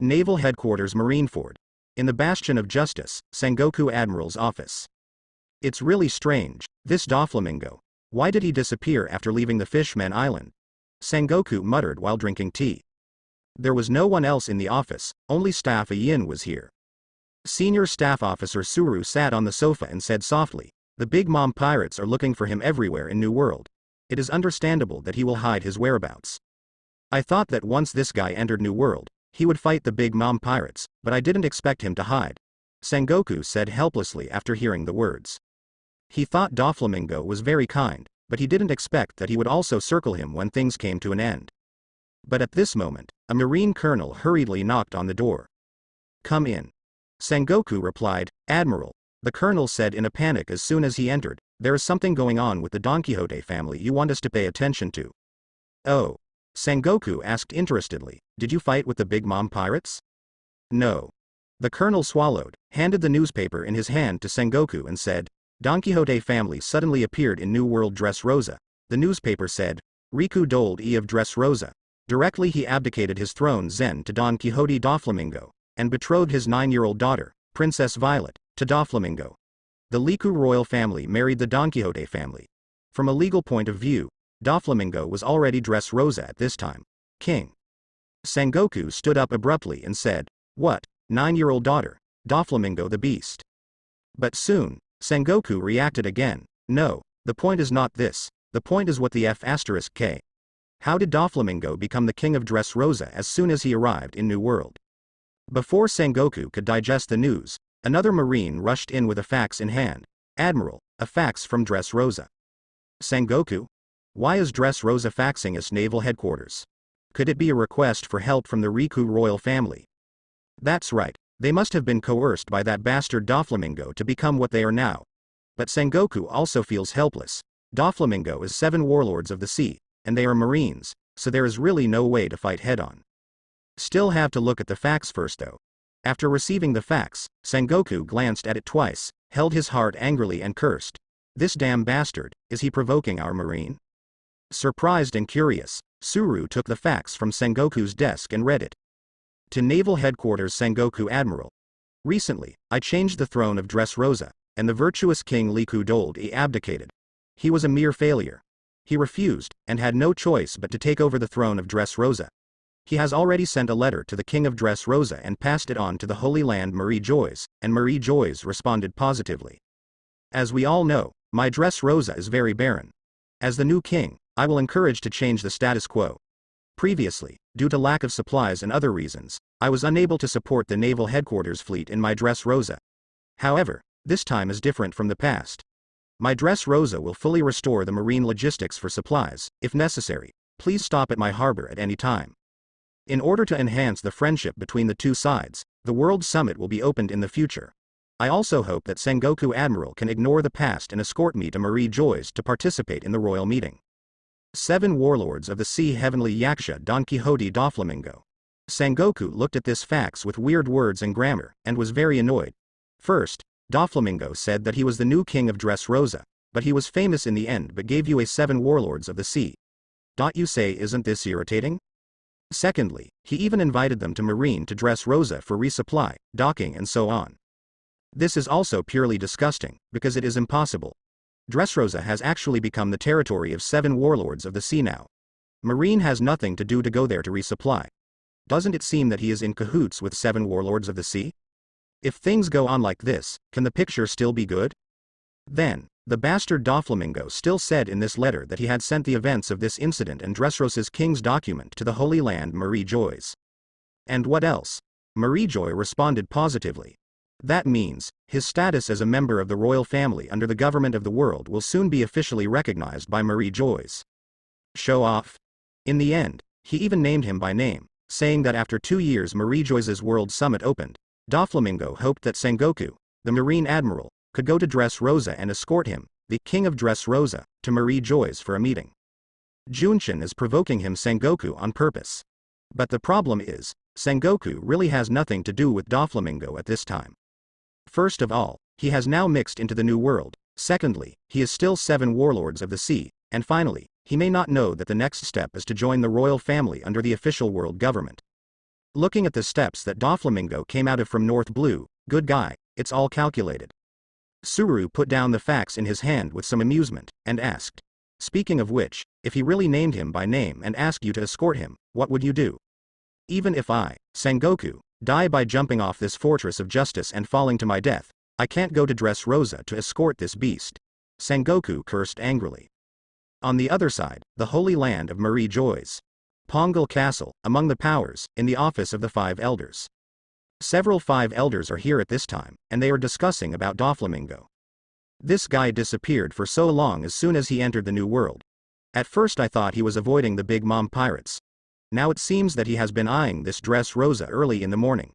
Naval Headquarters Marineford. In the Bastion of Justice, Sengoku Admiral's office. It's really strange, this Doflamingo. Why did he disappear after leaving the Fishman Island? Sengoku muttered while drinking tea. There was no one else in the office, only Staff Yin was here. Senior Staff Officer Suru sat on the sofa and said softly, "The Big Mom pirates are looking for him everywhere in New World. It is understandable that he will hide his whereabouts. I thought that once this guy entered New World, he would fight the Big Mom pirates, but I didn't expect him to hide," Sengoku said helplessly after hearing the words. He thought Doflamingo was very kind, but he didn't expect that he would also circle him when things came to an end. But at this moment, a Marine colonel hurriedly knocked on the door. "Come in." Sengoku replied, "Admiral," the colonel said in a panic as soon as he entered, "there is something going on with the Donquixote family you want us to pay attention to." "Oh?" Sengoku asked interestedly, "Did you fight with the Big Mom pirates?" "No." The colonel swallowed, handed the newspaper in his hand to Sengoku and said, "Donquixote family suddenly appeared in New World Dressrosa," the newspaper said. "Riku doled E of Dressrosa. Directly he abdicated his throne Zen to Don Quixote Doflamingo, and betrothed his 9-year-old daughter, Princess Violet, to Doflamingo. The Riku royal family married the Don Quixote family. From a legal point of view, Doflamingo was already Dressrosa at this time. King." Sengoku stood up abruptly and said, "What, 9-year-old daughter, Doflamingo the beast?" But soon, Sengoku reacted again, "No, the point is not this, the point is what the F*K. How did Doflamingo become the king of Dressrosa as soon as he arrived in New World?" Before Sengoku could digest the news, another Marine rushed in with a fax in hand. "Admiral, a fax from Dressrosa." "Sengoku? Why is Dressrosa faxing us naval headquarters? Could it be a request for help from the Riku royal family?" "That's right, they must have been coerced by that bastard Doflamingo to become what they are now." But Sengoku also feels helpless. Doflamingo is 7 warlords of the sea, and they are Marines, so there is really no way to fight head-on. Still have to look at the fax first though. After receiving the fax, Sengoku glanced at it twice, held his heart angrily and cursed. "This damn bastard, is he provoking our Marine?" Surprised and curious, Suru took the fax from Sengoku's desk and read it. To Naval Headquarters Sengoku Admiral. Recently, I changed the throne of Dressrosa, and the virtuous King Riku doled E abdicated. He was a mere failure. He refused, and had no choice but to take over the throne of Dressrosa. He has already sent a letter to the King of Dressrosa and passed it on to the Holy Land Marie Joyce, and Marie Joyce responded positively. As we all know, my Dressrosa is very barren. As the new king, I will encourage to change the status quo. Previously, due to lack of supplies and other reasons, I was unable to support the naval headquarters fleet in my Dressrosa. However, this time is different from the past. My Dressrosa will fully restore the marine logistics for supplies, if necessary. Please stop at my harbor at any time. In order to enhance the friendship between the two sides, the World Summit will be opened in the future. I also hope that Sengoku Admiral can ignore the past and escort me to Marie Joyce to participate in the royal meeting. 7 warlords of the sea heavenly Yaksha Don Quixote Doflamingo." Sengoku looked at this fax with weird words and grammar, and was very annoyed. First, Doflamingo said that he was the new king of Dressrosa, but he was famous in the end but gave you a 7 warlords of the sea. You say isn't this irritating? Secondly, he even invited them to Marine to Dressrosa for resupply, docking and so on. This is also purely disgusting, because it is impossible. Dressrosa has actually become the territory of 7 warlords of the sea now. Marine has nothing to do to go there to resupply. Doesn't it seem that he is in cahoots with 7 warlords of the sea? If things go on like this, can the picture still be good? Then, the bastard Doflamingo still said in this letter that he had sent the events of this incident and Dressrosa's king's document to the Holy Land Marie Joyce. And what else? Marie Joy responded positively. That means, his status as a member of the royal family under the government of the world will soon be officially recognized by Marie Joyce. Show off? In the end, he even named him by name, saying that after 2 years Marie Joyce's World Summit opened, Doflamingo hoped that Sengoku, the Marine Admiral, could go to Dressrosa and escort him, the King of Dressrosa, to Marie Joyce for a meeting. Junshin is provoking him Sengoku on purpose. But the problem is, Sengoku really has nothing to do with Doflamingo at this time. First of all, he has now mixed into the new world. Secondly, he is still 7 warlords of the sea, and finally, he may not know that the next step is to join the royal family under the official world government. Looking at the steps that Doflamingo came out of from North Blue, good guy, it's all calculated. Suru put down the fax in his hand with some amusement, and asked. Speaking of which, if he really named him by name and asked you to escort him, what would you do? Even if I, Sengoku, die by jumping off this fortress of justice and falling to my death, I can't go to Dressrosa to escort this beast. Sengoku cursed angrily. On the other side, the holy land of Marie Joy's Pongal Castle, among the powers, in the office of the Five Elders. Several Five Elders are here at this time, and they are discussing about Doflamingo. This guy disappeared for so long as soon as he entered the New World. At first I thought he was avoiding the Big Mom pirates. Now it seems that he has been eyeing this Dressrosa early in the morning.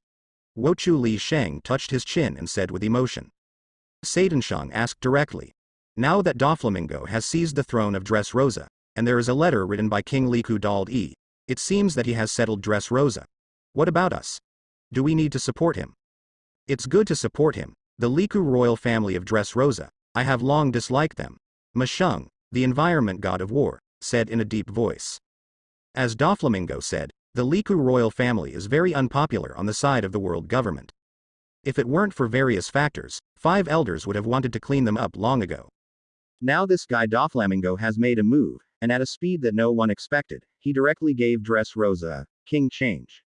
Wochu Li Sheng touched his chin and said with emotion. Seidenshang asked directly. Now that Doflamingo has seized the throne of Dressrosa, and there is a letter written by King Liku Dald-e, it seems that he has settled Dressrosa. What about us? Do we need to support him? It's good to support him. The Liku royal family of Dressrosa, I have long disliked them. Ma Sheng, the environment god of war, said in a deep voice. As Doflamingo said, the Liku royal family is very unpopular on the side of the world government. If it weren't for various factors, 5 elders would have wanted to clean them up long ago. Now this guy Doflamingo has made a move, and at a speed that no one expected, he directly gave Dressrosa a king change.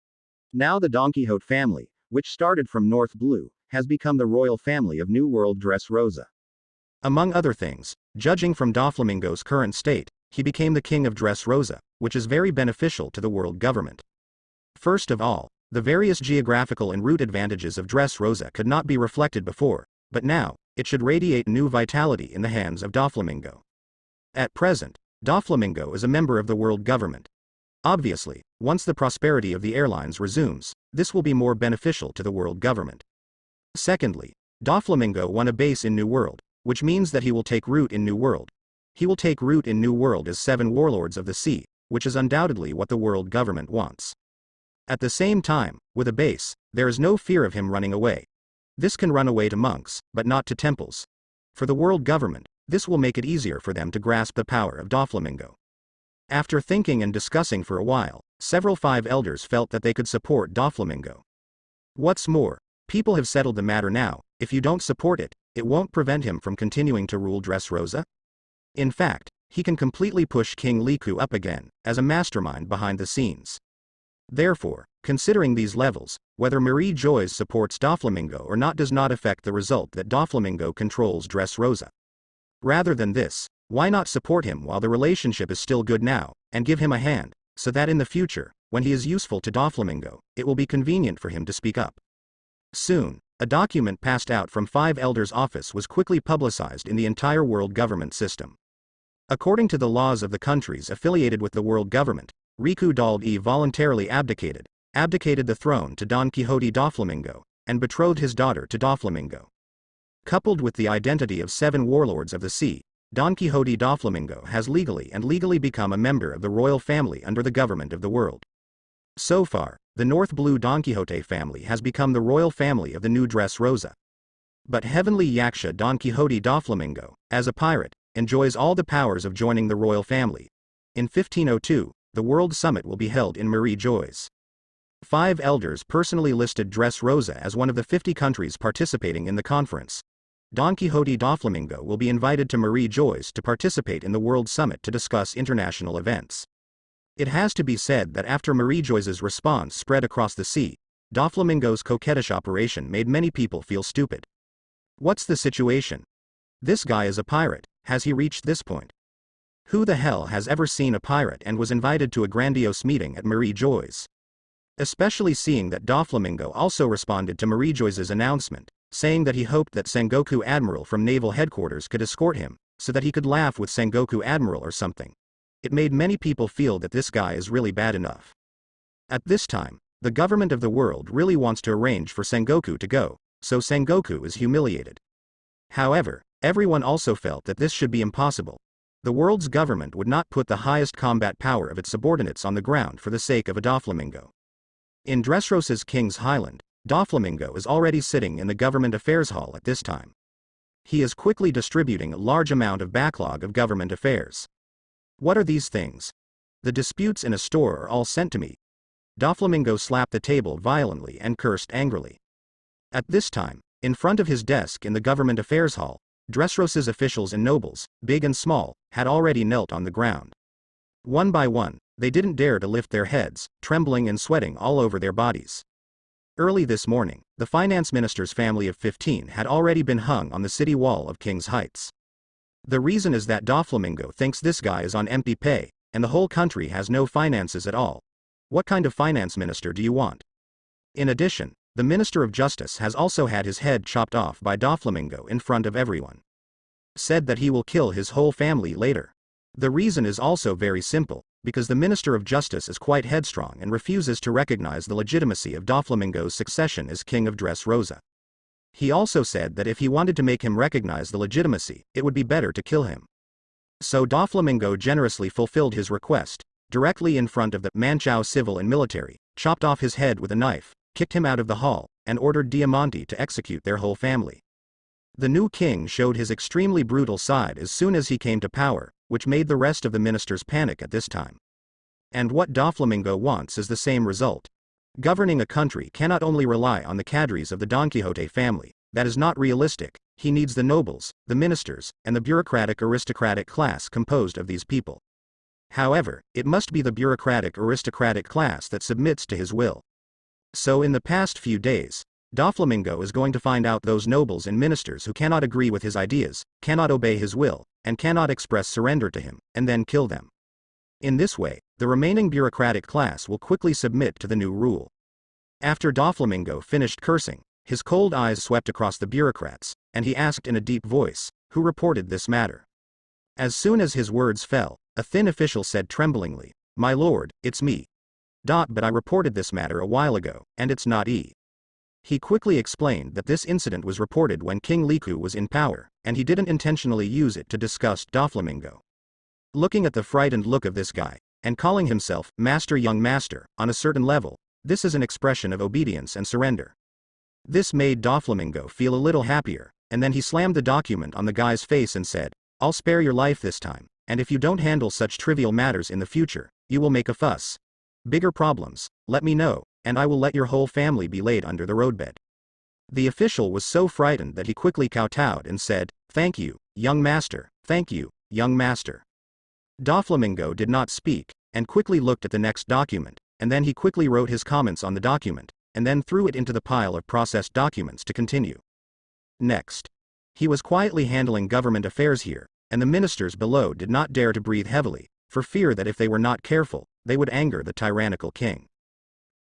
Now the Donquixote family, which started from North Blue, has become the royal family of New World Dressrosa. Among other things, judging from Doflamingo's current state, he became the king of Dressrosa, which is very beneficial to the world government. First of all, the various geographical and route advantages of Dressrosa could not be reflected before, but now, it should radiate new vitality in the hands of Doflamingo. At present, Doflamingo is a member of the world government. Obviously, once the prosperity of the airlines resumes, this will be more beneficial to the world government. Secondly, Doflamingo won a base in New World, which means that he will take root in New World. He will take root in New World as 7 warlords of the sea, which is undoubtedly what the world government wants. At the same time, with a base, there is no fear of him running away. This can run away to monks, but not to temples. For the world government, this will make it easier for them to grasp the power of Doflamingo. After thinking and discussing for a while, several 5 elders felt that they could support Doflamingo. What's more, people have settled the matter now. If you don't support it, it won't prevent him from continuing to rule Dressrosa. In fact, he can completely push King Liku up again, as a mastermind behind the scenes. Therefore, considering these levels, whether Marie Joyce supports Doflamingo or not does not affect the result that Doflamingo controls Dressrosa. Rather than this, why not support him while the relationship is still good now, and give him a hand, so that in the future, when he is useful to Doflamingo, it will be convenient for him to speak up. Soon, a document passed out from 5 elders' office was quickly publicized in the entire world government system. According to the laws of the countries affiliated with the world government, Riku Dald-e voluntarily abdicated the throne to Donquixote Doflamingo, and betrothed his daughter to Doflamingo. Coupled with the identity of 7 warlords of the sea, Donquixote Doflamingo has legally become a member of the royal family under the government of the world. So far, the North Blue Donquixote family has become the royal family of the new Dressrosa. But Heavenly Yaksha Donquixote Doflamingo, as a pirate, enjoys all the powers of joining the royal family. In 1502, the World Summit will be held in Marie Joyce. 5 elders personally listed Dressrosa as one of the 50 countries participating in the conference. Donquixote Doflamingo will be invited to Marie Joyce to participate in the World Summit to discuss international events. It has to be said that after Marie Joyce's response spread across the sea, Doflamingo's coquettish operation made many people feel stupid. What's the situation? This guy is a pirate. Has he reached this point? Who the hell has ever seen a pirate and was invited to a grandiose meeting at Marie Joyce? Especially seeing that Doflamingo also responded to Marie Joyce's announcement, saying that he hoped that Sengoku Admiral from Naval Headquarters could escort him, so that he could laugh with Sengoku Admiral or something. It made many people feel that this guy is really bad enough. At this time, the government of the world really wants to arrange for Sengoku to go, so Sengoku is humiliated. However, everyone also felt that this should be impossible. The world's government would not put the highest combat power of its subordinates on the ground for the sake of a Doflamingo. In Dressrosa's King's Highland, Doflamingo is already sitting in the Government Affairs Hall at this time. He is quickly distributing a large amount of backlog of government affairs. What are these things? The disputes in a store are all sent to me. Doflamingo slapped the table violently and cursed angrily. At this time, in front of his desk in the government affairs hall, Dressrosa's officials and nobles, big and small, had already knelt on the ground. One by one, they didn't dare to lift their heads, trembling and sweating all over their bodies. Early this morning, the finance minister's family of 15 had already been hung on the city wall of King's Heights. The reason is that Doflamingo thinks this guy is on empty pay, and the whole country has no finances at all. What kind of finance minister do you want? In addition, the Minister of Justice has also had his head chopped off by Doflamingo in front of everyone. Said that he will kill his whole family later. The reason is also very simple, because the Minister of Justice is quite headstrong and refuses to recognize the legitimacy of Doflamingo's succession as King of Dressrosa. He also said that if he wanted to make him recognize the legitimacy, it would be better to kill him. So Doflamingo generously fulfilled his request, directly in front of the Manchow civil and military, chopped off his head with a knife, kicked him out of the hall, and ordered Diamante to execute their whole family. The new king showed his extremely brutal side as soon as he came to power, which made the rest of the ministers panic at this time. And what Doflamingo wants is the same result. Governing a country cannot only rely on the cadres of the Donquixote family, that is not realistic. He needs the nobles, the ministers, and the bureaucratic aristocratic class composed of these people. However, it must be the bureaucratic aristocratic class that submits to his will. So in the past few days, Doflamingo is going to find out those nobles and ministers who cannot agree with his ideas, cannot obey his will, and cannot express surrender to him, and then kill them. In this way, the remaining bureaucratic class will quickly submit to the new rule. After Doflamingo finished cursing, his cold eyes swept across the bureaucrats, and he asked in a deep voice, "Who reported this matter?" As soon as his words fell, a thin official said tremblingly, "My lord, it's me. But I reported this matter a while ago, and it's not E." He quickly explained that this incident was reported when King Liku was in power, and he didn't intentionally use it to disgust Doflamingo. Looking at the frightened look of this guy, and calling himself Master Young Master, on a certain level, this is an expression of obedience and surrender. This made Doflamingo feel a little happier, and then he slammed the document on the guy's face and said, "I'll spare your life this time, and if you don't handle such trivial matters in the future, you will make a fuss. Bigger problems, let me know, and I will let your whole family be laid under the roadbed." The official was so frightened that he quickly kowtowed and said, "Thank you, young master, thank you, young master." Doflamingo did not speak, and quickly looked at the next document, and then he quickly wrote his comments on the document, and then threw it into the pile of processed documents to continue. Next. He was quietly handling government affairs here, and the ministers below did not dare to breathe heavily, for fear that if they were not careful, they would anger the tyrannical king.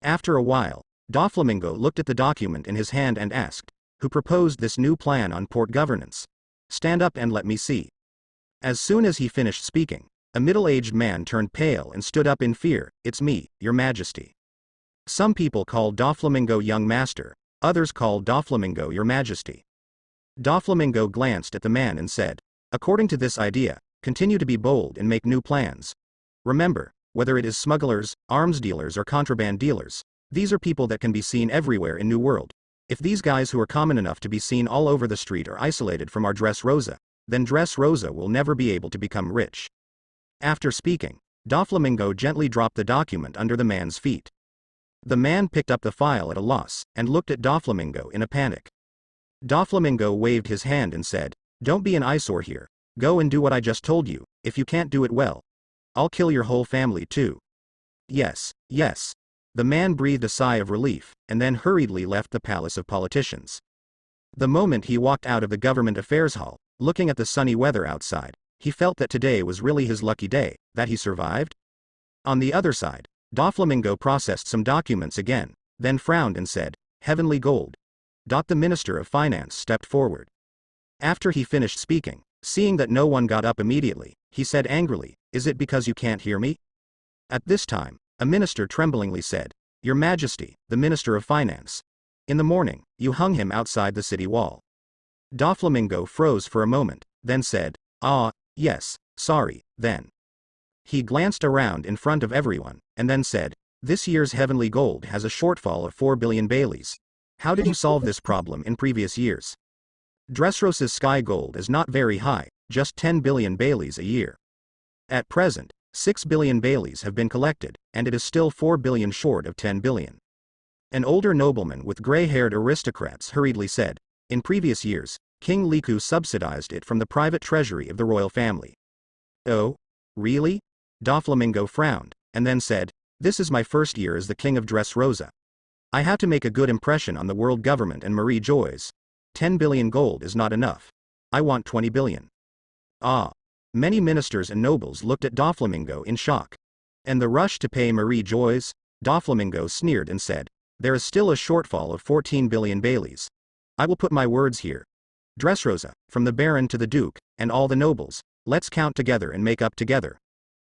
After a while, Doflamingo looked at the document in his hand and asked, "Who proposed this new plan on port governance? Stand up and let me see." As soon as he finished speaking, a middle-aged man turned pale and stood up in fear. "It's me, your majesty." Some people called Doflamingo young master, others called Doflamingo your majesty. Doflamingo glanced at the man and said, "According to this idea, continue to be bold and make new plans. Remember, whether it is smugglers, arms dealers or contraband dealers, these are people that can be seen everywhere in New World. If these guys who are common enough to be seen all over the street are isolated from our Dressrosa, then Dressrosa will never be able to become rich." After speaking, Doflamingo gently dropped the document under the man's feet. The man picked up the file at a loss, and looked at Doflamingo in a panic. Doflamingo waved his hand and said, "Don't be an eyesore here, go and do what I just told you. If you can't do it well, I'll kill your whole family too." "Yes, yes." The man breathed a sigh of relief, and then hurriedly left the palace of politicians. The moment he walked out of the government affairs hall, looking at the sunny weather outside, he felt that today was really his lucky day, that he survived. On the other side, Doflamingo processed some documents again, then frowned and said, "Heavenly gold." The Minister of Finance stepped forward. After he finished speaking, seeing that no one got up immediately, he said angrily, "Is it because you can't hear me?" At this time, a minister tremblingly said, "Your Majesty, the Minister of Finance. In the morning, you hung him outside the city wall." Doflamingo froze for a moment, then said, "Ah, yes, sorry, then." He glanced around in front of everyone, and then said, "This year's heavenly gold has a shortfall of 4 billion Baileys. How did you solve this problem in previous years? Dressrosa's sky gold is not very high, just 10 billion Baileys a year. At present, 6 billion baileys have been collected, and it is still 4 billion short of 10 billion. An older nobleman with gray-haired aristocrats hurriedly said, in previous years, King Liku subsidized it from the private treasury of the royal family. Oh? Really? Doflamingo frowned, and then said, this is my first year as the king of Dressrosa. I have to make a good impression on the world government and Marie Joyce. 10 billion gold is not enough. I want 20 billion. Ah. Many ministers and nobles looked at Doflamingo in shock. And the rush to pay Marie Joyce? Doflamingo sneered and said, there is still a shortfall of 14 billion baileys. I will put my words here. Dressrosa, from the baron to the duke, and all the nobles, let's count together and make up together.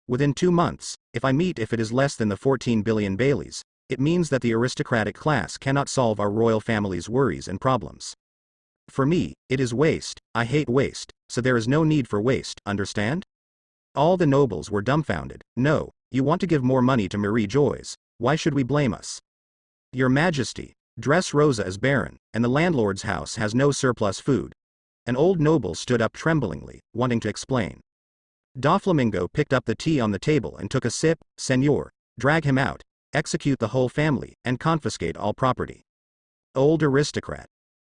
Within 2 months, if it is less than the 14 billion baileys, it means that the aristocratic class cannot solve our royal family's worries and problems. For me, it is waste. I hate waste, so there is no need for waste, understand? All the nobles were dumbfounded. No, you want to give more money to Marie Joyce, why should we blame us? Your Majesty, Dressrosa is barren, and the landlord's house has no surplus food. An old noble stood up tremblingly, wanting to explain. Doflamingo picked up the tea on the table and took a sip. Senor, drag him out, execute the whole family, and confiscate all property. Old aristocrat.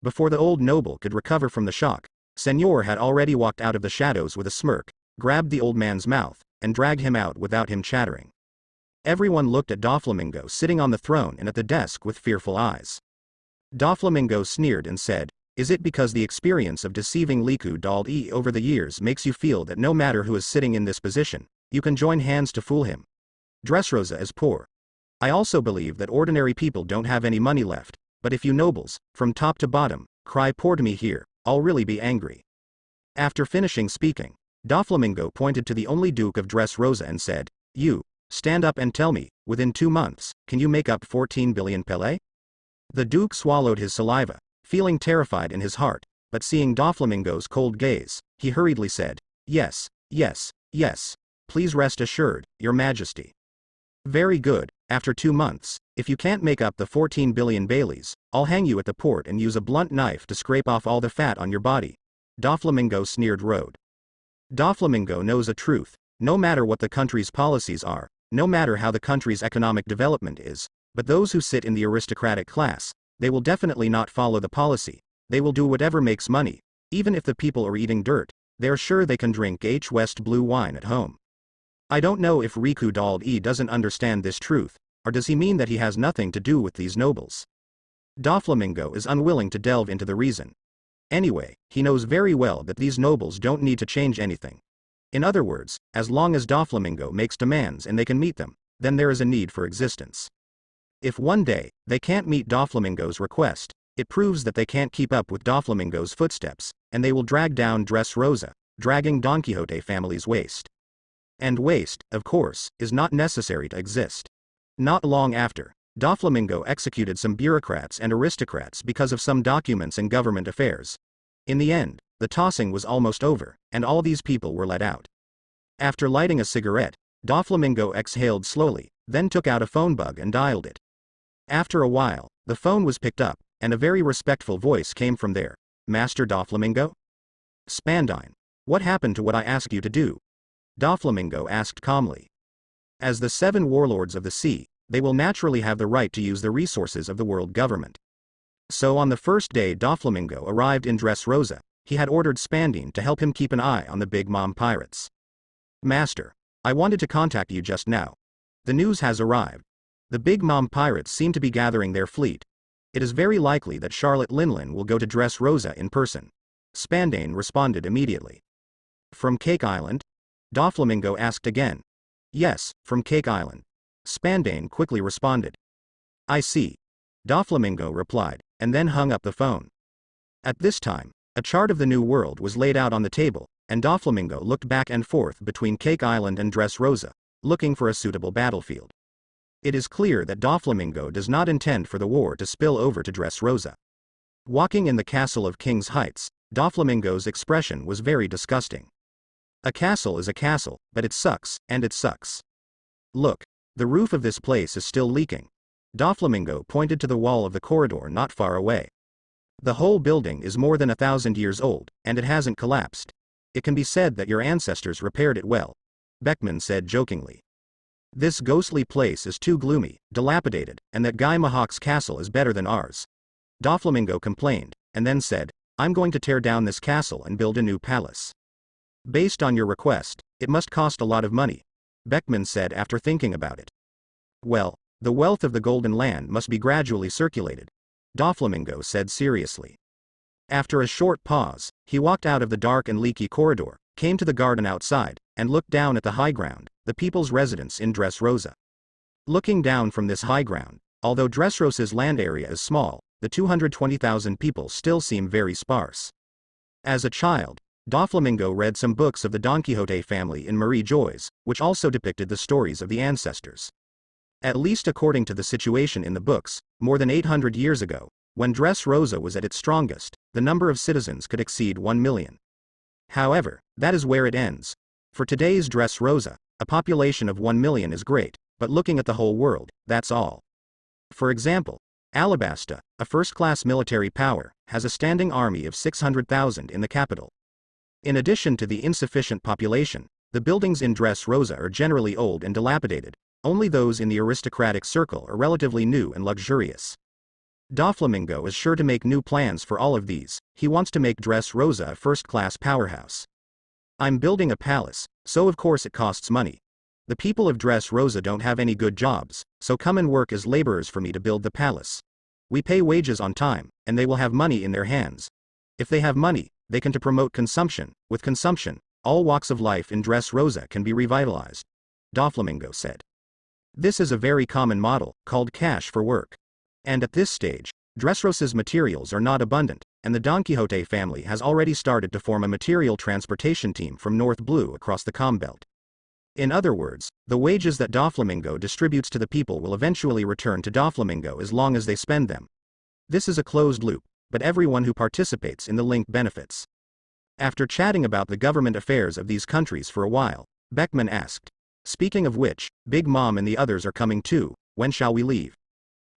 Before the old noble could recover from the shock, Senor had already walked out of the shadows with a smirk, grabbed the old man's mouth, and dragged him out without him chattering. Everyone looked at Doflamingo sitting on the throne and at the desk with fearful eyes. Doflamingo sneered and said, is it because the experience of deceiving Liku Dald-e over the years makes you feel that no matter who is sitting in this position, you can join hands to fool him? Dressrosa is poor. I also believe that ordinary people don't have any money left, but if you nobles, from top to bottom, cry poor to me here, I'll really be angry. After finishing speaking, Doflamingo pointed to the only Duke of Dressrosa and said, you, stand up and tell me, within 2 months, can you make up 14 billion pele? The Duke swallowed his saliva, feeling terrified in his heart, but seeing Doflamingo's cold gaze, he hurriedly said, yes, yes, yes, please rest assured, your Majesty. Very good, after 2 months, if you can't make up the 14 billion baileys, I'll hang you at the port and use a blunt knife to scrape off all the fat on your body. Doflamingo sneered Road. Doflamingo knows a truth, no matter what the country's policies are, no matter how the country's economic development is, but those who sit in the aristocratic class, they will definitely not follow the policy, they will do whatever makes money, even if the people are eating dirt, they are sure they can drink H. West blue wine at home. I don't know if Riku Dald-e doesn't understand this truth, or does he mean that he has nothing to do with these nobles? Doflamingo is unwilling to delve into the reason. Anyway, he knows very well that these nobles don't need to change anything. In other words, as long as Doflamingo makes demands and they can meet them, then there is a need for existence. If one day, they can't meet Doflamingo's request, it proves that they can't keep up with Doflamingo's footsteps, and they will drag down Dressrosa, dragging Donquixote family's waste. And waste, of course, is not necessary to exist. Not long after, Doflamingo executed some bureaucrats and aristocrats because of some documents and government affairs. In the end, the tossing was almost over, and all these people were let out. After lighting a cigarette, Doflamingo exhaled slowly, then took out a phone bug and dialed it. After a while, the phone was picked up, and a very respectful voice came from there. Master Doflamingo? Spandine. What happened to what I asked you to do? Doflamingo asked calmly. As the 7 warlords of the sea, they will naturally have the right to use the resources of the world government. So on the first day Doflamingo arrived in Dressrosa, he had ordered Spandine to help him keep an eye on the Big Mom pirates. Master, I wanted to contact you just now. The news has arrived. The Big Mom pirates seem to be gathering their fleet. It is very likely that Charlotte Linlin will go to Dressrosa in person. Spandine responded immediately. From Cake Island? Doflamingo asked again. Yes, from Cake Island. Spandine quickly responded. I see. Doflamingo replied, and then hung up the phone. At this time, a chart of the New World was laid out on the table, and Doflamingo looked back and forth between Cake Island and Dressrosa, looking for a suitable battlefield. It is clear that Doflamingo does not intend for the war to spill over to Dressrosa. Walking in the castle of King's Heights, Doflamingo's expression was very disgusting. A castle is a castle, but it sucks, and it sucks. Look, the roof of this place is still leaking. Doflamingo pointed to the wall of the corridor not far away. The whole building is more than 1,000 years old, and it hasn't collapsed. It can be said that your ancestors repaired it well. Beckman said jokingly. This ghostly place is too gloomy, dilapidated, and that Guy Mahawk's castle is better than ours. Doflamingo complained, and then said, I'm going to tear down this castle and build a new palace. Based on your request, it must cost a lot of money, Beckman said after thinking about it. Well, the wealth of the Golden Land must be gradually circulated, Doflamingo said seriously. After a short pause, he walked out of the dark and leaky corridor, came to the garden outside, and looked down at the high ground, the people's residence in Dressrosa. Looking down from this high ground, although Dressrosa's land area is small, the 220,000 people still seem very sparse. As a child, Doflamingo read some books of the Donquixote family in Marie Joyce, which also depicted the stories of the ancestors. At least according to the situation in the books, more than 800 years ago, when Dressrosa was at its strongest, the number of citizens could exceed 1 million. However, that is where it ends. For today's Dressrosa, a population of 1 million is great, but looking at the whole world, that's all. For example, Alabasta, a first-class military power, has a standing army of 600,000 in the capital. In addition to the insufficient population, the buildings in Dressrosa are generally old and dilapidated, only those in the aristocratic circle are relatively new and luxurious. Doflamingo is sure to make new plans for all of these. He wants to make Dressrosa a first-class powerhouse. I'm building a palace, so of course it costs money. The people of Dressrosa don't have any good jobs, so come and work as laborers for me to build the palace. We pay wages on time, and they will have money in their hands. If they have money, they can promote consumption. With consumption, all walks of life in Dressrosa can be revitalized, Doflamingo said. This is a very common model, called cash for work. And at this stage, Dressrosa's materials are not abundant, and the Donquixote family has already started to form a material transportation team from North Blue across the Combelt. In other words, the wages that Doflamingo distributes to the people will eventually return to Doflamingo as long as they spend them. This is a closed loop, but everyone who participates in the link benefits. After chatting about the government affairs of these countries for a while, Beckman asked, Speaking of which, Big Mom and the others are coming too, when shall we leave?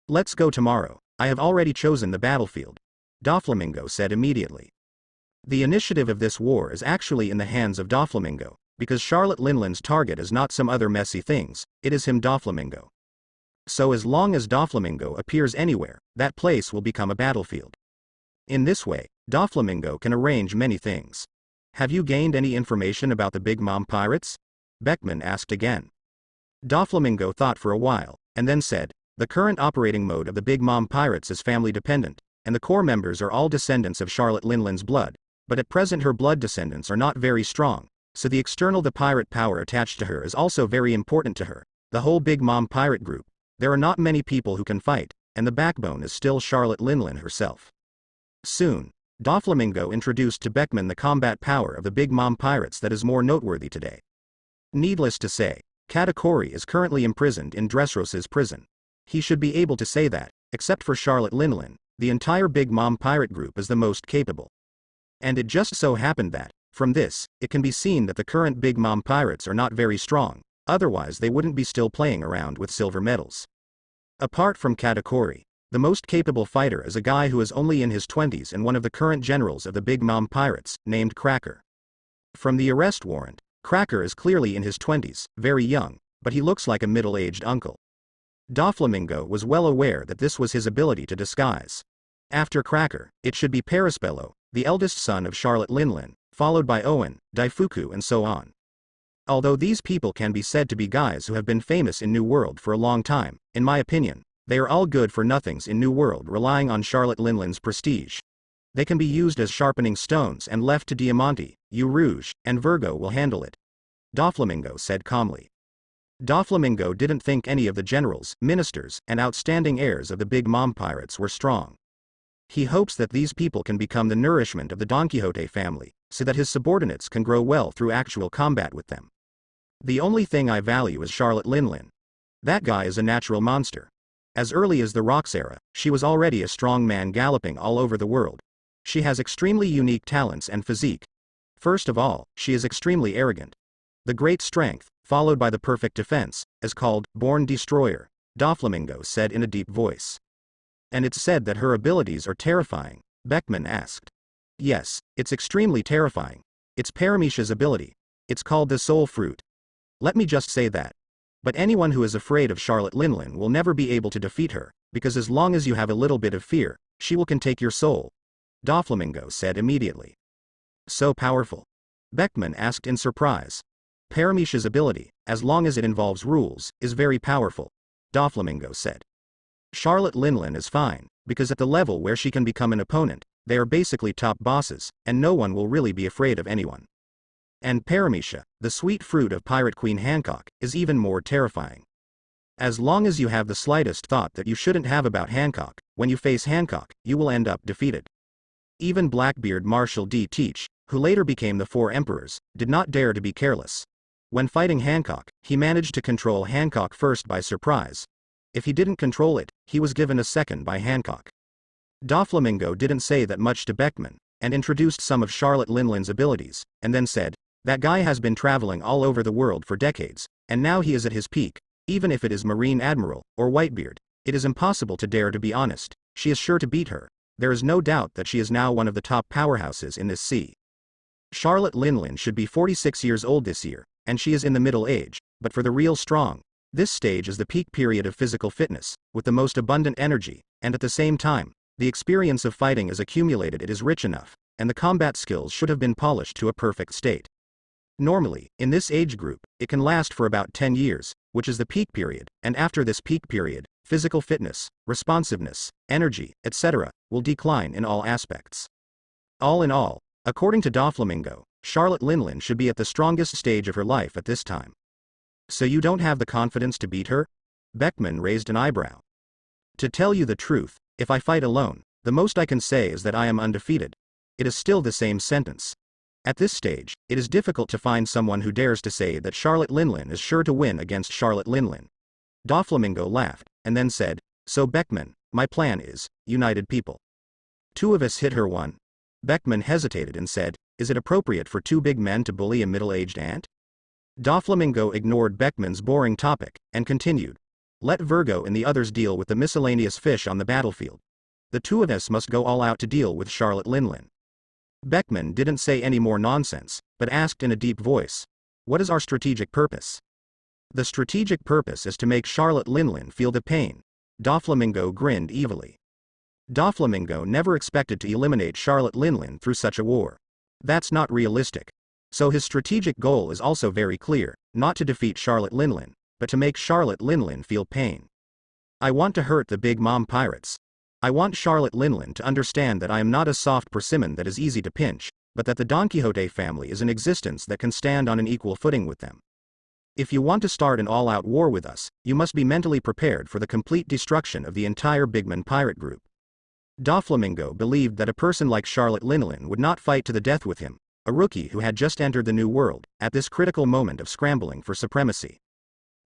Let's go tomorrow. I have already chosen the battlefield, Doflamingo said immediately. The initiative of this war is actually in the hands of Doflamingo, because Charlotte Linland's target is not some other messy things, it is him Doflamingo. So as long as Doflamingo appears anywhere, that place will become a battlefield. In this way, Doflamingo can arrange many things. Have you gained any information about the Big Mom pirates? Beckman asked again. Doflamingo thought for a while, and then said, The current operating mode of the Big Mom pirates is family dependent, and the core members are all descendants of Charlotte Linland's blood, but at present her blood descendants are not very strong, so the pirate power attached to her is also very important to her. The whole Big Mom pirate group, there are not many people who can fight, and the backbone is still Charlotte Linland herself. Soon, Doflamingo introduced to Beckman the combat power of the Big Mom pirates that is more noteworthy today. Needless to say, Katakuri is currently imprisoned in Dressrosa's prison. He should be able to say that, except for Charlotte Linland, the entire Big Mom pirate group is the most capable. And it just so happened that, from this, it can be seen that the current Big Mom pirates are not very strong, otherwise they wouldn't be still playing around with silver medals. Apart from Katakuri, the most capable fighter is a guy who is only in his 20s and one of the current generals of the Big Mom pirates, named Cracker. From the arrest warrant, Cracker is clearly in his 20s, very young, but he looks like a middle-aged uncle. Doflamingo was well aware that this was his ability to disguise. After Cracker, it should be Perispello, the eldest son of Charlotte Linland, followed by Owen, Daifuku and so on. Although these people can be said to be guys who have been famous in New World for a long time, in my opinion, they are all good for nothings in New World relying on Charlotte Linland's prestige. They can be used as sharpening stones and left to Diamante, Urouge, and Virgo will handle it, Doflamingo said calmly. Doflamingo didn't think any of the generals, ministers, and outstanding heirs of the Big Mom pirates were strong. He hopes that these people can become the nourishment of the Donquixote family, so that his subordinates can grow well through actual combat with them. The only thing I value is Charlotte Linland. That guy is a natural monster. As early as the Rocks era, she was already a strong man galloping all over the world. She has extremely unique talents and physique. First of all, she is extremely arrogant. The great strength, followed by the perfect defense, is called Born Destroyer, Doflamingo said in a deep voice. And it's said that her abilities are terrifying, Beckman asked. Yes, it's extremely terrifying. It's Paramecia's ability. It's called the Soul Fruit. Let me just say that. But anyone who is afraid of Charlotte Linlin will never be able to defeat her, because as long as you have a little bit of fear, she can take your soul. Doflamingo said immediately. So powerful? Beckman asked in surprise. Paramisha's ability, as long as it involves rules, is very powerful, Doflamingo said. Charlotte Linlin is fine, because at the level where she can become an opponent, they are basically top bosses, and no one will really be afraid of anyone. And Paramisha, the sweet fruit of Pirate Queen Hancock, is even more terrifying. As long as you have the slightest thought that you shouldn't have about Hancock, when you face Hancock, you will end up defeated. Even Blackbeard Marshal D. Teach, who later became the Four Emperors, did not dare to be careless. When fighting Hancock, he managed to control Hancock first by surprise. If he didn't control it, he was given a second by Hancock. Doflamingo didn't say that much to Beckman, and introduced some of Charlotte Linlin's abilities, and then said, that guy has been traveling all over the world for decades, and now he is at his peak. Even if it is Marine Admiral, or Whitebeard, it is impossible to dare to be honest. She is sure to beat her. There is no doubt that she is now one of the top powerhouses in this sea. Charlotte Linlin should be 46 years old this year, and she is in the middle age, but for the real strong, this stage is the peak period of physical fitness, with the most abundant energy, and at the same time, the experience of fighting is accumulated. It is rich enough, and the combat skills should have been polished to a perfect state. Normally, in this age group, it can last for about 10 years, which is the peak period, and after this peak period, physical fitness, responsiveness, energy, etc., will decline in all aspects. All in all, according to Doflamingo, Charlotte Linlin should be at the strongest stage of her life at this time. So you don't have the confidence to beat her? Beckman raised an eyebrow. To tell you the truth, if I fight alone, the most I can say is that I am undefeated. It is still the same sentence. At this stage, it is difficult to find someone who dares to say that Charlotte Linlin is sure to win against Charlotte Linlin. Doflamingo laughed, and then said, so Beckman, my plan is, united people. Two of us hit her one. Beckman hesitated and said, is it appropriate for two big men to bully a middle-aged ant? Doflamingo ignored Beckman's boring topic, and continued. Let Virgo and the others deal with the miscellaneous fish on the battlefield. The two of us must go all out to deal with Charlotte Linlin. Beckman didn't say any more nonsense, but asked in a deep voice, what is our strategic purpose? The strategic purpose is to make Charlotte Linlin feel the pain. Doflamingo grinned evilly. Doflamingo never expected to eliminate Charlotte Linlin through such a war. That's not realistic. So his strategic goal is also very clear, not to defeat Charlotte Linlin, but to make Charlotte Linlin feel pain. I want to hurt the big mom pirates. I want Charlotte Linlin to understand that I am not a soft persimmon that is easy to pinch, but that the Donquixote family is an existence that can stand on an equal footing with them. If you want to start an all-out war with us, you must be mentally prepared for the complete destruction of the entire Bigman pirate group. Doflamingo believed that a person like Charlotte Linlin would not fight to the death with him, a rookie who had just entered the new world, at this critical moment of scrambling for supremacy.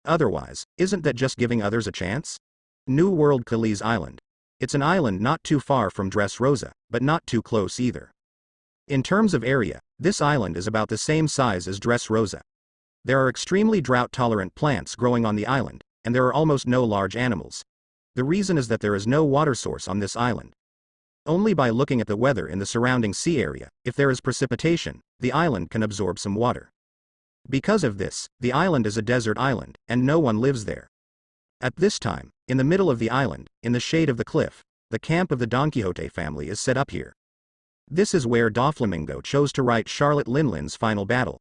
Otherwise, isn't that just giving others a chance? New World Khalees Island. It's an island not too far from Dressrosa, but not too close either. In terms of area, this island is about the same size as Dressrosa. There are extremely drought-tolerant plants growing on the island, and there are almost no large animals. The reason is that there is no water source on this island. Only by looking at the weather in the surrounding sea area, if there is precipitation, the island can absorb some water. Because of this, the island is a desert island, and no one lives there. At this time, in the middle of the island, in the shade of the cliff, the camp of the Donquixote family is set up here. This is where Doflamingo chose to write Charlotte Linlin's final battle.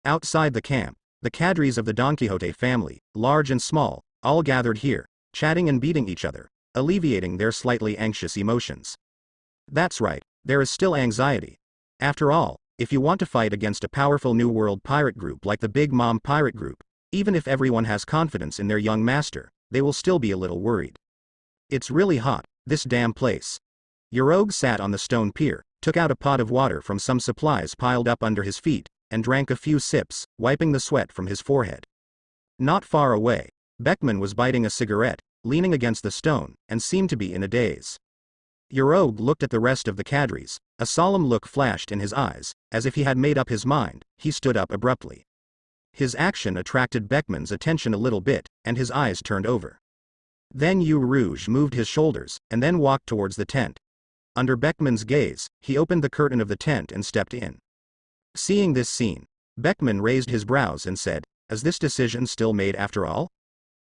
Outside the camp, the cadres of the Donquixote family, large and small, all gathered here, chatting and beating each other, alleviating their slightly anxious emotions. That's right, there is still anxiety. After all, if you want to fight against a powerful New World pirate group like the Big Mom pirate group, even if everyone has confidence in their young master, they will still be a little worried. It's really hot, this damn place. Urouge sat on the stone pier, took out a pot of water from some supplies piled up under his feet, and drank a few sips, wiping the sweat from his forehead. Not far away, Beckman was biting a cigarette, leaning against the stone, and seemed to be in a daze. Urouge looked at the rest of the cadres, a solemn look flashed in his eyes, as if he had made up his mind. He stood up abruptly. His action attracted Beckman's attention a little bit, and his eyes turned over. Then Urouge moved his shoulders, and then walked towards the tent. Under Beckman's gaze, he opened the curtain of the tent and stepped in. Seeing this scene, Beckman raised his brows and said, is this decision still made after all?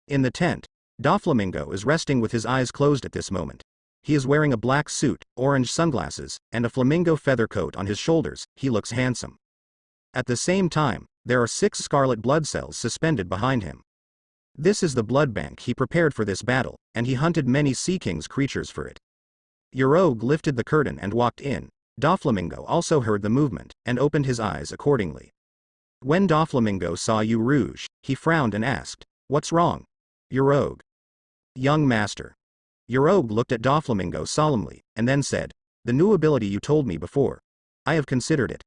In the tent, Doflamingo is resting with his eyes closed at this moment. He is wearing a black suit, orange sunglasses, and a flamingo feather coat on his shoulders. He looks handsome. At the same time, there are 6 scarlet blood cells suspended behind him. This is the blood bank he prepared for this battle, and he hunted many Sea King's creatures for it. Urouge lifted the curtain and walked in. Doflamingo also heard the movement, and opened his eyes accordingly. When Doflamingo saw Urouge, he frowned and asked, "What's wrong, Urouge?" "Young master." Urouge looked at Doflamingo solemnly, and then said, "The new ability you told me before. I have considered it."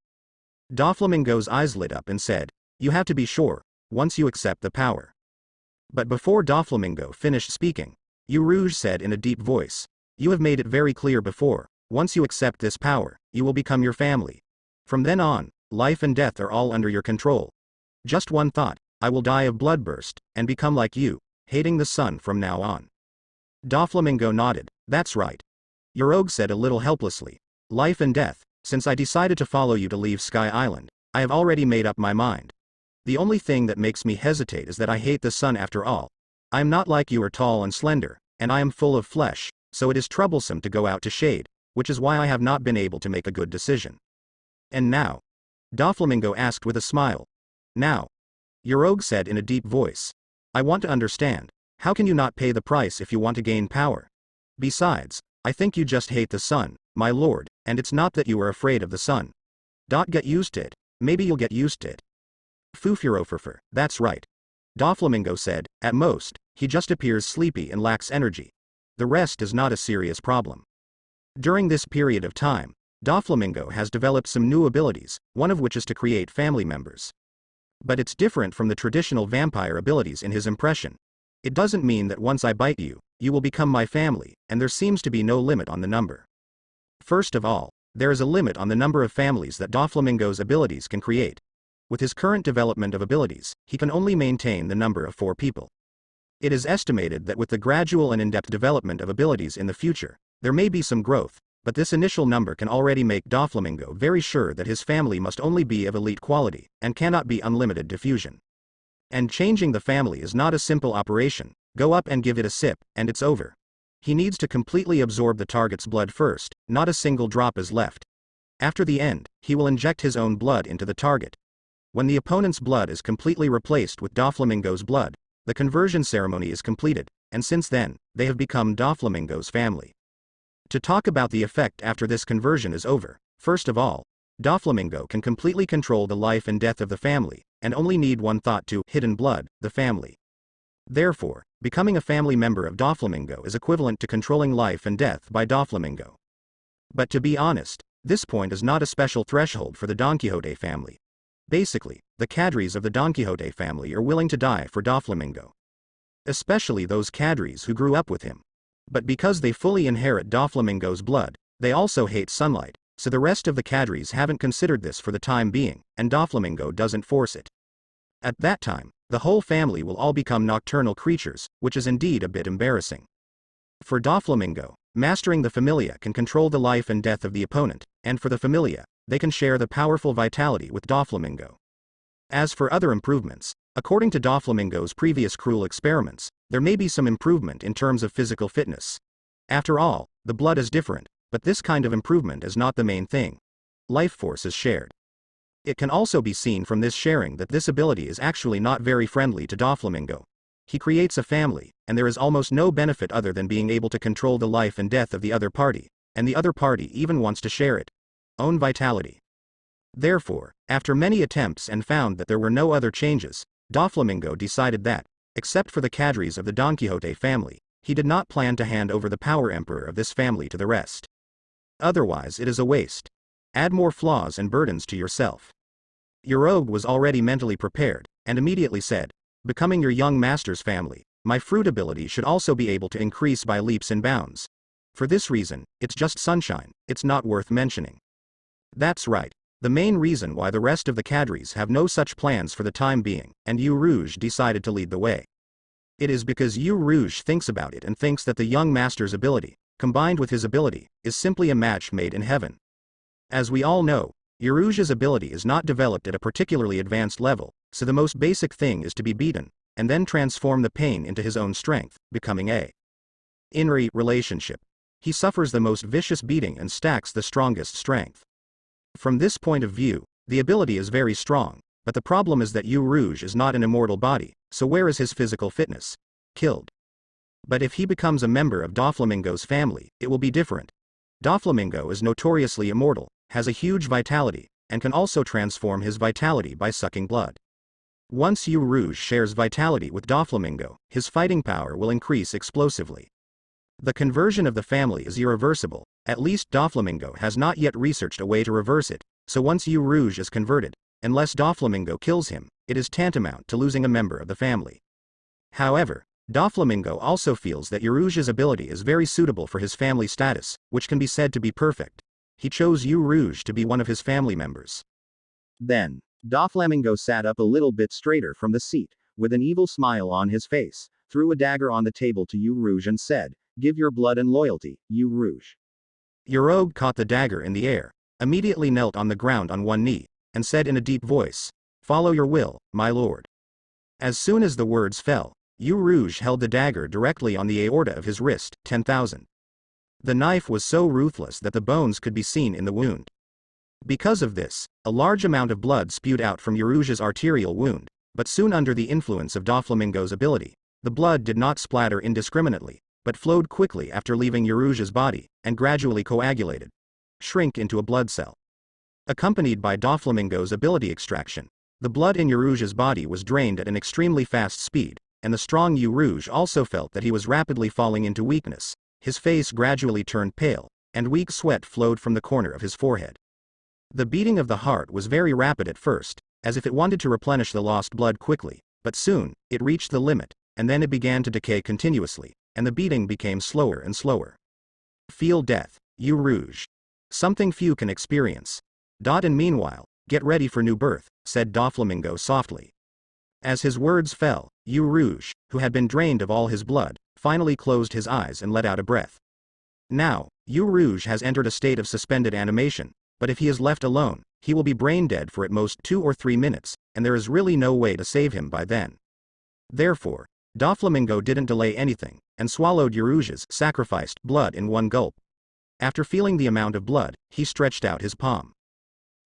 Doflamingo's eyes lit up and said, "You have to be sure, once you accept the power." But before Doflamingo finished speaking, Urouge said in a deep voice, "You have made it very clear before, once you accept this power, you will become your family. From then on, life and death are all under your control. Just one thought, I will die of bloodburst, and become like you, hating the sun from now on." Doflamingo nodded, "That's right." Urouge said a little helplessly, "Life and death, since I decided to follow you to leave Sky Island, I have already made up my mind. The only thing that makes me hesitate is that I hate the sun after all. I am not like you are tall and slender, and I am full of flesh, so it is troublesome to go out to shade, which is why I have not been able to make a good decision." "And now?" Doflamingo asked with a smile. "Now," Urouge said in a deep voice, "I want to understand, how can you not pay the price if you want to gain power? Besides, I think you just hate the sun, my lord, and it's not that you are afraid of the sun. Get used to it, maybe you'll get used to it." "Fufurofurfur, that's right," Doflamingo said. "At most, he just appears sleepy and lacks energy. The rest is not a serious problem." During this period of time, Doflamingo has developed some new abilities, one of which is to create family members. But it's different from the traditional vampire abilities in his impression. It doesn't mean that once I bite you, you will become my family, and there seems to be no limit on the number. First of all, there is a limit on the number of families that Doflamingo's abilities can create. With his current development of abilities, he can only maintain the number of 4 people. It is estimated that with the gradual and in-depth development of abilities in the future, there may be some growth, but this initial number can already make Doflamingo very sure that his family must only be of elite quality, and cannot be unlimited diffusion. And changing the family is not a simple operation. Go up and give it a sip, and it's over. He needs to completely absorb the target's blood first, not a single drop is left. After the end, he will inject his own blood into the target. When the opponent's blood is completely replaced with Doflamingo's blood, the conversion ceremony is completed, and since then, they have become Doflamingo's family. To talk about the effect after this conversion is over, first of all, Doflamingo can completely control the life and death of the family, and only need one thought to hidden blood, the family. Therefore, becoming a family member of Doflamingo is equivalent to controlling life and death by Doflamingo. But to be honest, this point is not a special threshold for the Donquixote family. Basically, the cadres of the Donquixote family are willing to die for Doflamingo. Especially those cadres who grew up with him. But because they fully inherit Doflamingo's blood, they also hate sunlight, so the rest of the cadres haven't considered this for the time being, and Doflamingo doesn't force it. At that time, the whole family will all become nocturnal creatures, which is indeed a bit embarrassing. For Doflamingo, mastering the familia can control the life and death of the opponent, and for the familia, they can share the powerful vitality with Doflamingo. As for other improvements, according to Doflamingo's previous cruel experiments, there may be some improvement in terms of physical fitness. After all, the blood is different, but this kind of improvement is not the main thing. Life force is shared. It can also be seen from this sharing that this ability is actually not very friendly to Doflamingo. He creates a family, and there is almost no benefit other than being able to control the life and death of the other party, and the other party even wants to share it. Own vitality. Therefore, after many attempts and found that there were no other changes, Doflamingo decided that, except for the cadres of the Donquixote family, he did not plan to hand over the power emperor of this family to the rest. Otherwise it is a waste. Add more flaws and burdens to yourself. Urouge was already mentally prepared, and immediately said, "Becoming your young master's family, my fruit ability should also be able to increase by leaps and bounds. For this reason, it's just sunshine, it's not worth mentioning." That's right. The main reason why the rest of the cadres have no such plans for the time being, and Urouge decided to lead the way. It is because Urouge thinks about it and thinks that the young master's ability, combined with his ability, is simply a match made in heaven. As we all know, Urouge's ability is not developed at a particularly advanced level, so the most basic thing is to be beaten, and then transform the pain into his own strength, becoming a inri relationship. He suffers the most vicious beating and stacks the strongest strength. From this point of view, the ability is very strong, but the problem is that Urouge is not an immortal body, so where is his physical fitness? Killed. But if he becomes a member of Doflamingo's family, it will be different. Doflamingo is notoriously immortal, has a huge vitality, and can also transform his vitality by sucking blood. Once Urouge shares vitality with Doflamingo, his fighting power will increase explosively. The conversion of the family is irreversible, at least Doflamingo has not yet researched a way to reverse it, so once Urouge is converted, unless Doflamingo kills him, it is tantamount to losing a member of the family. However, Doflamingo also feels that Urouge's ability is very suitable for his family status, which can be said to be perfect. He chose Urouge to be one of his family members. Then, Doflamingo sat up a little bit straighter from the seat, with an evil smile on his face, threw a dagger on the table to Urouge and said, "Give your blood and loyalty, Urouge." Urouge caught the dagger in the air, immediately knelt on the ground on one knee, and said in a deep voice, "Follow your will, my lord." As soon as the words fell, Urouge held the dagger directly on the aorta of his wrist, 10,000. The knife was so ruthless that the bones could be seen in the wound. Because of this, a large amount of blood spewed out from Urouge's arterial wound, but soon under the influence of Doflamingo's ability, the blood did not splatter indiscriminately, but flowed quickly after leaving Urouge's body, and gradually coagulated, shrink into a blood cell. Accompanied by Doflamingo's ability extraction, the blood in Urouge's body was drained at an extremely fast speed, and the strong Urouge also felt that he was rapidly falling into weakness. His face gradually turned pale, and weak sweat flowed from the corner of his forehead. The beating of the heart was very rapid at first, as if it wanted to replenish the lost blood quickly, but soon, it reached the limit, and then it began to decay continuously, and the beating became slower and slower. Feel death, Urouge. Something few can experience. And meanwhile, get ready for new birth, said Doflamingo softly. As his words fell, Urouge, who had been drained of all his blood, finally closed his eyes and let out a breath. Now, Urouge has entered a state of suspended animation, but if he is left alone, he will be brain dead for at most 2 or 3 minutes, and there is really no way to save him by then. Therefore, Doflamingo didn't delay anything, and swallowed Urouge's sacrificed blood in one gulp. After feeling the amount of blood, he stretched out his palm.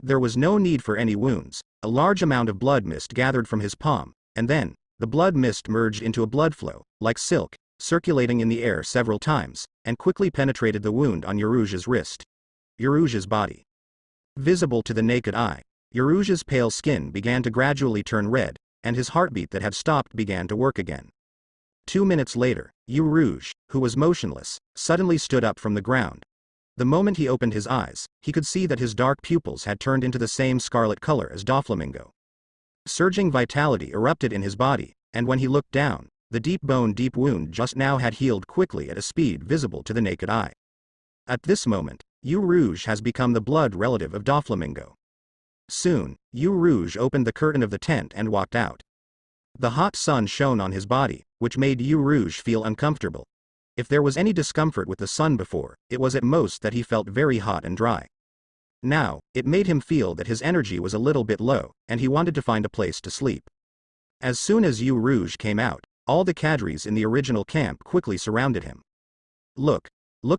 There was no need for any wounds, a large amount of blood mist gathered from his palm, and then, the blood mist merged into a blood flow, like silk, circulating in the air several times, and quickly penetrated the wound on Urouge's wrist. Urouge's body. Visible to the naked eye, Urouge's pale skin began to gradually turn red, and his heartbeat that had stopped began to work again. 2 minutes later, Urouge, who was motionless, suddenly stood up from the ground. The moment he opened his eyes, he could see that his dark pupils had turned into the same scarlet color as Doflamingo. Surging vitality erupted in his body, and when he looked down, the deep wound just now had healed quickly at a speed visible to the naked eye. At this moment, Urouge has become the blood relative of Doflamingo. Soon, Urouge opened the curtain of the tent and walked out. The hot sun shone on his body, which made Urouge feel uncomfortable. If there was any discomfort with the sun before, it was at most that he felt very hot and dry. Now, it made him feel that his energy was a little bit low, and he wanted to find a place to sleep. As soon as Urouge came out, all the cadres in the original camp quickly surrounded him. Look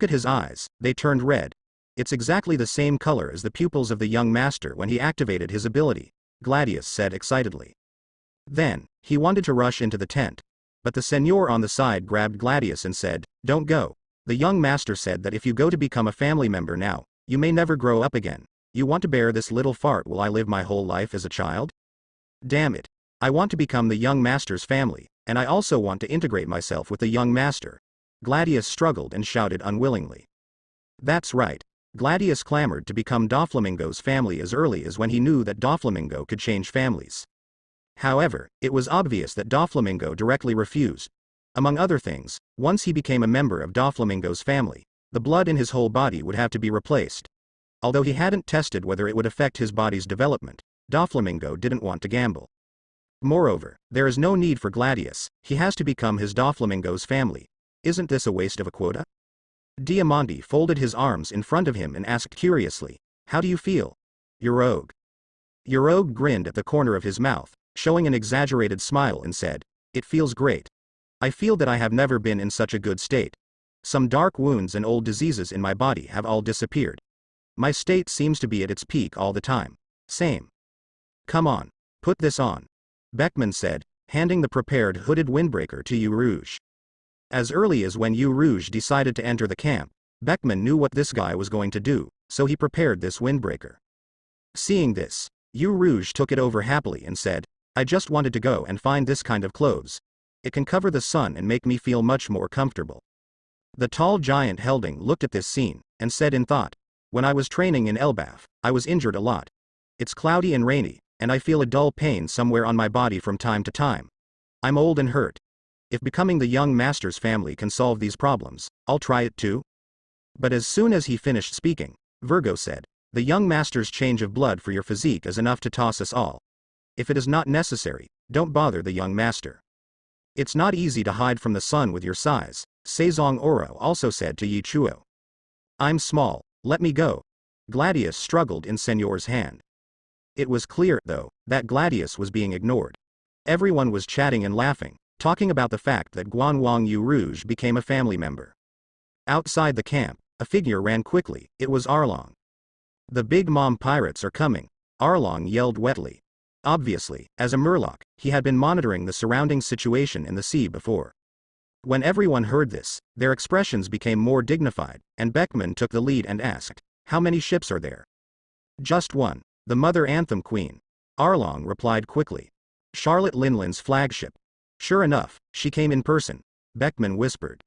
at his eyes, they turned red. It's exactly the same color as the pupils of the young master when he activated his ability, Gladius said excitedly. Then, he wanted to rush into the tent. But the senor on the side grabbed Gladius and said, "Don't go. The young master said that if you go to become a family member now, you may never grow up again. You want to bear this little fart while I live my whole life as a child? Damn it. I want to become the young master's family, and I also want to integrate myself with the young master." Gladius struggled and shouted unwillingly. That's right. Gladius clamored to become Doflamingo's family as early as when he knew that Doflamingo could change families. However, it was obvious that Doflamingo directly refused. Among other things, once he became a member of Doflamingo's family, the blood in his whole body would have to be replaced. Although he hadn't tested whether it would affect his body's development, Doflamingo didn't want to gamble. Moreover, there is no need for Gladius, he has to become his Doflamingo's family. Isn't this a waste of a quota? Diamante folded his arms in front of him and asked curiously, "How do you feel, Urouge?" Urouge grinned at the corner of his mouth, showing an exaggerated smile and said, "It feels great. I feel that I have never been in such a good state. Some dark wounds and old diseases in my body have all disappeared. My state seems to be at its peak all the time. Same. Come on. Put this on," Beckman said, handing the prepared hooded windbreaker to Urouge. As early as when Urouge decided to enter the camp, Beckman knew what this guy was going to do, so he prepared this windbreaker. Seeing this, Urouge took it over happily and said, "I just wanted to go and find this kind of clothes. It can cover the sun and make me feel much more comfortable." The tall giant Helding looked at this scene, and said in thought, "When I was training in Elbaf, I was injured a lot. It's cloudy and rainy, and I feel a dull pain somewhere on my body from time to time. I'm old and hurt. If becoming the young master's family can solve these problems, I'll try it too." But as soon as he finished speaking, Virgo said, "The young master's change of blood for your physique is enough to toss us all. If it is not necessary, don't bother the young master. It's not easy to hide from the sun with your size," Sezong Oro also said to Yi Chuo. "I'm small, let me go." Gladius struggled in Senor's hand. It was clear, though, that Gladius was being ignored. Everyone was chatting and laughing, talking about the fact that Guanwang Urouge became a family member. Outside the camp, a figure ran quickly. It was Arlong. "The Big Mom pirates are coming," Arlong yelled wetly. Obviously, as a Murloc, he had been monitoring the surrounding situation in the sea before. When everyone heard this, their expressions became more dignified, and Beckman took the lead and asked, "How many ships are there?" "Just one, the Mother Anthem Queen," Arlong replied quickly. "Charlotte Linlin's flagship." "Sure enough, she came in person," Beckman whispered.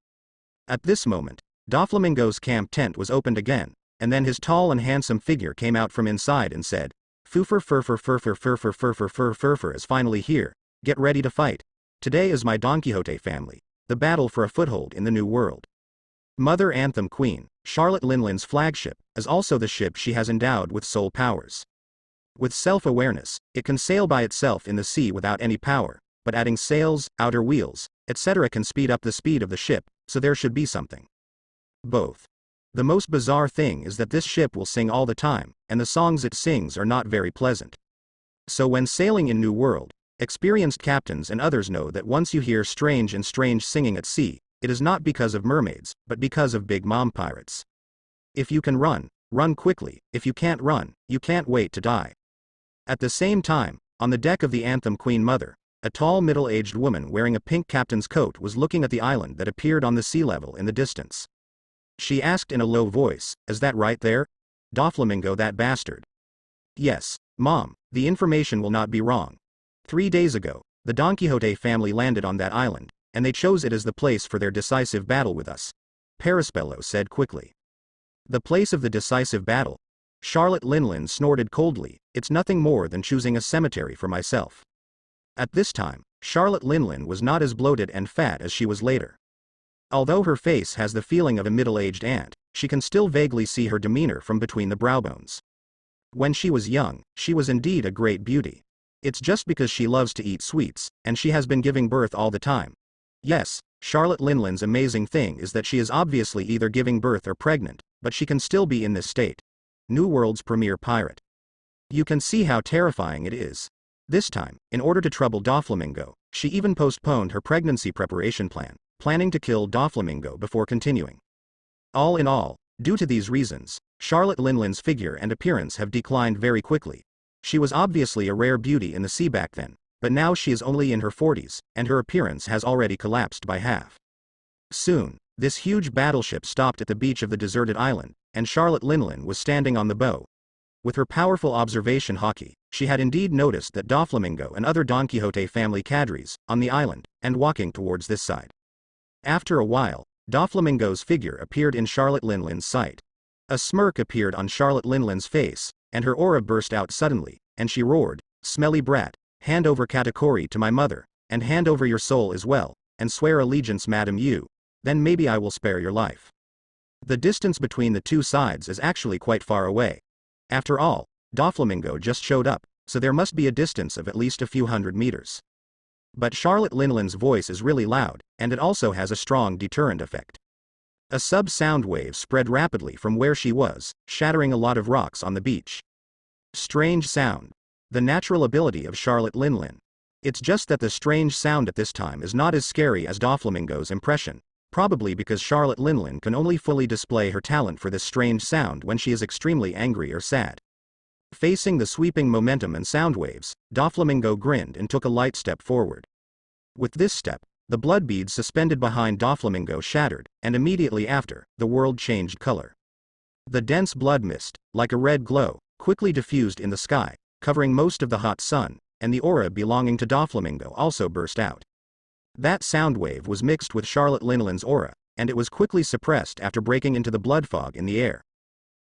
At this moment, Doflamingo's camp tent was opened again, and then his tall and handsome figure came out from inside and said, "Furfur furfur furfur furfur furfur furfur furfur is finally here. Get ready to fight. Today is my Donquixote family, the battle for a foothold in the New World." Mother Anthem Queen, Charlotte Linlin's flagship, is also the ship she has endowed with soul powers. With self-awareness, it can sail by itself in the sea without any power, but adding sails, outer wheels, etc. can speed up the speed of the ship, so there should be something. Both. The most bizarre thing is that this ship will sing all the time, and the songs it sings are not very pleasant. So when sailing in New World, experienced captains and others know that once you hear strange singing at sea, it is not because of mermaids, but because of Big Mom pirates. If you can run, run quickly. If you can't run, you can't wait to die. At the same time, on the deck of the Anthem Queen Mother, a tall middle-aged woman wearing a pink captain's coat was looking at the island that appeared on the sea level in the distance. She asked in a low voice, "Is that right there? Doflamingo, that bastard?" "Yes, Mom, the information will not be wrong. 3 days ago, the Donquixote family landed on that island, and they chose it as the place for their decisive battle with us," Perispello said quickly. "The place of the decisive battle?" Charlotte Linlin snorted coldly. "It's nothing more than choosing a cemetery for myself." At this time, Charlotte Linlin was not as bloated and fat as she was later. Although her face has the feeling of a middle-aged aunt, she can still vaguely see her demeanor from between the browbones. When she was young, she was indeed a great beauty. It's just because she loves to eat sweets, and she has been giving birth all the time. Yes, Charlotte Linlin's amazing thing is that she is obviously either giving birth or pregnant, but she can still be in this state. New World's premier pirate. You can see how terrifying it is. This time, in order to trouble Doflamingo, she even postponed her pregnancy preparation plan, planning to kill Doflamingo before continuing. All in all, due to these reasons, Charlotte Linlin's figure and appearance have declined very quickly. She was obviously a rare beauty in the sea back then, but now she is only in her 40s, and her appearance has already collapsed by half. Soon, this huge battleship stopped at the beach of the deserted island, and Charlotte Linlin was standing on the bow. With her powerful observation hockey, she had indeed noticed that Doflamingo and other Donquixote family cadres, on the island, and walking towards this side. After a while, Doflamingo's figure appeared in Charlotte Linlin's sight. A smirk appeared on Charlotte Linlin's face, and her aura burst out suddenly, and she roared, "Smelly brat, hand over Katakori to my mother, and hand over your soul as well, and swear allegiance, Madam Yu, then maybe I will spare your life." The distance between the two sides is actually quite far away. After all, Doflamingo just showed up, so there must be a distance of at least a few hundred meters. But Charlotte Linlin's voice is really loud, and it also has a strong deterrent effect. A sub-sound wave spread rapidly from where she was, shattering a lot of rocks on the beach. Strange sound. The natural ability of Charlotte Linlin. It's just that the strange sound at this time is not as scary as Doflamingo's impression, probably because Charlotte Linlin can only fully display her talent for this strange sound when she is extremely angry or sad. Facing the sweeping momentum and sound waves, Doflamingo grinned and took a light step forward. With this step, the blood beads suspended behind Doflamingo shattered, and immediately after, the world changed color. The dense blood mist, like a red glow, quickly diffused in the sky, covering most of the hot sun, and the aura belonging to Doflamingo also burst out. That sound wave was mixed with Charlotte Linlin's aura, and it was quickly suppressed after breaking into the blood fog in the air.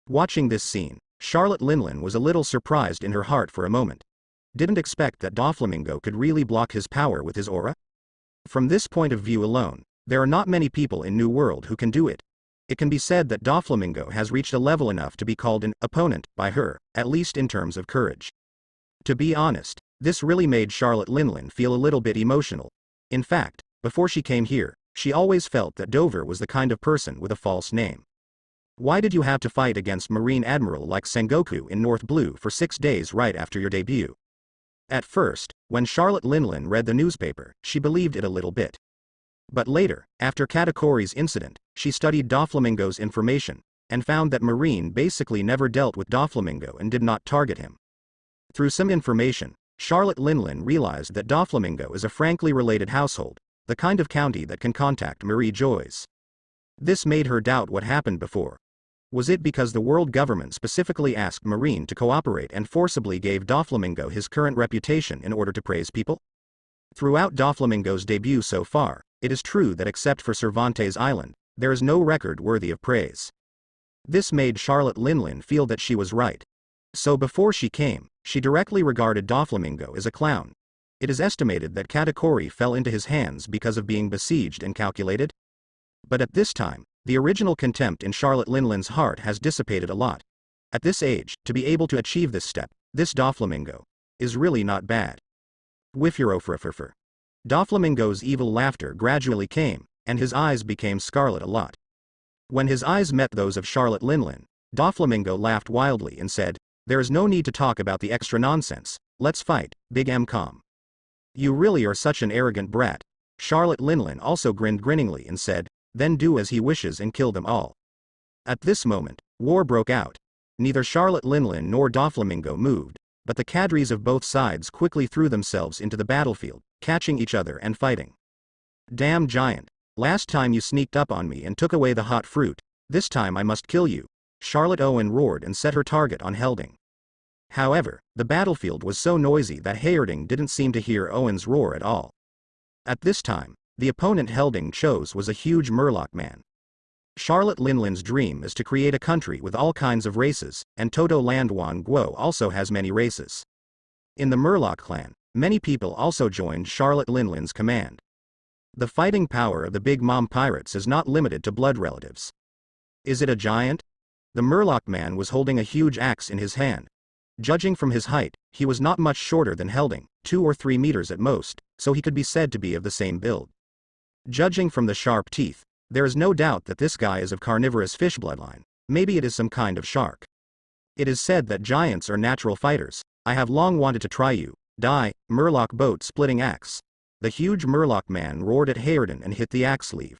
Watching this scene, Charlotte Linlin was a little surprised in her heart for a moment. Didn't expect that Doflamingo could really block his power with his aura. From this point of view alone, there are not many people in New World who can do it. It can be said that Doflamingo has reached a level enough to be called an opponent by her, at least in terms of courage. To be honest, this really made Charlotte Linlin feel a little bit emotional. In fact, before she came here, she always felt that Dover was the kind of person with a false name. Why did you have to fight against Marine Admiral like Sengoku in North Blue for 6 days right after your debut? At first, when Charlotte Linlin read the newspaper, she believed it a little bit. But later, after Katakori's incident, she studied Doflamingo's information, and found that Marine basically never dealt with Doflamingo and did not target him. Through some information, Charlotte Linlin realized that Doflamingo is a frankly related household, the kind of county that can contact Marie Joyce. This made her doubt what happened before. Was it because the world government specifically asked Marine to cooperate and forcibly gave Doflamingo his current reputation in order to praise people? Throughout Doflamingo's debut so far, it is true that except for Cervantes Island, there is no record worthy of praise. This made Charlotte Linlin feel that she was right. So before she came, she directly regarded Doflamingo as a clown. It is estimated that Katakori fell into his hands because of being besieged and calculated. But at this time, the original contempt in Charlotte Linlin's heart has dissipated a lot. At this age, to be able to achieve this step, this Doflamingo, is really not bad. Whiffurofurfurfur. Doflamingo's evil laughter gradually came, and his eyes became scarlet a lot. When his eyes met those of Charlotte Linlin, Doflamingo laughed wildly and said, "There is no need to talk about the extra nonsense, let's fight, Big M calm." "You really are such an arrogant brat." Charlotte Linlin also grinned grinningly and said, "Then do as he wishes and kill them all." At this moment, war broke out. Neither Charlotte Linlin nor Doflamingo moved, but the cadres of both sides quickly threw themselves into the battlefield, catching each other and fighting. "Damn giant. Last time you sneaked up on me and took away the hot fruit, this time I must kill you," Charlotte Owen roared and set her target on Helding. However, the battlefield was so noisy that Helding didn't seem to hear Owen's roar at all. At this time, the opponent Helding chose was a huge Murloc man. Charlotte Linlin's dream is to create a country with all kinds of races, and Toto Landwan Guo also has many races. In the Murloc clan, many people also joined Charlotte Linlin's command. The fighting power of the Big Mom pirates is not limited to blood relatives. Is it a giant? The Murloc man was holding a huge axe in his hand. Judging from his height, he was not much shorter than Helding, 2 or 3 meters at most, so he could be said to be of the same build. Judging from the sharp teeth, there is no doubt that this guy is of carnivorous fish bloodline. Maybe it is some kind of shark. It is said that giants are natural fighters. I have long wanted to try you. Die, Murloc boat splitting axe. The huge Murloc man roared at Helding and hit the axe sleeve.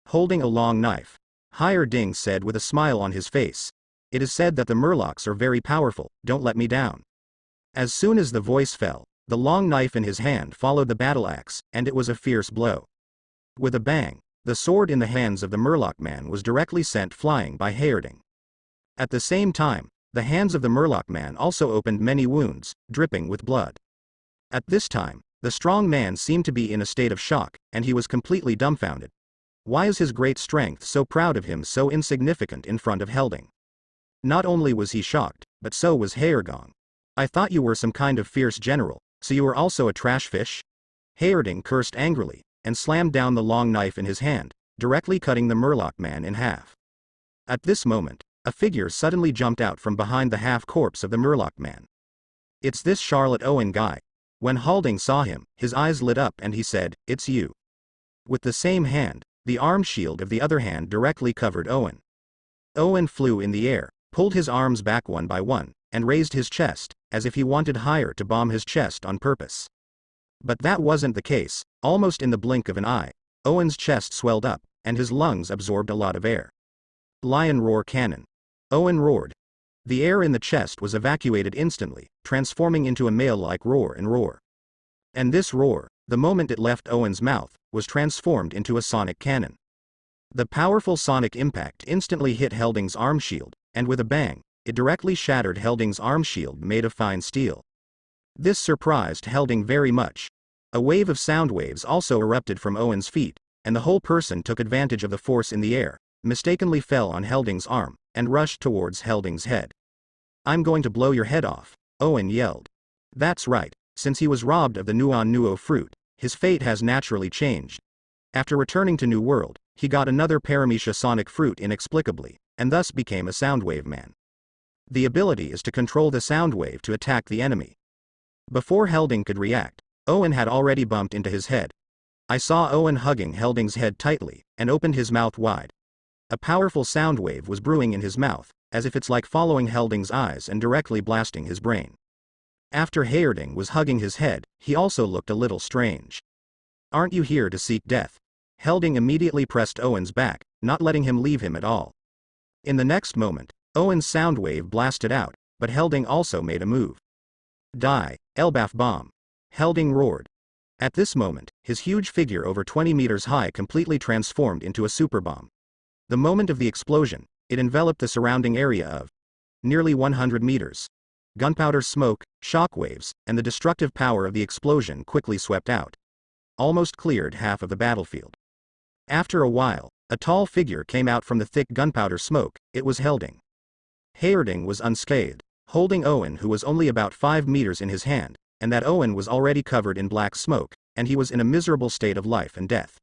Holding a long knife, Helding said with a smile on his face, "It is said that the Murlocs are very powerful, don't let me down." As soon as the voice fell, the long knife in his hand followed the battle axe, and it was a fierce blow. With a bang, the sword in the hands of the Murloc man was directly sent flying by Helding. At the same time, the hands of the Murloc man also opened many wounds, dripping with blood. At this time, the strong man seemed to be in a state of shock, and he was completely dumbfounded. Why is his great strength so proud of him so insignificant in front of Helding? Not only was he shocked, but so was Helding. "I thought you were some kind of fierce general, so you are also a trash fish?" Helding cursed angrily, and slammed down the long knife in his hand, directly cutting the Murloc man in half. At this moment, a figure suddenly jumped out from behind the half-corpse of the Murloc man. "It's this Charlotte Owen guy." When Helding saw him, his eyes lit up and he said, "It's you." With the same hand, the arm shield of the other hand directly covered Owen. Owen flew in the air, pulled his arms back one by one, and raised his chest, as if he wanted Higher to bomb his chest on purpose. But that wasn't the case. Almost in the blink of an eye, Owen's chest swelled up, and his lungs absorbed a lot of air. Lion roar cannon. Owen roared. The air in the chest was evacuated instantly, transforming into a male-like roar and roar. And this roar, the moment it left Owen's mouth, was transformed into a sonic cannon. The powerful sonic impact instantly hit Helding's arm shield, and with a bang, it directly shattered Helding's arm shield made of fine steel. This surprised Helding very much. A wave of sound waves also erupted from Owen's feet, and the whole person took advantage of the force in the air, mistakenly fell on Helding's arm, and rushed towards Helding's head. "I'm going to blow your head off," Owen yelled. That's right, since he was robbed of the nuo fruit, his fate has naturally changed. After returning to New World, he got another Paramecia sonic fruit inexplicably, and thus became a Soundwave Man. The ability is to control the sound wave to attack the enemy. Before Helding could react, Owen had already bumped into his head. I saw Owen hugging Helding's head tightly, and opened his mouth wide. A powerful sound wave was brewing in his mouth, as if it's like following Helding's eyes and directly blasting his brain. After Helding was hugging his head, he also looked a little strange. "Aren't you here to seek death?" Helding immediately pressed Owen's back, not letting him leave him at all. In the next moment, Owen's sound wave blasted out, but Helding also made a move. "Die, Elbaf bomb!" Helding roared. At this moment, his huge figure over 20 meters high completely transformed into a superbomb. The moment of the explosion, it enveloped the surrounding area of nearly 100 meters. Gunpowder smoke, shockwaves, and the destructive power of the explosion quickly swept out. Almost cleared half of the battlefield. After a while, a tall figure came out from the thick gunpowder smoke. It was Helding. Helding was unscathed, holding Owen, who was only about 5 meters in his hand, and that Owen was already covered in black smoke, and he was in a miserable state of life and death.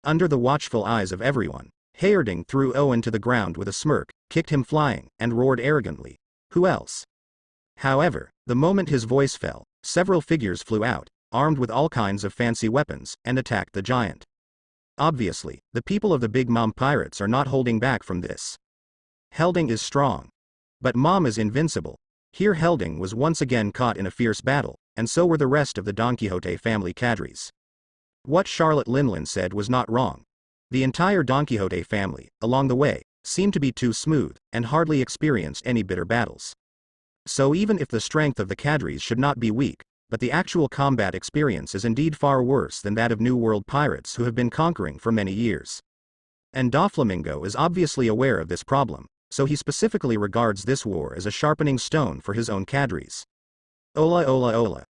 Under the watchful eyes of everyone, Helding threw Owen to the ground with a smirk, kicked him flying, and roared arrogantly, "Who else?" However, the moment his voice fell, several figures flew out, armed with all kinds of fancy weapons, and attacked the giant. Obviously, the people of the Big Mom Pirates are not holding back from this. Helding is strong. But Mom is invincible. Here Helding was once again caught in a fierce battle, and so were the rest of the Donquixote family cadres. What Charlotte Linlin said was not wrong. The entire Donquixote family, along the way, seemed to be too smooth, and hardly experienced any bitter battles. So even if the strength of the cadres should not be weak, but the actual combat experience is indeed far worse than that of New World pirates who have been conquering for many years. And Doflamingo is obviously aware of this problem, so he specifically regards this war as a sharpening stone for his own cadres. Ola ola ola.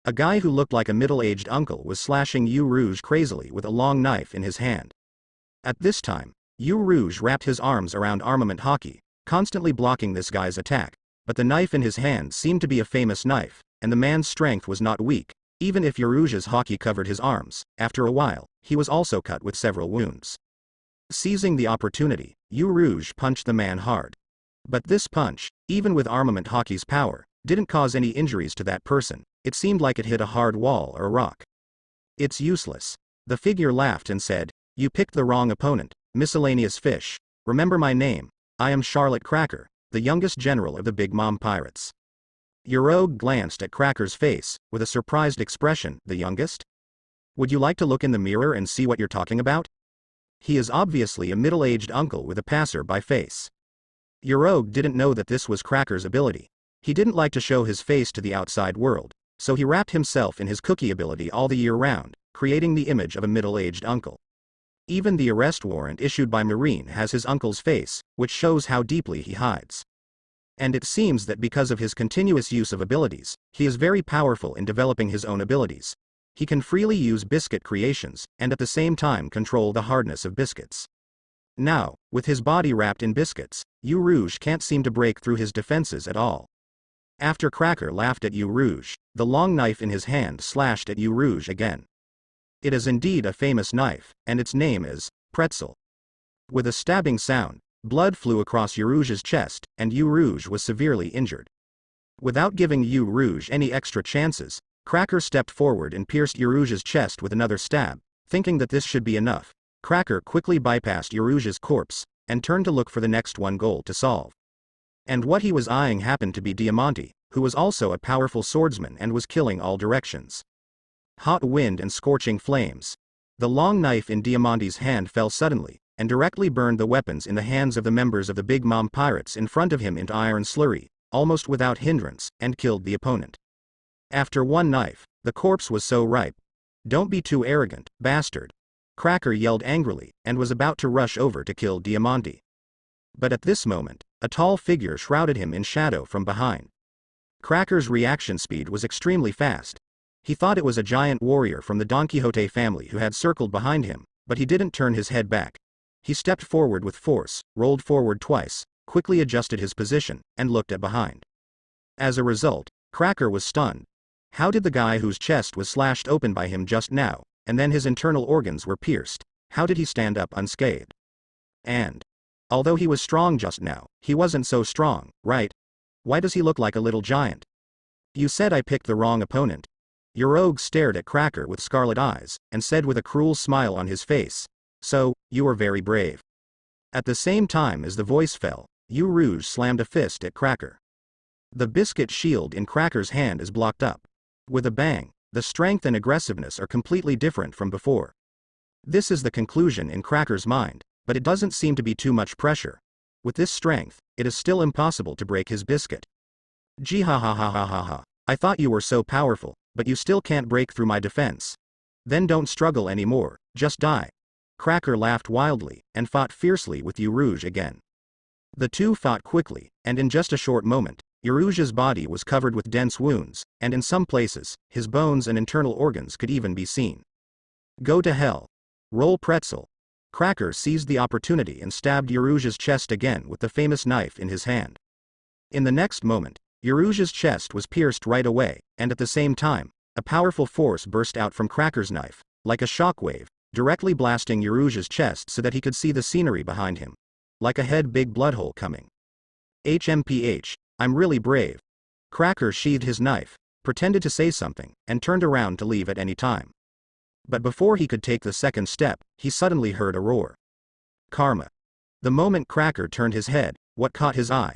A guy who looked like a middle-aged uncle was slashing Urouge crazily with a long knife in his hand. At this time, Urouge wrapped his arms around armament hockey, constantly blocking this guy's attack, but the knife in his hand seemed to be a famous knife, and the man's strength was not weak. Even if Urouge's hockey covered his arms, after a while, he was also cut with several wounds. Seizing the opportunity, Urouge punched the man hard. But this punch, even with armament hockey's power, didn't cause any injuries to that person. It seemed like it hit a hard wall or a rock. "It's useless." The figure laughed and said, "You picked the wrong opponent, miscellaneous fish. Remember my name. I am Charlotte Cracker, the youngest general of the Big Mom Pirates." Urouge glanced at Cracker's face, with a surprised expression. "The youngest? Would you like to look in the mirror and see what you're talking about?" He is obviously a middle-aged uncle with a passer-by face. Urouge didn't know that this was Cracker's ability. He didn't like to show his face to the outside world, so he wrapped himself in his cookie ability all the year round, creating the image of a middle-aged uncle. Even the arrest warrant issued by Marine has his uncle's face, which shows how deeply he hides. And it seems that because of his continuous use of abilities, he is very powerful in developing his own abilities. He can freely use biscuit creations, and at the same time control the hardness of biscuits. Now, with his body wrapped in biscuits, Urouge can't seem to break through his defenses at all. After Cracker laughed at Urouge, the long knife in his hand slashed at Urouge again. It is indeed a famous knife, and its name is Pretzel. With a stabbing sound, blood flew across Urouge's chest, and Urouge was severely injured. Without giving Urouge any extra chances, Cracker stepped forward and pierced Urouge's chest with another stab. Thinking that this should be enough, Cracker quickly bypassed Urouge's corpse, and turned to look for the next one goal to solve. And what he was eyeing happened to be Diamante, who was also a powerful swordsman and was killing all directions. hot wind and scorching flames. The long knife in Diamante's hand fell suddenly, and directly burned the weapons in the hands of the members of the Big Mom pirates in front of him into iron slurry, almost without hindrance, and killed the opponent. After one knife, the corpse was so ripe. "Don't be too arrogant, bastard." Cracker yelled angrily, and was about to rush over to kill Diamante. But at this moment, a tall figure shrouded him in shadow from behind. Cracker's reaction speed was extremely fast. He thought it was a giant warrior from the Donquixote family who had circled behind him, but he didn't turn his head back. He stepped forward with force, rolled forward twice, quickly adjusted his position, and looked at behind. As a result, Cracker was stunned. How did the guy whose chest was slashed open by him just now, and then his internal organs were pierced, how did he stand up unscathed? And, although he was strong just now, he wasn't so strong, right? Why does he look like a little giant? You said I picked the wrong opponent. Urouge stared at Cracker with scarlet eyes, and said with a cruel smile on his face, "So, you are very brave." At the same time as the voice fell, Urouge slammed a fist at Cracker. The biscuit shield in Cracker's hand is blocked up. With a bang, the strength and aggressiveness are completely different from before. This is the conclusion in Cracker's mind, but it doesn't seem to be too much pressure. With this strength, it is still impossible to break his biscuit. Gee ha ha ha ha ha ha. I thought you were so powerful, but you still can't break through my defense. Then don't struggle anymore, just die. Cracker laughed wildly, and fought fiercely with Urouge again. The two fought quickly, and in just a short moment, Urouge's body was covered with dense wounds, and in some places, his bones and internal organs could even be seen. Go to hell. Roll pretzel. Cracker seized the opportunity and stabbed Urouge's chest again with the famous knife in his hand. In the next moment, Urouge's chest was pierced right away, and at the same time, a powerful force burst out from Cracker's knife, like a shockwave, directly blasting Urouge's chest so that he could see the scenery behind him. Like a head big blood hole coming. HMPH, I'm really brave. Cracker sheathed his knife, pretended to say something, and turned around to leave at any time. But before he could take the second step, he suddenly heard a roar. Karma. The moment Cracker turned his head, what caught his eye?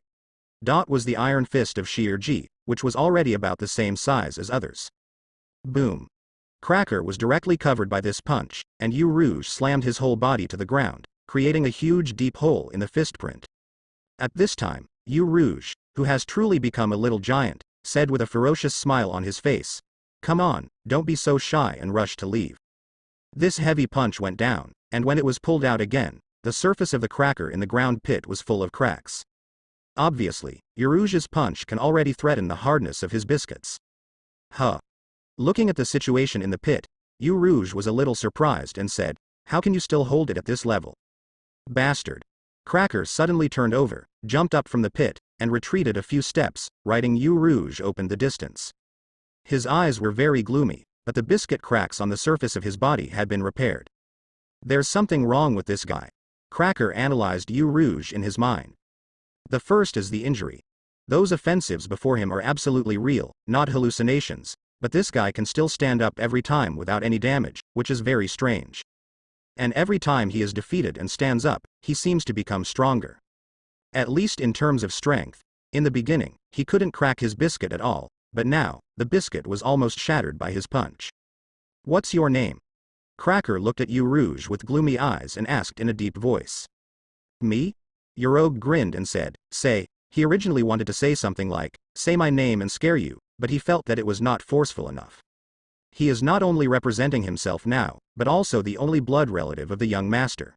Dot was the iron fist of Shirji, which was already about the same size as others. Boom. Cracker was directly covered by this punch, and Urouge slammed his whole body to the ground, creating a huge deep hole in the fist print. At this time, Urouge, who has truly become a little giant, said with a ferocious smile on his face, "Come on, don't be so shy and rush to leave." This heavy punch went down, and when it was pulled out again, the surface of the cracker in the ground pit was full of cracks. Obviously, Urouge's punch can already threaten the hardness of his biscuits. Huh. Looking at the situation in the pit, Urouge was a little surprised and said, "How can you still hold it at this level?" Bastard. Cracker suddenly turned over, jumped up from the pit, and retreated a few steps, riding Urouge opened the distance. His eyes were very gloomy, but the biscuit cracks on the surface of his body had been repaired. There's something wrong with this guy. Cracker analyzed Urouge in his mind. The first is the injury. Those offensives before him are absolutely real, not hallucinations, but this guy can still stand up every time without any damage, which is very strange. And every time he is defeated and stands up, he seems to become stronger. At least in terms of strength. In the beginning, he couldn't crack his biscuit at all, but now, the biscuit was almost shattered by his punch. What's your name? Cracker looked at Urouge with gloomy eyes and asked in a deep voice. Me? Urouge grinned and said, "Say." He originally wanted to say something like, "Say my name and scare you," but he felt that it was not forceful enough. He is not only representing himself now, but also the only blood relative of the young master.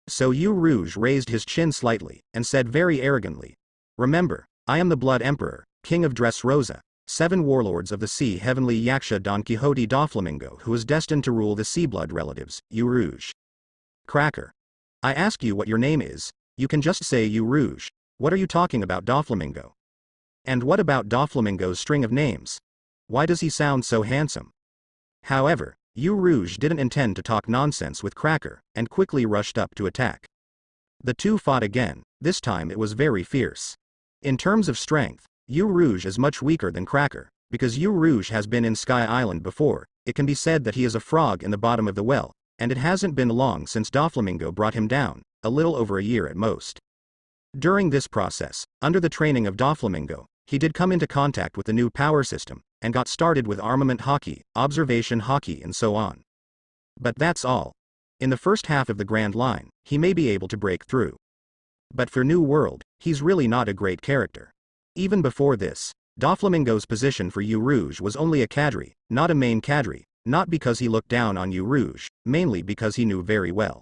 So Urouge raised his chin slightly, and said very arrogantly, "Remember, I am the Blood Emperor, King of Dressrosa, 7 warlords of the sea heavenly Yaksha Don Quixote Doflamingo who is destined to rule the sea blood relatives, Urouge." Cracker. I ask you what your name is, you can just say Urouge. What are you talking about Doflamingo? And what about Doflamingo's string of names? Why does he sound so handsome? However, Urouge didn't intend to talk nonsense with Cracker, and quickly rushed up to attack. The two fought again, this time it was very fierce. In terms of strength, Urouge is much weaker than Cracker, because Urouge has been in Sky Island before, it can be said that he is a frog in the bottom of the well, and it hasn't been long since Doflamingo brought him down, a little over a year at most. During this process, under the training of Doflamingo, he did come into contact with the new power system, and got started with armament hockey, observation hockey and so on. But that's all. In the first half of the Grand Line, he may be able to break through. But for New World, he's really not a great character. Even before this, Doflamingo's position for Urouge was only a cadre, not a main cadre, not because he looked down on Urouge, mainly because he knew very well.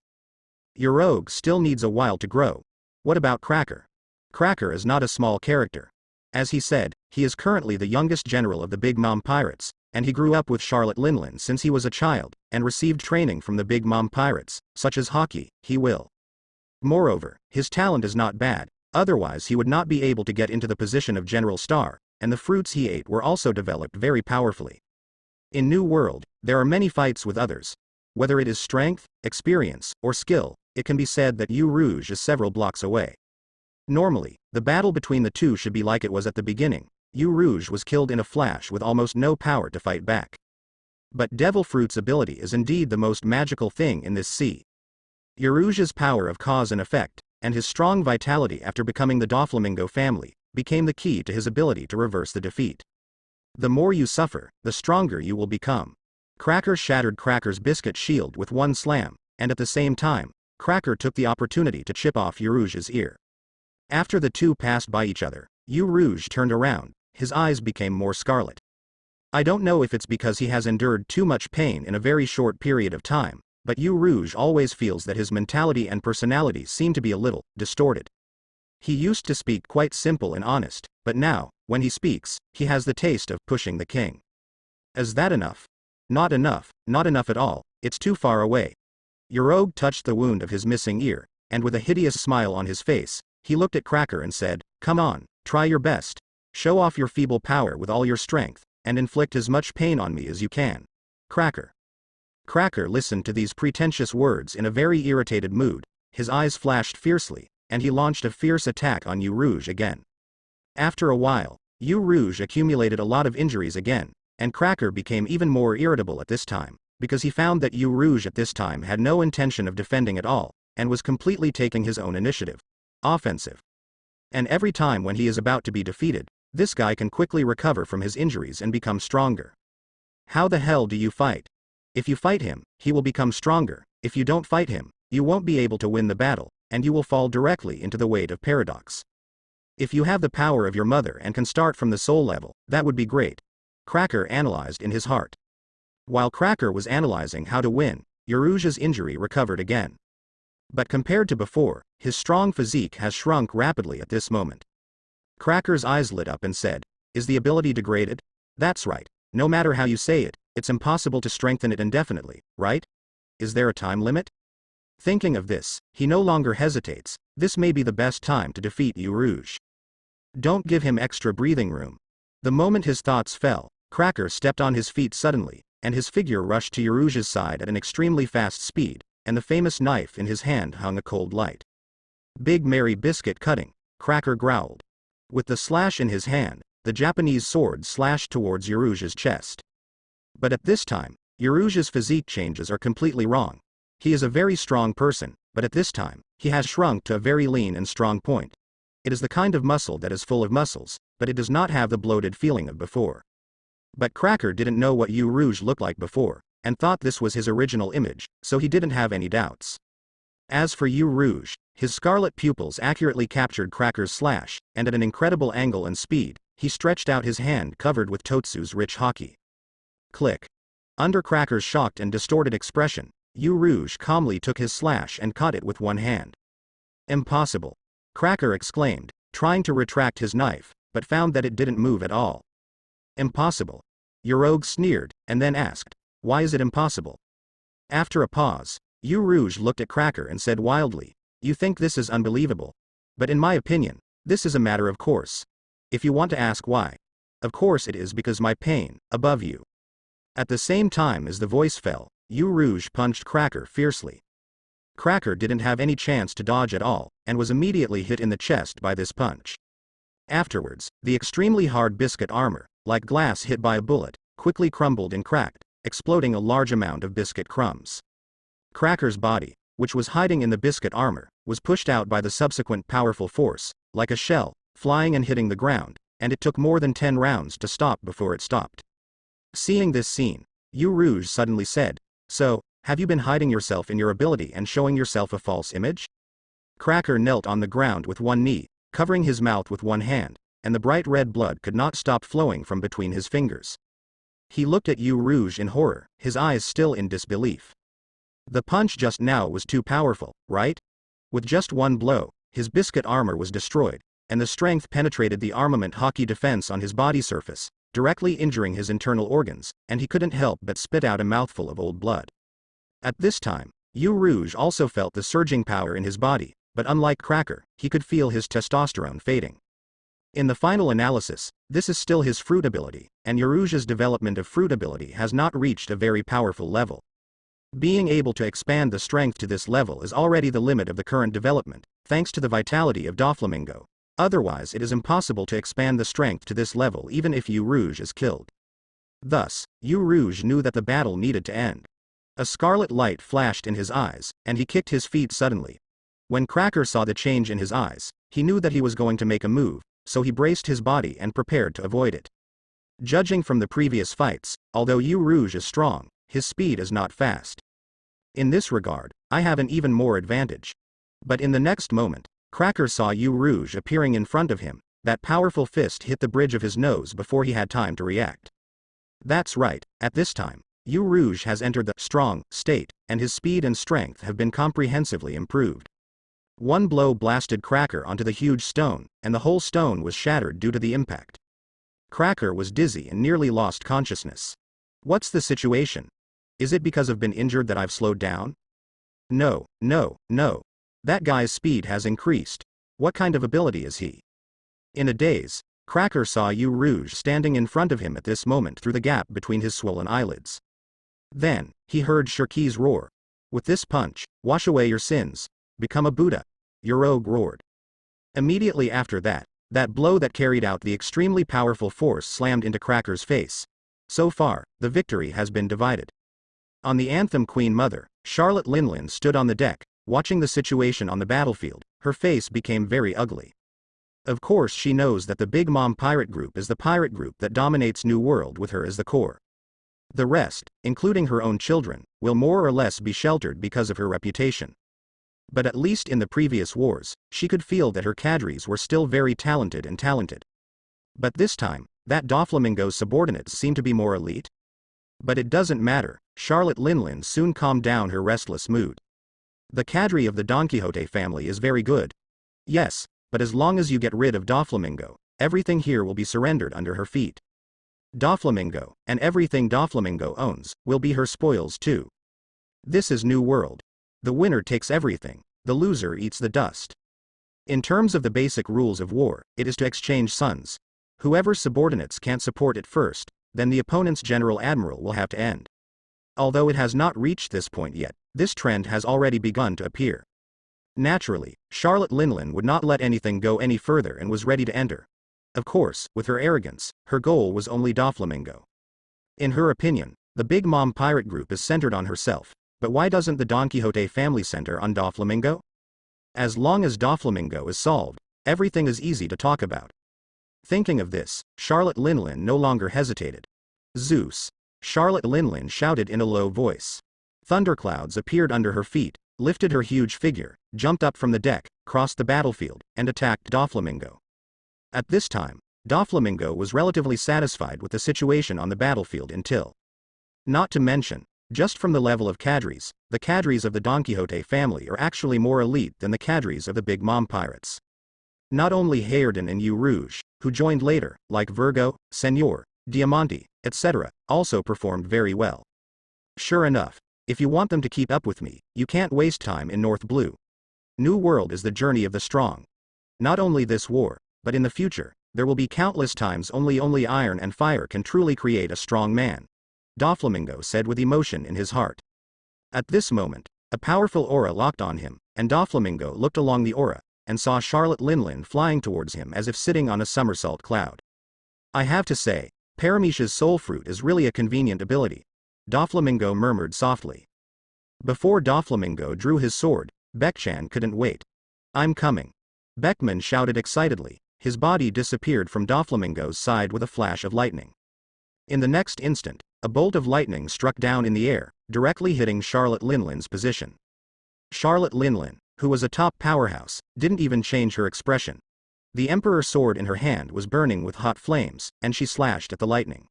Urouge still needs a while to grow. What about Cracker? Cracker is not a small character. As he said, he is currently the youngest general of the Big Mom Pirates, and he grew up with Charlotte Linlin since he was a child, and received training from the Big Mom Pirates, such as hockey, he will. Moreover, his talent is not bad, otherwise he would not be able to get into the position of General Star, and the fruits he ate were also developed very powerfully. In New World, there are many fights with others. Whether it is strength, experience, or skill, it can be said that Urouge is several blocks away. Normally, the battle between the two should be like it was at the beginning. Urouge was killed in a flash with almost no power to fight back. But Devil Fruit's ability is indeed the most magical thing in this sea. Urouge's power of cause and effect, and his strong vitality after becoming the Doflamingo family, became the key to his ability to reverse the defeat. The more you suffer, the stronger you will become. Cracker shattered Cracker's biscuit shield with one slam, and at the same time, Cracker took the opportunity to chip off Urouge's ear. After the two passed by each other, Urouge turned around, his eyes became more scarlet. I don't know if it's because he has endured too much pain in a very short period of time, but Urouge always feels that his mentality and personality seem to be a little distorted. He used to speak quite simple and honest, but now, when he speaks, he has the taste of pushing the king. Is that enough? Not enough, not enough at all, it's too far away. Urouge touched the wound of his missing ear, and with a hideous smile on his face, he looked at Cracker and said, "Come on, try your best. Show off your feeble power with all your strength, and inflict as much pain on me as you can. Cracker." Cracker listened to these pretentious words in a very irritated mood, his eyes flashed fiercely, and he launched a fierce attack on Urouge again. After a while, Urouge accumulated a lot of injuries again, and Cracker became even more irritable at this time, because he found that Urouge at this time had no intention of defending at all, and was completely taking his own initiative. Offensive. And every time when he is about to be defeated, this guy can quickly recover from his injuries and become stronger. How the hell do you fight? If you fight him, he will become stronger. If you don't fight him, you won't be able to win the battle, and you will fall directly into the weight of paradox. If you have the power of your mother and can start from the soul level, that would be great. Cracker analyzed in his heart. While Cracker was analyzing how to win, Urouge's injury recovered again. But compared to before, his strong physique has shrunk rapidly at this moment. Cracker's eyes lit up and said, "Is the ability degraded?" "That's right. No matter how you say it, it's impossible to strengthen it indefinitely, right? Is there a time limit?" Thinking of this, he no longer hesitates. This may be the best time to defeat Urouge. Don't give him extra breathing room. The moment his thoughts fell, Cracker stepped on his feet suddenly, and his figure rushed to Urouge's side at an extremely fast speed, and the famous knife in his hand hung a cold light. "Big Mary Biscuit cutting," Cracker growled. With the slash in his hand, the Japanese sword slashed towards Urouge's chest. But at this time, Urouge's physique changes are completely wrong. He is a very strong person, but at this time, he has shrunk to a very lean and strong point. It is the kind of muscle that is full of muscles, but it does not have the bloated feeling of before. But Cracker didn't know what Urouge looked like before, and thought this was his original image, so he didn't have any doubts. As for Urouge, his scarlet pupils accurately captured Cracker's slash, and at an incredible angle and speed, he stretched out his hand covered with Totsu's rich hockey. Click. Under Cracker's shocked and distorted expression, Urouge calmly took his slash and caught it with one hand. "Impossible!" Cracker exclaimed, trying to retract his knife, but found that it didn't move at all. "Impossible." Urouge sneered, and then asked, "Why is it impossible?" After a pause, Urouge looked at Cracker and said wildly, "You think this is unbelievable? But in my opinion, this is a matter of course. If you want to ask why, of course it is because my pain, above you." At the same time as the voice fell, Urouge punched Cracker fiercely. Cracker didn't have any chance to dodge at all, and was immediately hit in the chest by this punch. Afterwards, the extremely hard biscuit armor, like glass hit by a bullet, quickly crumbled and cracked, exploding a large amount of biscuit crumbs. Cracker's body, which was hiding in the biscuit armor, was pushed out by the subsequent powerful force, like a shell, flying and hitting the ground, and it took more than 10 rounds to stop before it stopped. Seeing this scene, Urouge suddenly said, "So, have you been hiding yourself in your ability and showing yourself a false image?" Cracker knelt on the ground with one knee, covering his mouth with one hand, and the bright red blood could not stop flowing from between his fingers. He looked at Urouge in horror, his eyes still in disbelief. The punch just now was too powerful, right? With just one blow, his biscuit armor was destroyed, and the strength penetrated the armament hockey defense on his body surface, directly injuring his internal organs, and he couldn't help but spit out a mouthful of old blood. At this time, Urouge also felt the surging power in his body, but unlike Cracker, he could feel his testosterone fading. In the final analysis, this is still his fruit ability, and Urouge's development of fruit ability has not reached a very powerful level. Being able to expand the strength to this level is already the limit of the current development, thanks to the vitality of Doflamingo. Otherwise it is impossible to expand the strength to this level even if Urouge is killed. Thus, Urouge knew that the battle needed to end. A scarlet light flashed in his eyes, and he kicked his feet suddenly. When Cracker saw the change in his eyes, he knew that he was going to make a move, so he braced his body and prepared to avoid it. Judging from the previous fights, although Urouge is strong, his speed is not fast. In this regard, I have an even more advantage. But in the next moment, Cracker saw Urouge appearing in front of him. That powerful fist hit the bridge of his nose before he had time to react. That's right, at this time, Urouge has entered the strong state, and his speed and strength have been comprehensively improved. One blow blasted Cracker onto the huge stone, and the whole stone was shattered due to the impact. Cracker was dizzy and nearly lost consciousness. What's the situation? Is it because I've been injured that I've slowed down? No. That guy's speed has increased. What kind of ability is he? In a daze, Cracker saw Urouge standing in front of him at this moment through the gap between his swollen eyelids. Then, he heard Shirki's roar. With this punch, wash away your sins. Become a Buddha. Urouge roared. Immediately after that blow that carried out the extremely powerful force slammed into Cracker's face. So far, the victory has been divided. On the Anthem Queen Mother, Charlotte Linlin stood on the deck, watching the situation on the battlefield. Her face became very ugly. Of course she knows that the Big Mom pirate group is the pirate group that dominates New World with her as the core. The rest, including her own children, will more or less be sheltered because of her reputation. But at least in the previous wars, she could feel that her cadres were still very talented. But this time, that Doflamingo's subordinates seem to be more elite. But it doesn't matter, Charlotte Linlin soon calmed down her restless mood. The cadre of the Donquixote family is very good. Yes, but as long as you get rid of Doflamingo, everything here will be surrendered under her feet. Doflamingo, and everything Doflamingo owns, will be her spoils too. This is New World. The winner takes everything, the loser eats the dust. In terms of the basic rules of war, it is to exchange sons. Whoever's subordinates can't support it first, then the opponent's general admiral will have to end. Although it has not reached this point yet, this trend has already begun to appear. Naturally, Charlotte Linlin would not let anything go any further and was ready to enter. Of course, with her arrogance, her goal was only Doflamingo. In her opinion, the Big Mom pirate group is centered on herself. But why doesn't the Donquixote family center on Doflamingo? As long as Doflamingo is solved, everything is easy to talk about. Thinking of this, Charlotte Linlin no longer hesitated. Zeus! Charlotte Linlin shouted in a low voice. Thunderclouds appeared under her feet, lifted her huge figure, jumped up from the deck, crossed the battlefield, and attacked Doflamingo. At this time, Doflamingo was relatively satisfied with the situation on the battlefield until. Not to mention, just from the level of cadres, the cadres of the Donquixote family are actually more elite than the cadres of the Big Mom pirates. Not only Hayarden and Urouge, who joined later, like Virgo, Senor, Diamante, etc., also performed very well. Sure enough, if you want them to keep up with me, you can't waste time in North Blue. New World is the journey of the strong. Not only this war, but in the future, there will be countless times only iron and fire can truly create a strong man. Doflamingo said with emotion in his heart. At this moment, a powerful aura locked on him, and Doflamingo looked along the aura, and saw Charlotte Linlin flying towards him as if sitting on a somersault cloud. I have to say, Paramecia's soul fruit is really a convenient ability. Doflamingo murmured softly. Before Doflamingo drew his sword, Beckchan couldn't wait. I'm coming. Beckman shouted excitedly, his body disappeared from Doflamingo's side with a flash of lightning. In the next instant, a bolt of lightning struck down in the air, directly hitting Charlotte Linlin's position. Charlotte Linlin, who was a top powerhouse, didn't even change her expression. The Emperor's sword in her hand was burning with hot flames, and she slashed at the lightning.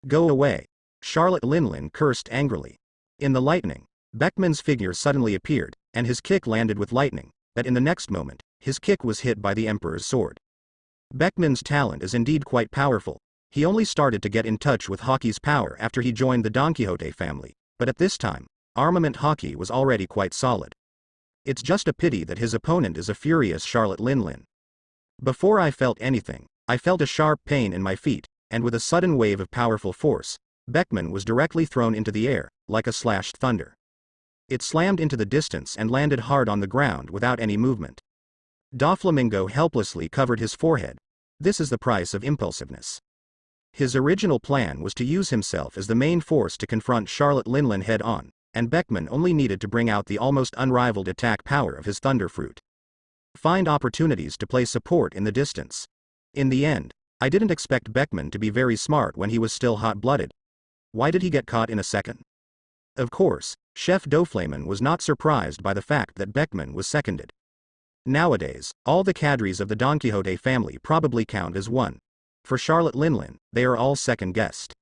"Go away!" Charlotte Linlin cursed angrily. In the lightning, Beckman's figure suddenly appeared, and his kick landed with lightning, but in the next moment, his kick was hit by the Emperor's sword. Beckman's talent is indeed quite powerful. He only started to get in touch with hockey's power after he joined the Donquixote family, but at this time, armament hockey was already quite solid. It's just a pity that his opponent is a furious Charlotte Linlin. Before I felt anything, I felt a sharp pain in my feet, and with a sudden wave of powerful force, Beckman was directly thrown into the air, like a slashed thunder. It slammed into the distance and landed hard on the ground without any movement. Doflamingo helplessly covered his forehead. This is the price of impulsiveness. His original plan was to use himself as the main force to confront Charlotte Linlin head-on, and Beckman only needed to bring out the almost unrivaled attack power of his Thunderfruit. Find opportunities to play support in the distance. In the end, I didn't expect Beckman to be very smart when he was still hot-blooded. Why did he get caught in a second? Of course, Chef Doflamin was not surprised by the fact that Beckman was seconded. Nowadays, all the cadres of the Donquixote family probably count as one. For Charlotte Linlin, they are all second-guessed.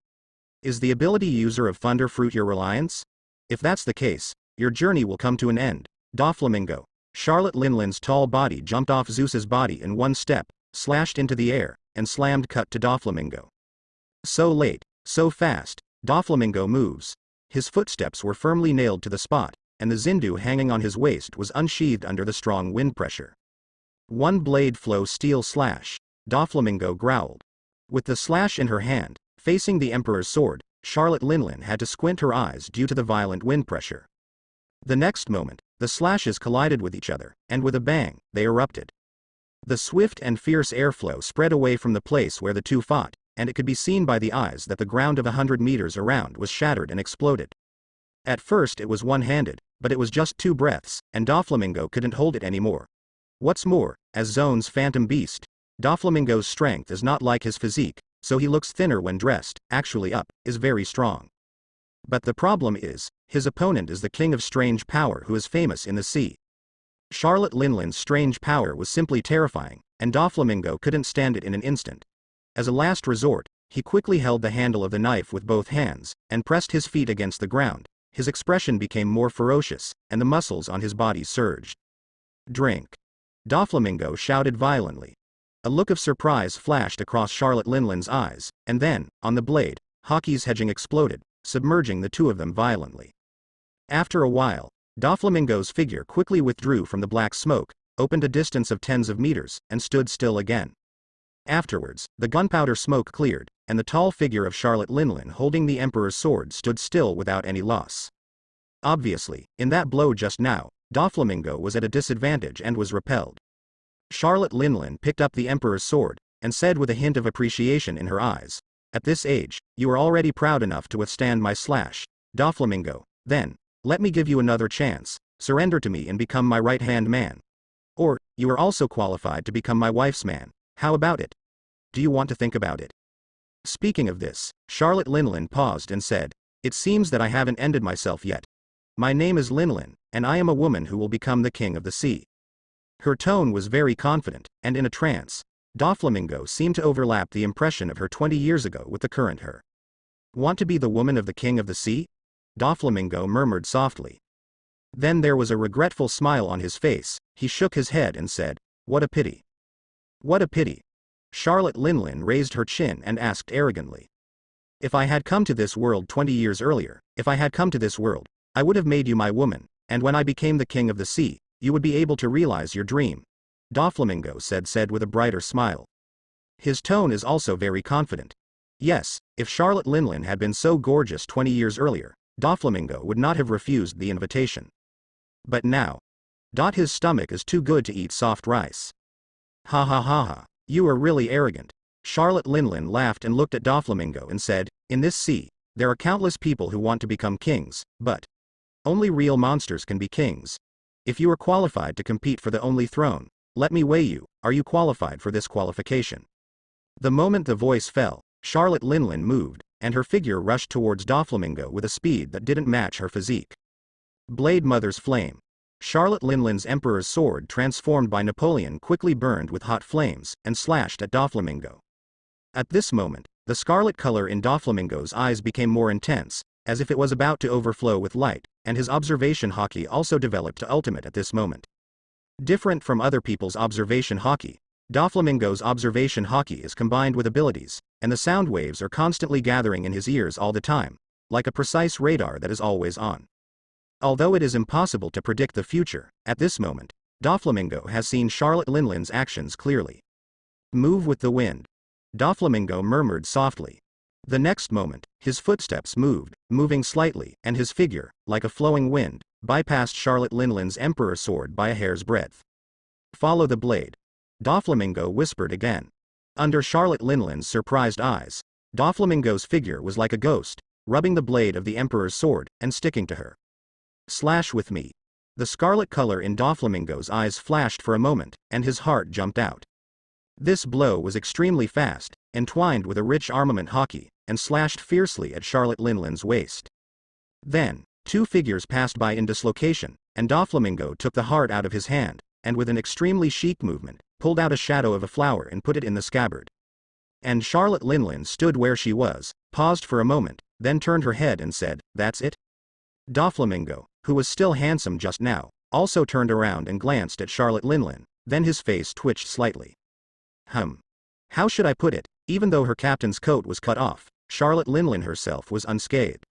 Is the ability user of Thunderfruit your reliance? If that's the case, your journey will come to an end. Doflamingo. Charlotte Linlin's tall body jumped off Zeus's body in one step, slashed into the air, and slammed cut to Doflamingo. So late, so fast, Doflamingo moves. His footsteps were firmly nailed to the spot, and the Zindu hanging on his waist was unsheathed under the strong wind pressure. One blade flow steel slash, Doflamingo growled. With the slash in her hand, facing the Emperor's sword, Charlotte Linlin had to squint her eyes due to the violent wind pressure. The next moment, the slashes collided with each other, and with a bang, they erupted. The swift and fierce airflow spread away from the place where the two fought, and it could be seen by the eyes that the ground of 100 meters around was shattered and exploded. At first it was one-handed, but it was just 2 breaths, and Doflamingo couldn't hold it anymore. What's more, as Zone's phantom beast, Doflamingo's strength is not like his physique, so he looks thinner when dressed, actually is very strong. But the problem is, his opponent is the king of strange power who is famous in the sea. Charlotte Linlin's strange power was simply terrifying, and Doflamingo couldn't stand it in an instant. As a last resort, he quickly held the handle of the knife with both hands, and pressed his feet against the ground. His expression became more ferocious, and the muscles on his body surged. "Drink!" Doflamingo shouted violently. A look of surprise flashed across Charlotte Linlin's eyes, and then, on the blade, Hockey's hedging exploded, submerging the two of them violently. After a while, Doflamingo's figure quickly withdrew from the black smoke, opened a distance of tens of meters, and stood still again. Afterwards, the gunpowder smoke cleared, and the tall figure of Charlotte Linlin holding the Emperor's sword stood still without any loss. Obviously, in that blow just now, Doflamingo was at a disadvantage and was repelled. Charlotte Linlin picked up the Emperor's sword, and said with a hint of appreciation in her eyes, "At this age, you are already proud enough to withstand my slash, Doflamingo. Then, let me give you another chance, surrender to me and become my right-hand man. Or, you are also qualified to become my wife's man. How about it? Do you want to think about it?" Speaking of this, Charlotte Linlin paused and said, "It seems that I haven't ended myself yet. My name is Linlin, and I am a woman who will become the king of the sea." Her tone was very confident, and in a trance. Doflamingo seemed to overlap the impression of her 20 years ago with the current her. "Want to be the woman of the king of the sea?" Doflamingo murmured softly. Then there was a regretful smile on his face. He shook his head and said, "What a pity." "What a pity." Charlotte Linlin raised her chin and asked arrogantly. "If I had come to this world 20 years earlier, if I had come to this world, I would have made you my woman, and when I became the king of the sea, you would be able to realize your dream," Doflamingo said with a brighter smile. His tone is also very confident. Yes, if Charlotte Linlin had been so gorgeous 20 years earlier, Doflamingo would not have refused the invitation. But now, his stomach is too good to eat soft rice. "Ha ha ha ha, you are really arrogant." Charlotte Linlin laughed and looked at Doflamingo and said, "In this sea, there are countless people who want to become kings, but only real monsters can be kings. If you are qualified to compete for the only throne, let me weigh you. Are you qualified for this qualification?" The moment the voice fell, Charlotte Linlin moved, and her figure rushed towards Doflamingo with a speed that didn't match her physique. Blade Mother's Flame. Charlotte Linlin's Emperor's sword transformed by Napoleon quickly burned with hot flames, and slashed at Doflamingo. At this moment, the scarlet color in Doflamingo's eyes became more intense, as if it was about to overflow with light, and his observation haki also developed to ultimate at this moment. Different from other people's observation haki, Doflamingo's observation haki is combined with abilities, and the sound waves are constantly gathering in his ears all the time, like a precise radar that is always on. Although it is impossible to predict the future, at this moment, Doflamingo has seen Charlotte Linlin's actions clearly. Move with the wind. Doflamingo murmured softly. The next moment, his footsteps moved, moving slightly, and his figure, like a flowing wind, bypassed Charlotte Linlin's Emperor sword by a hair's breadth. Follow the blade. Doflamingo whispered again. Under Charlotte Linlin's surprised eyes, Doflamingo's figure was like a ghost, rubbing the blade of the Emperor's sword, and sticking to her. Slash with me. The scarlet color in Doflamingo's eyes flashed for a moment, and his heart jumped out. This blow was extremely fast, entwined with a rich armament haki, and slashed fiercely at Charlotte Linlin's waist. Then, two figures passed by in dislocation, and Doflamingo took the heart out of his hand, and with an extremely chic movement, pulled out a shadow of a flower and put it in the scabbard. And Charlotte Linlin stood where she was, paused for a moment, then turned her head and said, "That's it?" Doflamingo, who was still handsome just now, also turned around and glanced at Charlotte Linlin, then his face twitched slightly. How should I put it? Even though her captain's coat was cut off, Charlotte Linlin herself was unscathed.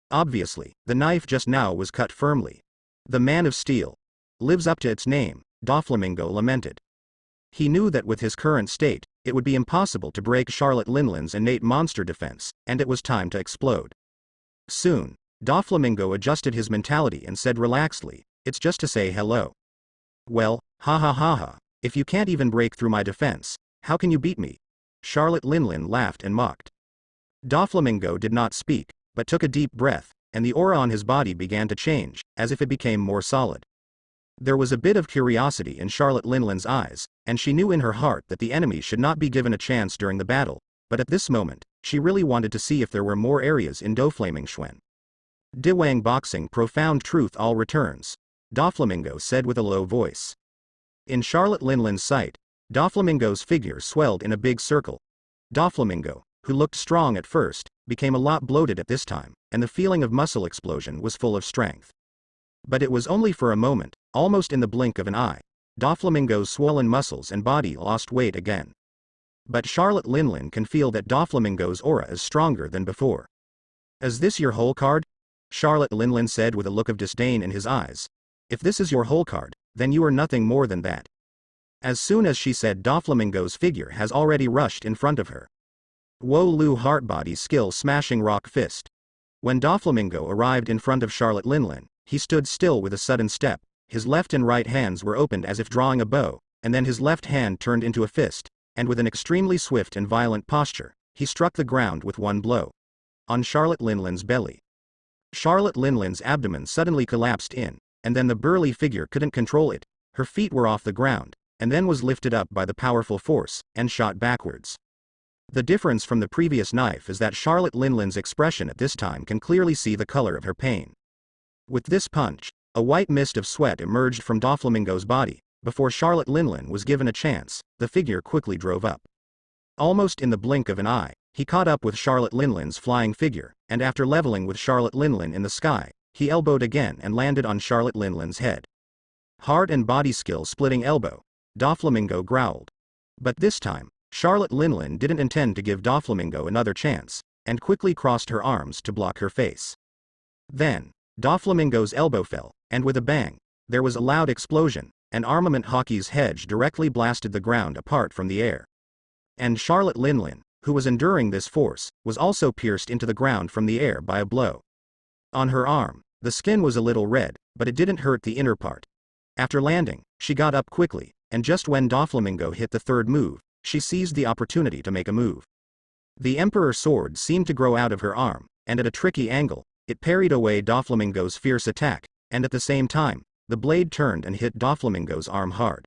Obviously, the knife just now was cut firmly. The Man of Steel lives up to its name, Doflamingo lamented. He knew that with his current state, it would be impossible to break Charlotte Linlin's innate monster defense, and it was time to explode. Soon, Doflamingo adjusted his mentality and said relaxedly, "It's just to say hello." "Well, ha ha ha ha, if you can't even break through my defense, how can you beat me?" Charlotte Linlin laughed and mocked. Doflamingo did not speak, but took a deep breath, and the aura on his body began to change, as if it became more solid. There was a bit of curiosity in Charlotte Linlin's eyes, and she knew in her heart that the enemy should not be given a chance during the battle, but at this moment, she really wanted to see if there were more areas in Doflamingxuan. "Diwang boxing profound truth all returns," Doflamingo said with a low voice. In Charlotte Linlin's sight, Doflamingo's figure swelled in a big circle. Doflamingo, who looked strong at first, became a lot bloated at this time, and the feeling of muscle explosion was full of strength. But it was only for a moment, almost in the blink of an eye. Doflamingo's swollen muscles and body lost weight again. But Charlotte Linlin can feel that Doflamingo's aura is stronger than before. "Is this your whole card?" Charlotte Linlin said with a look of disdain in his eyes. "If this is your whole card, then you are nothing more than that." As soon as she said, Doflamingo's figure has already rushed in front of her. Wo Lu Heartbody Skill Smashing Rock Fist. When Doflamingo arrived in front of Charlotte Linlin, he stood still with a sudden step, his left and right hands were opened as if drawing a bow, and then his left hand turned into a fist, and with an extremely swift and violent posture, he struck the ground with one blow. On Charlotte Linlin's belly. Charlotte Linlin's abdomen suddenly collapsed in, and then the burly figure couldn't control it, her feet were off the ground, and then was lifted up by the powerful force, and shot backwards. The difference from the previous knife is that Charlotte Linlin's expression at this time can clearly see the color of her pain. With this punch, a white mist of sweat emerged from Doflamingo's body. Before Charlotte Linlin was given a chance, the figure quickly drove up. Almost in the blink of an eye, he caught up with Charlotte Linlin's flying figure, and after leveling with Charlotte Linlin in the sky, he elbowed again and landed on Charlotte Linlin's head. Heart and body skill splitting elbow, Doflamingo growled. But this time, Charlotte Linlin didn't intend to give Doflamingo another chance, and quickly crossed her arms to block her face. Then, Doflamingo's elbow fell, and with a bang, there was a loud explosion, and armament hockey's hedge directly blasted the ground apart from the air. And Charlotte Linlin, who was enduring this force, was also pierced into the ground from the air by a blow. On her arm, the skin was a little red, but it didn't hurt the inner part. After landing, she got up quickly, and just when Doflamingo hit the third move, she seized the opportunity to make a move. The Emperor's sword seemed to grow out of her arm, and at a tricky angle, it parried away Doflamingo's fierce attack, and at the same time, the blade turned and hit Doflamingo's arm hard.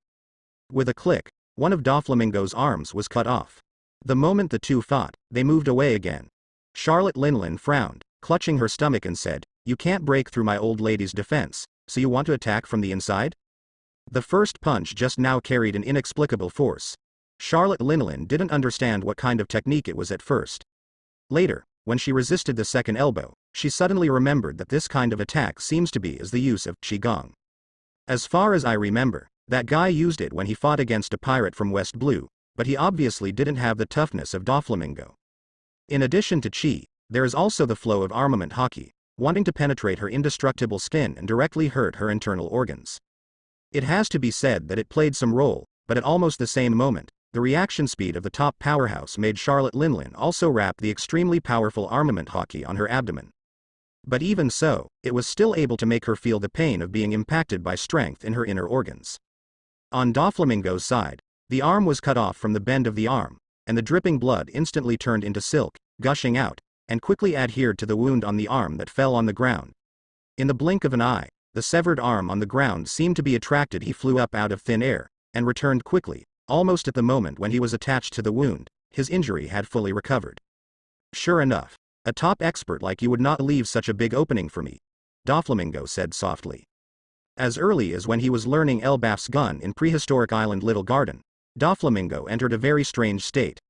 With a click, one of Doflamingo's arms was cut off. The moment the two fought, they moved away again. Charlotte Linlin frowned, clutching her stomach and said, "You can't break through my old lady's defense, so you want to attack from the inside?" The first punch just now carried an inexplicable force. Charlotte Linlin didn't understand what kind of technique it was at first. Later, when she resisted the second elbow, she suddenly remembered that this kind of attack seems to be as the use of qigong. As far as I remember, that guy used it when he fought against a pirate from West Blue, but he obviously didn't have the toughness of Doflamingo. In addition to chi, there is also the flow of armament haki, wanting to penetrate her indestructible skin and directly hurt her internal organs. It has to be said that it played some role, but at almost the same moment, the reaction speed of the top powerhouse made Charlotte Linlin also wrap the extremely powerful armament haki on her abdomen. But even so, it was still able to make her feel the pain of being impacted by strength in her inner organs. On Doflamingo's side, the arm was cut off from the bend of the arm, and the dripping blood instantly turned into silk, gushing out, and quickly adhered to the wound on the arm that fell on the ground. In the blink of an eye, the severed arm on the ground seemed to be attracted. He flew up out of thin air, and returned quickly, almost at the moment when he was attached to the wound. His injury had fully recovered. "Sure enough, a top expert like you would not leave such a big opening for me," Doflamingo said softly. As early as when he was learning Elbaf's gun in prehistoric island Little Garden, Doflamingo entered a very strange state.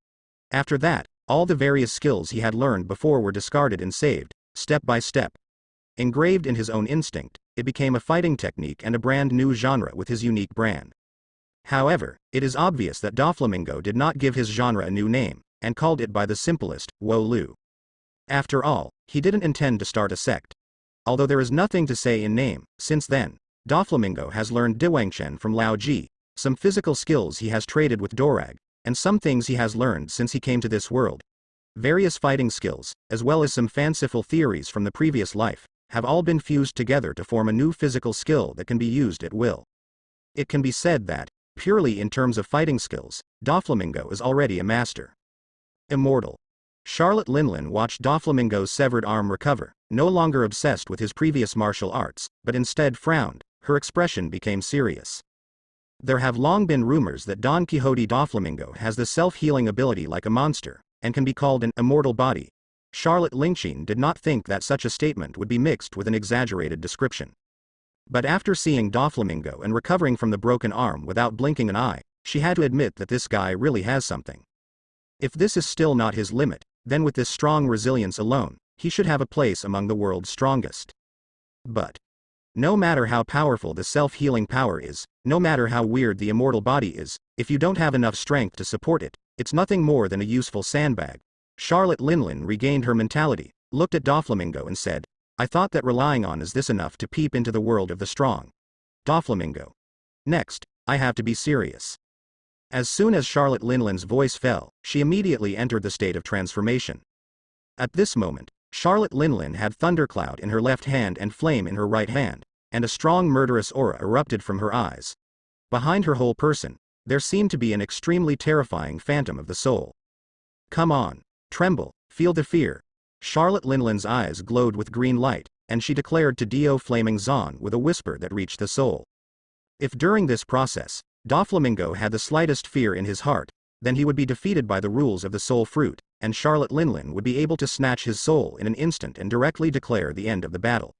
After that, all the various skills he had learned before were discarded and saved, step by step. Engraved in his own instinct, it became a fighting technique and a brand new genre with his unique brand. However, it is obvious that Doflamingo did not give his genre a new name, and called it by the simplest, Wo Lu. After all, he didn't intend to start a sect. Although there is nothing to say in name, since then, Doflamingo has learned Diwangchen from Lao Ji, some physical skills he has traded with Dorag, and some things he has learned since he came to this world. Various fighting skills, as well as some fanciful theories from the previous life, have all been fused together to form a new physical skill that can be used at will. It can be said that, purely in terms of fighting skills, Doflamingo is already a master. Immortal. Charlotte Linlin watched Doflamingo's severed arm recover, no longer obsessed with his previous martial arts, but instead frowned. Her expression became serious. There have long been rumors that Don Quixote Doflamingo has the self-healing ability like a monster, and can be called an immortal body. Charlotte Linlin did not think that such a statement would be mixed with an exaggerated description. But after seeing Doflamingo and recovering from the broken arm without blinking an eye, she had to admit that this guy really has something. If this is still not his limit, then with this strong resilience alone, he should have a place among the world's strongest. But no matter how powerful the self-healing power is, no matter how weird the immortal body is, if you don't have enough strength to support it, it's nothing more than a useful sandbag. Charlotte Linlin regained her mentality, looked at Doflamingo and said, "I thought that relying on is this enough to peep into the world of the strong." Doflamingo. Next, I have to be serious. As soon as Charlotte Linlin's voice fell, she immediately entered the state of transformation. At this moment, Charlotte Linlin had Thundercloud in her left hand and Flame in her right hand, and a strong murderous aura erupted from her eyes. Behind her whole person, there seemed to be an extremely terrifying phantom of the soul. "Come on, tremble, feel the fear." Charlotte Linlin's eyes glowed with green light, and she declared to Dio Flaming Zon with a whisper that reached the soul. If during this process, Doflamingo had the slightest fear in his heart, then he would be defeated by the rules of the soul fruit, and Charlotte Linlin would be able to snatch his soul in an instant and directly declare the end of the battle.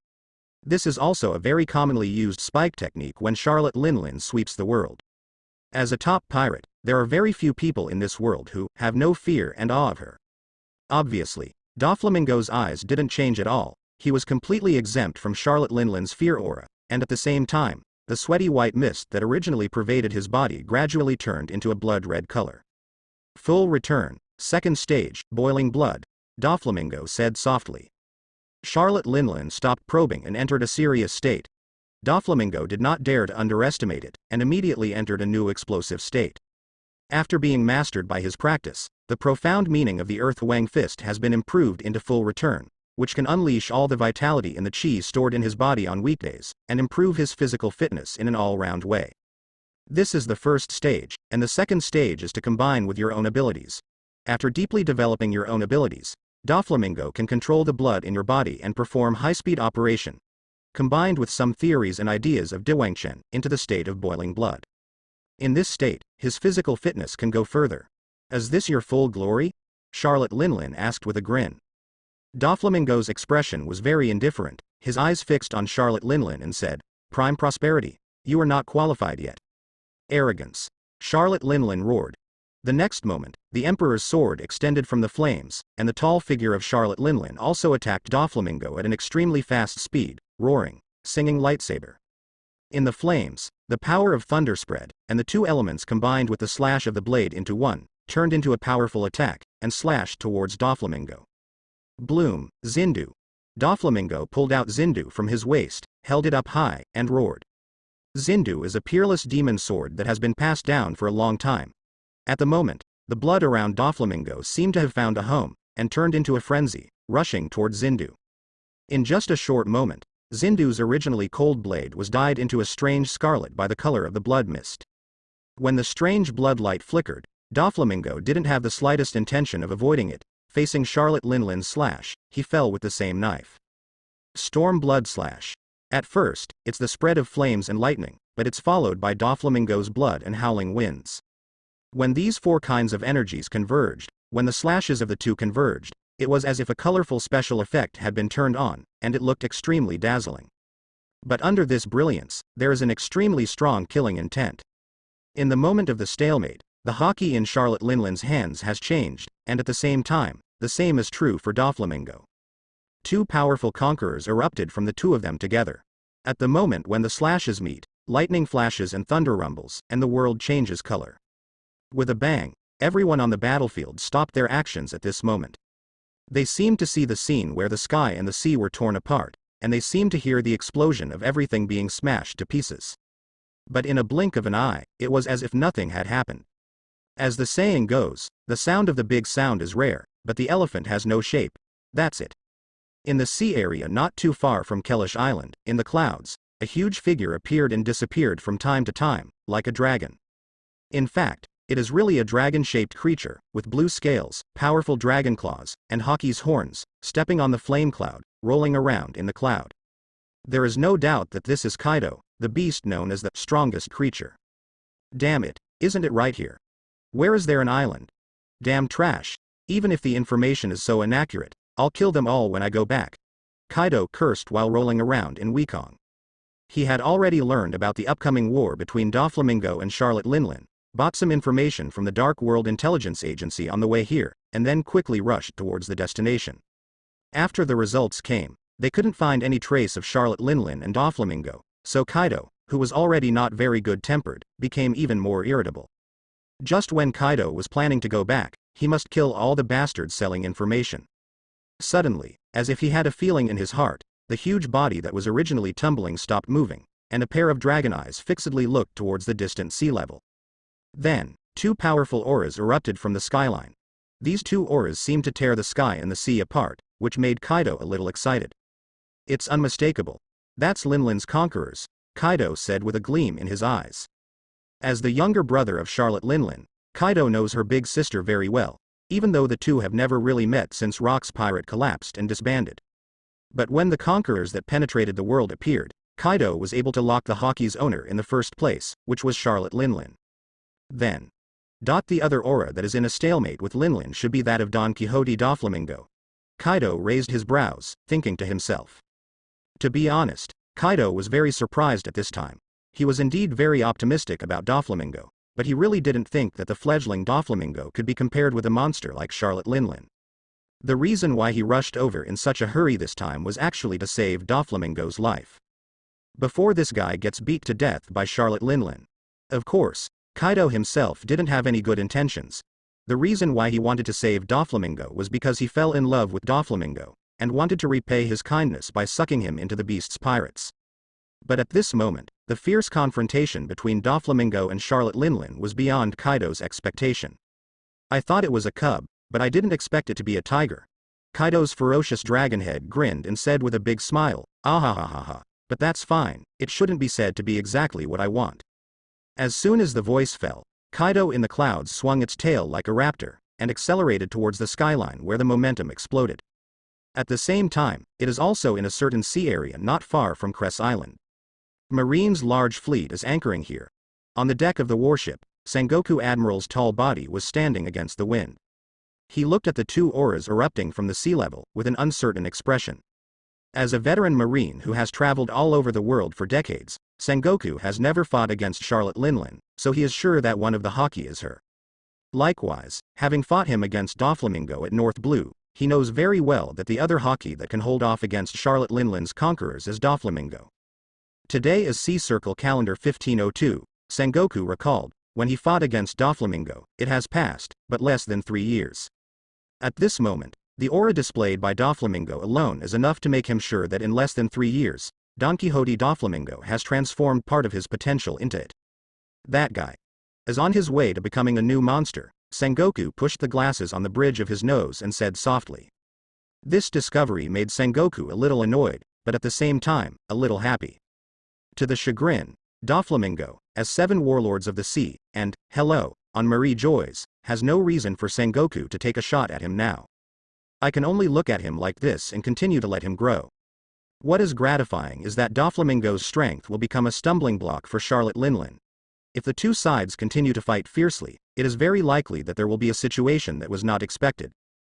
This is also a very commonly used spike technique when Charlotte Linlin sweeps the world. As a top pirate, there are very few people in this world who have no fear and awe of her. Obviously, Doflamingo's eyes didn't change at all. He was completely exempt from Charlotte Linlin's fear aura, and at the same time, the sweaty white mist that originally pervaded his body gradually turned into a blood-red color. "Full return, second stage, boiling blood," Doflamingo said softly. Charlotte Linlin stopped probing and entered a serious state. Doflamingo did not dare to underestimate it, and immediately entered a new explosive state. After being mastered by his practice, the profound meaning of the Earth Wang Fist has been improved into full return, which can unleash all the vitality in the chi stored in his body on weekdays, and improve his physical fitness in an all-round way. This is the first stage, and the second stage is to combine with your own abilities. After deeply developing your own abilities, Doflamingo can control the blood in your body and perform high-speed operation, combined with some theories and ideas of Diwangchen, into the state of boiling blood. In this state, his physical fitness can go further. "Is this your full glory?" Charlotte Linlin asked with a grin. Doflamingo's expression was very indifferent, his eyes fixed on Charlotte Linlin and said, "Prime prosperity. You are not qualified yet." "Arrogance." Charlotte Linlin roared. The next moment, the Emperor's sword extended from the flames, and the tall figure of Charlotte Linlin also attacked Doflamingo at an extremely fast speed, roaring, singing lightsaber. In the flames, the power of thunder spread, and the two elements combined with the slash of the blade into one, turned into a powerful attack, and slashed towards Doflamingo. Bloom, Zindu. Doflamingo pulled out Zindu from his waist, held it up high, and roared. Zindu is a peerless demon sword that has been passed down for a long time. At the moment, the blood around Doflamingo seemed to have found a home, and turned into a frenzy, rushing toward Zindu. In just a short moment, Zindu's originally cold blade was dyed into a strange scarlet by the color of the blood mist. When the strange blood light flickered, Doflamingo didn't have the slightest intention of avoiding it. Facing Charlotte Linlin's slash, he fell with the same knife. Storm blood slash. At first, it's the spread of flames and lightning, but it's followed by Doflamingo's blood and howling winds. When these four kinds of energies converged, when the slashes of the two converged, it was as if a colorful special effect had been turned on, and it looked extremely dazzling. But under this brilliance, there is an extremely strong killing intent. In the moment of the stalemate, the hockey in Charlotte Linlin's hands has changed, and at the same time, the same is true for Doflamingo. Two powerful conquerors erupted from the two of them together. At the moment when the slashes meet, lightning flashes and thunder rumbles, and the world changes color. With a bang, everyone on the battlefield stopped their actions at this moment. They seemed to see the scene where the sky and the sea were torn apart, and they seemed to hear the explosion of everything being smashed to pieces. But in a blink of an eye, it was as if nothing had happened. As the saying goes, the sound of the big sound is rare, but the elephant has no shape. That's it. In the sea area not too far from Kellish Island, in the clouds, a huge figure appeared and disappeared from time to time, like a dragon. In fact, it is really a dragon-shaped creature, with blue scales, powerful dragon claws, and hockey's horns, stepping on the flame cloud, rolling around in the cloud. There is no doubt that this is Kaido, the beast known as the strongest creature. Damn it, isn't it right here? Where is there an island? Damn trash. Even if the information is so inaccurate, I'll kill them all when I go back. Kaido cursed while rolling around in Wekong. He had already learned about the upcoming war between Doflamingo and Charlotte Linlin, bought some information from the Dark World Intelligence Agency on the way here, and then quickly rushed towards the destination. After the results came, they couldn't find any trace of Charlotte Linlin and Doflamingo, so Kaido, who was already not very good-tempered, became even more irritable. Just when Kaido was planning to go back, he must kill all the bastards selling information. Suddenly, as if he had a feeling in his heart, the huge body that was originally tumbling stopped moving, and a pair of dragon eyes fixedly looked towards the distant sea level. Then, two powerful auras erupted from the skyline. These two auras seemed to tear the sky and the sea apart, which made Kaido a little excited. It's unmistakable. That's Linlin's conquerors, Kaido said with a gleam in his eyes. As the younger brother of Charlotte Linlin, Kaido knows her big sister very well, even though the two have never really met since Rock's pirate collapsed and disbanded. But when the conquerors that penetrated the world appeared, Kaido was able to lock the hockey's owner in the first place, which was Charlotte Linlin. Then. The other aura that is in a stalemate with Linlin should be that of Donquixote Doflamingo. Kaido raised his brows, thinking to himself. To be honest, Kaido was very surprised at this time. He was indeed very optimistic about Doflamingo, but he really didn't think that the fledgling Doflamingo could be compared with a monster like Charlotte Linlin. The reason why he rushed over in such a hurry this time was actually to save Doflamingo's life. Before this guy gets beat to death by Charlotte Linlin. Of course, Kaido himself didn't have any good intentions. The reason why he wanted to save Doflamingo was because he fell in love with Doflamingo, and wanted to repay his kindness by sucking him into the beast's pirates. But at this moment, the fierce confrontation between Doflamingo and Charlotte Linlin was beyond Kaido's expectation. I thought it was a cub, but I didn't expect it to be a tiger. Kaido's ferocious dragon head grinned and said with a big smile, "Ah-ha-ha-ha-ha, but that's fine, it shouldn't be said to be exactly what I want." As soon as the voice fell, Kaido in the clouds swung its tail like a raptor, and accelerated towards the skyline where the momentum exploded. At the same time, it is also in a certain sea area not far from Cress Island. Marine's large fleet is anchoring here. On the deck of the warship, Sengoku Admiral's tall body was standing against the wind. He looked at the two auras erupting from the sea level, with an uncertain expression. As a veteran marine who has traveled all over the world for decades, Sengoku has never fought against Charlotte Linlin, so he is sure that one of the Haki is her. Likewise, having fought him against Doflamingo at North Blue, he knows very well that the other Haki that can hold off against Charlotte Linlin's conquerors is Doflamingo. Today is Sea Circle calendar 1502, Sengoku recalled. When he fought against Doflamingo, it has passed, but less than 3 years. At this moment, the aura displayed by Doflamingo alone is enough to make him sure that in less than 3 years, Donquixote Doflamingo has transformed part of his potential into it. That guy is on his way to becoming a new monster. Sengoku pushed the glasses on the bridge of his nose and said softly. This discovery made Sengoku a little annoyed, but at the same time, a little happy. To the chagrin, Doflamingo, as 7 warlords of the sea, and, hello, on Marie Joy's, has no reason for Sengoku to take a shot at him now. I can only look at him like this and continue to let him grow. What is gratifying is that Doflamingo's strength will become a stumbling block for Charlotte Linlin. If the two sides continue to fight fiercely, it is very likely that there will be a situation that was not expected.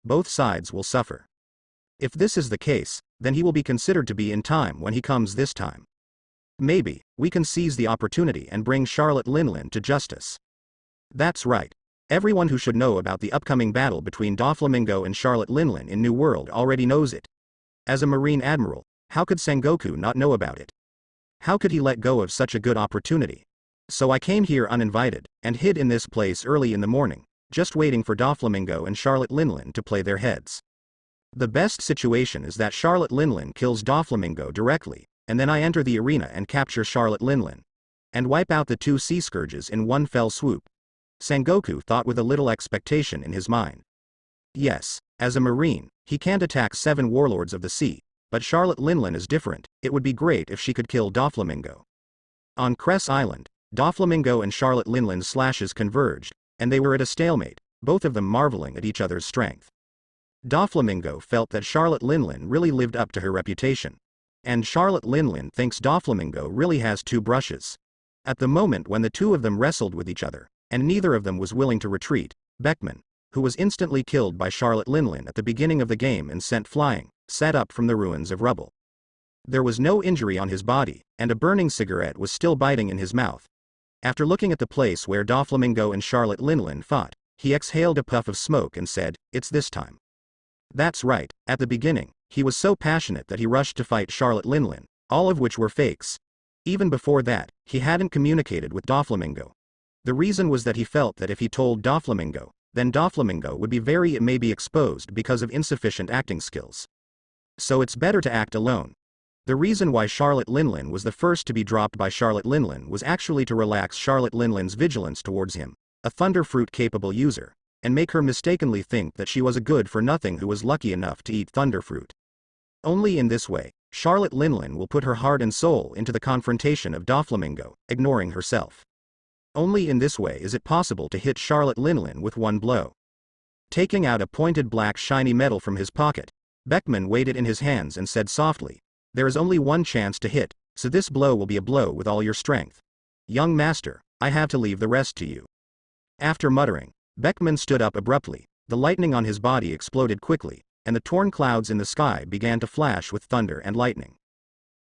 Both sides will suffer. If this is the case, then he will be considered to be in time when he comes this time. Maybe, we can seize the opportunity and bring Charlotte Linlin to justice. That's right. Everyone who should know about the upcoming battle between Doflamingo and Charlotte Linlin in New World already knows it. As a Marine Admiral, how could Sengoku not know about it? How could he let go of such a good opportunity? So I came here uninvited, and hid in this place early in the morning, just waiting for Doflamingo and Charlotte Linlin to play their heads. The best situation is that Charlotte Linlin kills Doflamingo directly, and then I enter the arena and capture Charlotte Linlin. And wipe out the 2 sea scourges in one fell swoop. Sengoku thought with a little expectation in his mind. Yes, as a marine, he can't attack 7 warlords of the sea, but Charlotte Linlin is different. It would be great if she could kill Doflamingo. On Cress Island, Doflamingo and Charlotte Linlin's slashes converged, and they were at a stalemate, both of them marveling at each other's strength. Doflamingo felt that Charlotte Linlin really lived up to her reputation. And Charlotte Linlin thinks Doflamingo really has 2 brushes. At the moment when the two of them wrestled with each other, and neither of them was willing to retreat, Beckman, who was instantly killed by Charlotte Linlin at the beginning of the game and sent flying, sat up from the ruins of rubble. There was no injury on his body, and a burning cigarette was still biting in his mouth. After looking at the place where Doflamingo and Charlotte Linlin fought, he exhaled a puff of smoke and said, "It's this time." That's right, at the beginning, he was so passionate that he rushed to fight Charlotte Linlin, all of which were fakes. Even before that, he hadn't communicated with Doflamingo. The reason was that he felt that if he told Doflamingo, then Doflamingo would be maybe exposed because of insufficient acting skills. So it's better to act alone. The reason why Charlotte Linlin was the first to be dropped by Charlotte Linlin was actually to relax Charlotte Linlin's vigilance towards him, a thunderfruit-capable user, and make her mistakenly think that she was a good-for-nothing who was lucky enough to eat thunderfruit. Only in this way, Charlotte Linlin will put her heart and soul into the confrontation of Doflamingo, ignoring herself. Only in this way is it possible to hit Charlotte Linlin with one blow. Taking out a pointed black shiny metal from his pocket, Beckman weighed it in his hands and said softly, "There is only one chance to hit, so this blow will be a blow with all your strength. Young master, I have to leave the rest to you." After muttering, Beckman stood up abruptly, the lightning on his body exploded quickly, and the torn clouds in the sky began to flash with thunder and lightning.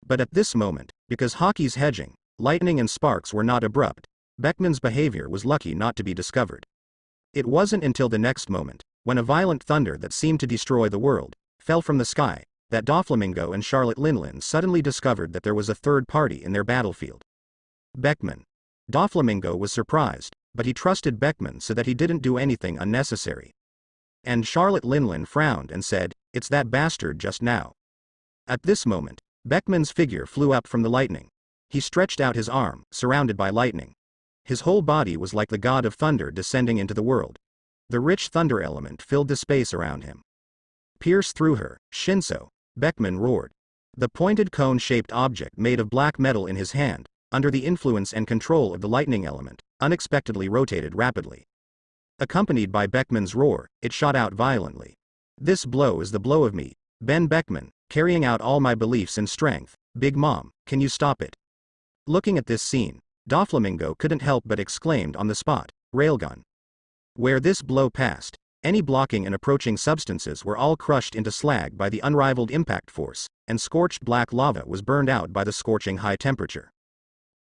But at this moment, because Haki's hedging, lightning and sparks were not abrupt, Beckman's behavior was lucky not to be discovered. It wasn't until the next moment, when a violent thunder that seemed to destroy the world fell from the sky, that Doflamingo and Charlotte Linlin suddenly discovered that there was a third party in their battlefield. Beckman. Doflamingo was surprised, but he trusted Beckman so that he didn't do anything unnecessary. And Charlotte Linlin frowned and said, "It's that bastard just now." At this moment, Beckman's figure flew up from the lightning. He stretched out his arm, surrounded by lightning. His whole body was like the god of thunder descending into the world. The rich thunder element filled the space around him. "Pierce through her, Shinso," Beckman roared. The pointed cone-shaped object made of black metal in his hand, under the influence and control of the lightning element, unexpectedly rotated rapidly. Accompanied by Beckman's roar, it shot out violently. "This blow is the blow of me, Ben Beckman, carrying out all my beliefs in strength. Big Mom, can you stop it?" Looking at this scene, Doflamingo couldn't help but exclaimed on the spot, "Railgun." Where this blow passed, Any blocking and approaching substances were all crushed into slag by the unrivaled impact force, and scorched black lava was burned out by the scorching high temperature.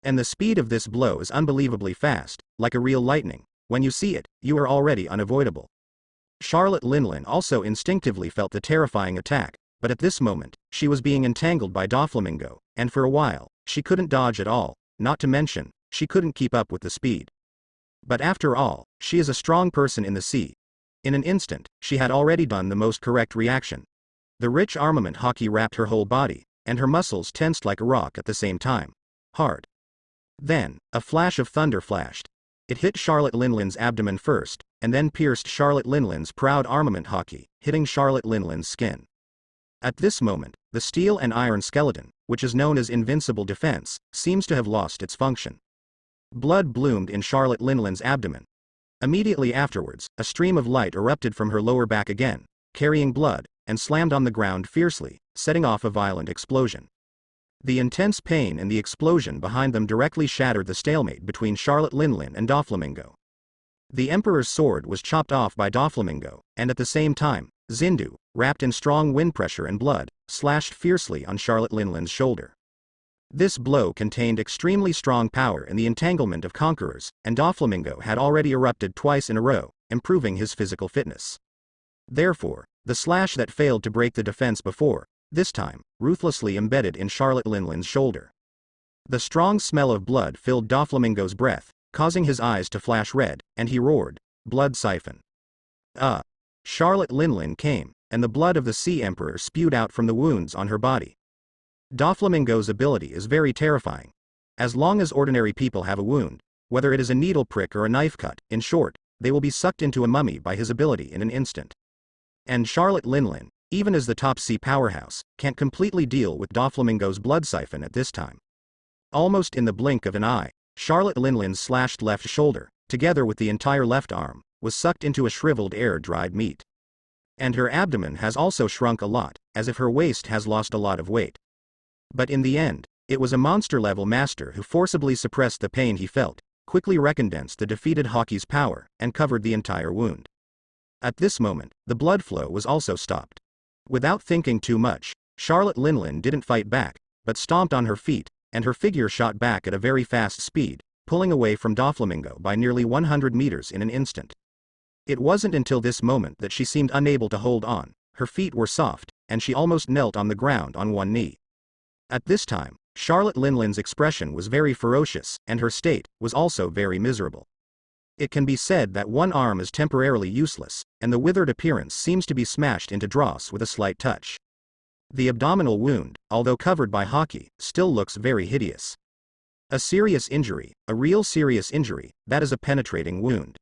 And the speed of this blow is unbelievably fast, like a real lightning. When you see it, you are already unavoidable. Charlotte Linlin also instinctively felt the terrifying attack, but at this moment, she was being entangled by Doflamingo, and for a while, she couldn't dodge at all, not to mention, she couldn't keep up with the speed. But after all, she is a strong person in the sea. In an instant, she had already done the most correct reaction. The rich armament hockey wrapped her whole body, and her muscles tensed like a rock at the same time. Hard. Then, a flash of thunder flashed. It hit Charlotte Linlin's abdomen first, and then pierced Charlotte Linlin's proud armament hockey, hitting Charlotte Linlin's skin. At this moment, the steel and iron skeleton, which is known as invincible defense, seems to have lost its function. Blood bloomed in Charlotte Linlin's abdomen. Immediately afterwards, a stream of light erupted from her lower back again, carrying blood, and slammed on the ground fiercely, setting off a violent explosion. The intense pain and the explosion behind them directly shattered the stalemate between Charlotte Linlin and Doflamingo. The Emperor's sword was chopped off by Doflamingo, and at the same time, Zindu, wrapped in strong wind pressure and blood, slashed fiercely on Charlotte Linlin's shoulder. This blow contained extremely strong power in the entanglement of conquerors, and Doflamingo had already erupted twice in a row, improving his physical fitness. Therefore, the slash that failed to break the defense before, this time, ruthlessly embedded in Charlotte Linlin's shoulder. The strong smell of blood filled Doflamingo's breath, causing his eyes to flash red, and he roared, "Blood siphon!" Charlotte Linlin came, and the blood of the Sea Emperor spewed out from the wounds on her body. Doflamingo's ability is very terrifying. As long as ordinary people have a wound, whether it is a needle prick or a knife cut, in short, they will be sucked into a mummy by his ability in an instant. And Charlotte Linlin, even as the top sea powerhouse, can't completely deal with Doflamingo's blood siphon at this time. Almost in the blink of an eye, Charlotte Linlin's slashed left shoulder, together with the entire left arm, was sucked into a shriveled air-dried meat. And her abdomen has also shrunk a lot, as if her waist has lost a lot of weight. But in the end, it was a monster-level master who forcibly suppressed the pain he felt, quickly recondensed the defeated hockey's power, and covered the entire wound. At this moment, the blood flow was also stopped. Without thinking too much, Charlotte Linlin didn't fight back, but stomped on her feet, and her figure shot back at a very fast speed, pulling away from Doflamingo by nearly 100 meters in an instant. It wasn't until this moment that she seemed unable to hold on, her feet were soft, and she almost knelt on the ground on one knee. At this time, Charlotte Linlin's expression was very ferocious, and her state was also very miserable. It can be said that one arm is temporarily useless, and the withered appearance seems to be smashed into dross with a slight touch. The abdominal wound, although covered by hockey, still looks very hideous. A serious injury, a real serious injury, that is a penetrating wound.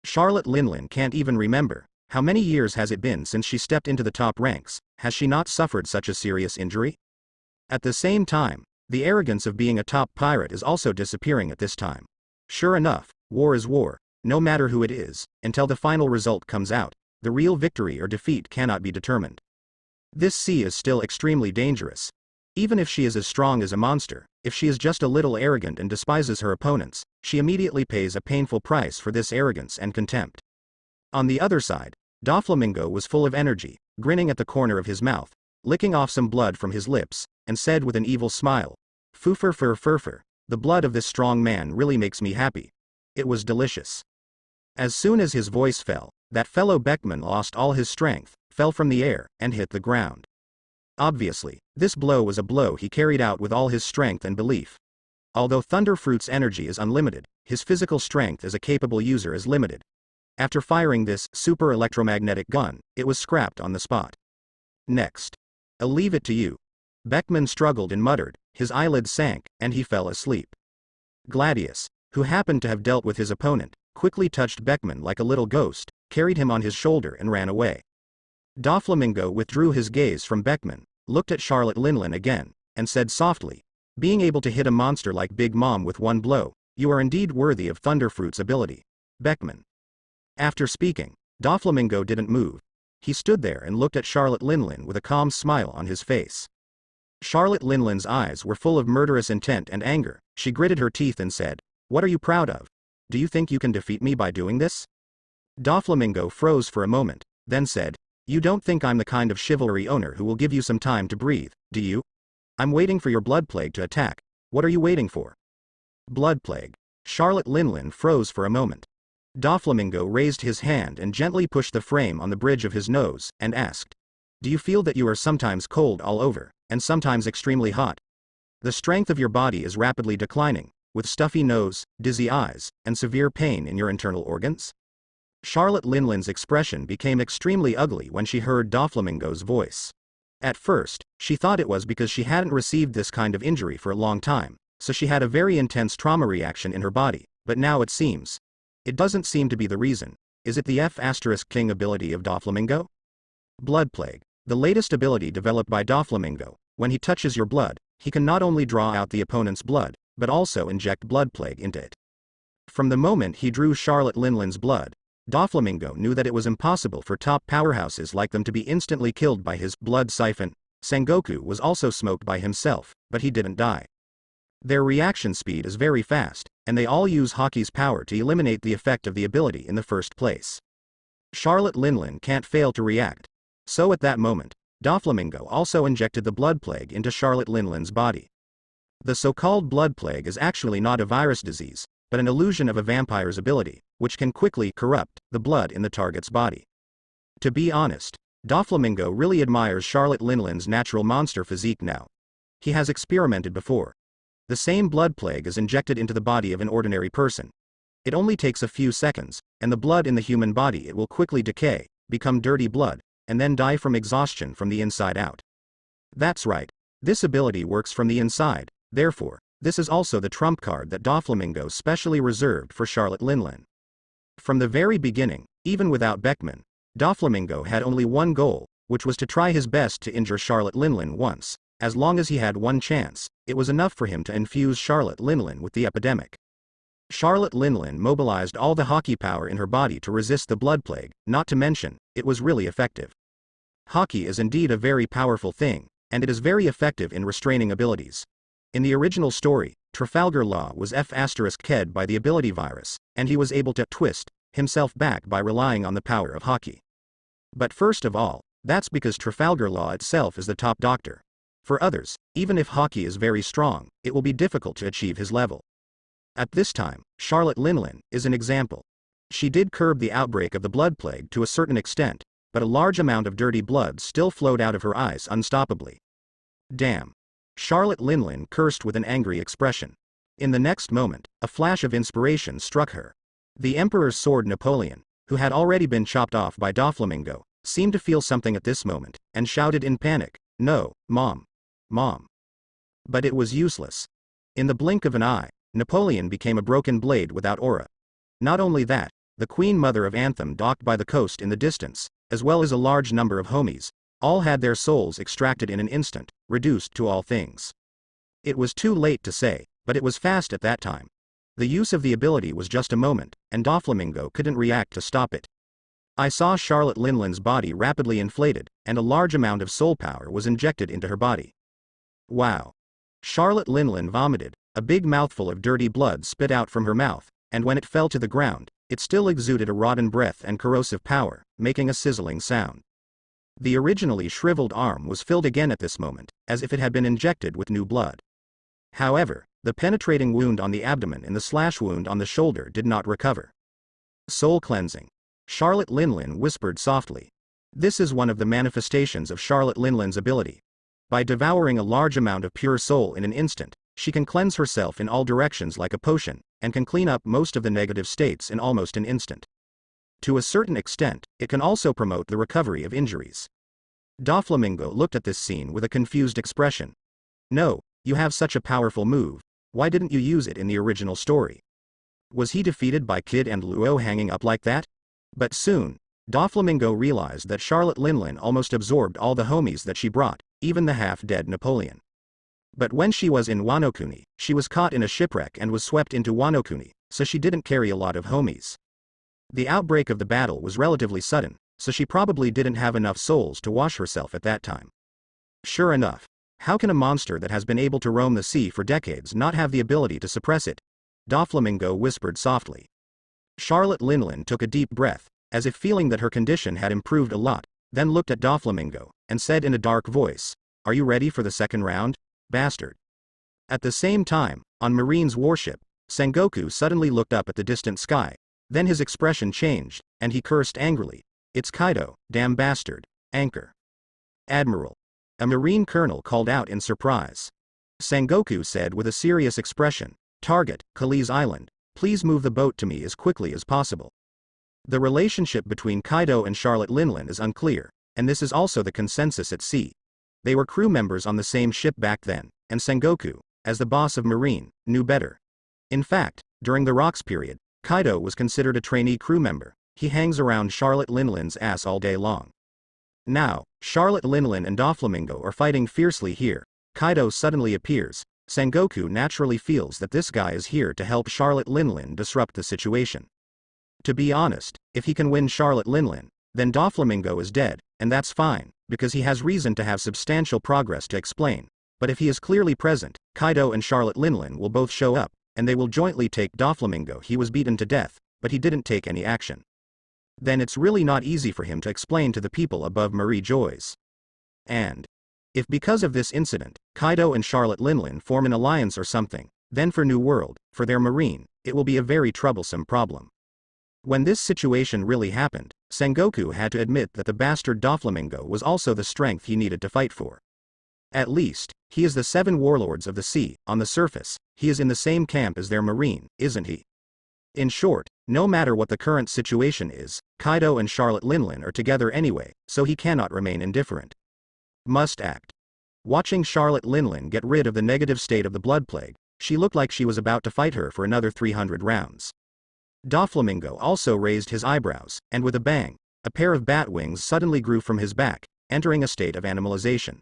Charlotte Linlin can't even remember, how many years has it been since she stepped into the top ranks, has she not suffered such a serious injury? At the same time, the arrogance of being a top pirate is also disappearing at this time. Sure enough, war is war, no matter who it is, until the final result comes out, the real victory or defeat cannot be determined. This sea is still extremely dangerous. Even if she is as strong as a monster, if she is just a little arrogant and despises her opponents, she immediately pays a painful price for this arrogance and contempt. On the other side, Doflamingo was full of energy, grinning at the corner of his mouth, licking off some blood from his lips, and said with an evil smile, "Fur, the blood of this strong man really makes me happy." It was delicious. As soon as his voice fell, that fellow Beckman lost all his strength, fell from the air, and hit the ground. Obviously, this blow was a blow he carried out with all his strength and belief. Although Thunderfruit's energy is unlimited, his physical strength as a capable user is limited. After firing this super electromagnetic gun, it was scrapped on the spot. Next. "I'll leave it to you." Beckman struggled and muttered, his eyelids sank, and he fell asleep. Gladius, who happened to have dealt with his opponent, quickly touched Beckman like a little ghost, carried him on his shoulder and ran away. Doflamingo withdrew his gaze from Beckman, looked at Charlotte Linlin again, and said softly, "Being able to hit a monster like Big Mom with one blow, you are indeed worthy of Thunderfruit's ability, Beckman." After speaking, Doflamingo didn't move. He stood there and looked at Charlotte Linlin with a calm smile on his face. Charlotte Linlin's eyes were full of murderous intent and anger. She gritted her teeth and said, "What are you proud of? Do you think you can defeat me by doing this?" Doflamingo froze for a moment, then said, "You don't think I'm the kind of chivalry owner who will give you some time to breathe, do you? I'm waiting for your blood plague to attack. What are you waiting for?" Blood plague. Charlotte Linlin froze for a moment. Doflamingo raised his hand and gently pushed the frame on the bridge of his nose, and asked, "Do you feel that you are sometimes cold all over, and sometimes extremely hot? The strength of your body is rapidly declining, with stuffy nose, dizzy eyes, and severe pain in your internal organs?" Charlotte Linlin's expression became extremely ugly when she heard Doflamingo's voice. At first, she thought it was because she hadn't received this kind of injury for a long time, so she had a very intense trauma reaction in her body, but now it doesn't seem to be the reason. Is it the F*King ability of Doflamingo? Blood Plague. The latest ability developed by Doflamingo. When he touches your blood, he can not only draw out the opponent's blood, but also inject blood plague into it. From the moment he drew Charlotte Linlin's blood, Doflamingo knew that it was impossible for top powerhouses like them to be instantly killed by his blood siphon. Sengoku was also smoked by himself, but he didn't die. Their reaction speed is very fast, and they all use Haki's power to eliminate the effect of the ability in the first place. Charlotte Linlin can't fail to react. So at that moment, Doflamingo also injected the blood plague into Charlotte Linlin's body. The so-called blood plague is actually not a virus disease, but an illusion of a vampire's ability, which can quickly corrupt the blood in the target's body. To be honest, Doflamingo really admires Charlotte Linlin's natural monster physique now. He has experimented before. The same blood plague is injected into the body of an ordinary person. It only takes a few seconds, and the blood in the human body it will quickly decay, become dirty blood, and then die from exhaustion from the inside out. That's right, this ability works from the inside, therefore, this is also the trump card that Doflamingo specially reserved for Charlotte Linlin. From the very beginning, even without Beckman, Doflamingo had only one goal, which was to try his best to injure Charlotte Linlin once. As long as he had one chance, it was enough for him to infuse Charlotte Linlin with the epidemic. Charlotte Linlin mobilized all the Haki power in her body to resist the blood plague, not to mention, it was really effective. Haki is indeed a very powerful thing, and it is very effective in restraining abilities. In the original story, Trafalgar Law was F*Ked by the ability virus, and he was able to twist himself back by relying on the power of Haki. But first of all, that's because Trafalgar Law itself is the top doctor. For others, even if Haki is very strong, it will be difficult to achieve his level. At this time, Charlotte Linlin is an example. She did curb the outbreak of the blood plague to a certain extent, but a large amount of dirty blood still flowed out of her eyes unstoppably. Damn. Charlotte Linlin cursed with an angry expression. In the next moment, a flash of inspiration struck her. The Emperor's sword Napoleon, who had already been chopped off by Doflamingo, seemed to feel something at this moment, and shouted in panic, "No, Mom! Mom!" But it was useless. In the blink of an eye, Napoleon became a broken blade without aura. Not only that, the Queen Mother of Anthem docked by the coast in the distance, as well as a large number of homies, all had their souls extracted in an instant, reduced to all things. It was too late to say, but it was fast at that time. The use of the ability was just a moment, and Doflamingo couldn't react to stop it. I saw Charlotte Linlin's body rapidly inflated, and a large amount of soul power was injected into her body. Wow. Charlotte Linlin vomited, a big mouthful of dirty blood spit out from her mouth, and when it fell to the ground, it still exuded a rotten breath and corrosive power, making a sizzling sound. The originally shriveled arm was filled again at this moment, as if it had been injected with new blood. However, the penetrating wound on the abdomen and the slash wound on the shoulder did not recover. Soul cleansing. Charlotte Linlin whispered softly. This is one of the manifestations of Charlotte Linlin's ability. By devouring a large amount of pure soul in an instant, she can cleanse herself in all directions like a potion, and can clean up most of the negative states in almost an instant. To a certain extent, it can also promote the recovery of injuries. Doflamingo looked at this scene with a confused expression. No, you have such a powerful move, why didn't you use it in the original story? Was he defeated by Kid and Luo hanging up like that? But soon, Doflamingo realized that Charlotte Linlin almost absorbed all the homies that she brought, even the half-dead Napoleon. But when she was in Wano-kuni, she was caught in a shipwreck and was swept into Wano-kuni, so she didn't carry a lot of homies. The outbreak of the battle was relatively sudden, so she probably didn't have enough souls to wash herself at that time. Sure enough, how can a monster that has been able to roam the sea for decades not have the ability to suppress it? Doflamingo whispered softly. Charlotte Linlin took a deep breath, as if feeling that her condition had improved a lot, then looked at Doflamingo, and said in a dark voice, "Are you ready for the second round, bastard?" At the same time, on Marine's warship, Sengoku suddenly looked up at the distant sky, then his expression changed, and he cursed angrily, "It's Kaido, damn bastard, anchor." "Admiral." A Marine colonel called out in surprise. Sengoku said with a serious expression, "Target, Kali's Island, please move the boat to me as quickly as possible." The relationship between Kaido and Charlotte Linlin is unclear, and this is also the consensus at sea. They were crew members on the same ship back then, and Sengoku, as the boss of Marine, knew better. In fact, during the Rocks period, Kaido was considered a trainee crew member. He hangs around Charlotte Linlin's ass all day long. Now, Charlotte Linlin and Doflamingo are fighting fiercely here. Kaido suddenly appears. Sengoku naturally feels that this guy is here to help Charlotte Linlin disrupt the situation. To be honest, if he can win Charlotte Linlin, then Doflamingo is dead, and that's fine, because he has reason to have substantial progress to explain. But if he is clearly present, Kaido and Charlotte Linlin will both show up, and they will jointly take Doflamingo. He was beaten to death, but he didn't take any action. Then it's really not easy for him to explain to the people above Marie Joyce. And if because of this incident, Kaido and Charlotte Linlin form an alliance or something, then for New World, for their Marine, it will be a very troublesome problem. When this situation really happened, Sengoku had to admit that the bastard Doflamingo was also the strength he needed to fight for. At least, he is the 7 warlords of the sea. On the surface, he is in the same camp as their Marine, isn't he? In short, no matter what the current situation is, Kaido and Charlotte Linlin are together anyway, so he cannot remain indifferent. Must act. Watching Charlotte Linlin get rid of the negative state of the blood plague, she looked like she was about to fight her for another 300 rounds. Doflamingo also raised his eyebrows, and with a bang, a pair of bat wings suddenly grew from his back, entering a state of animalization.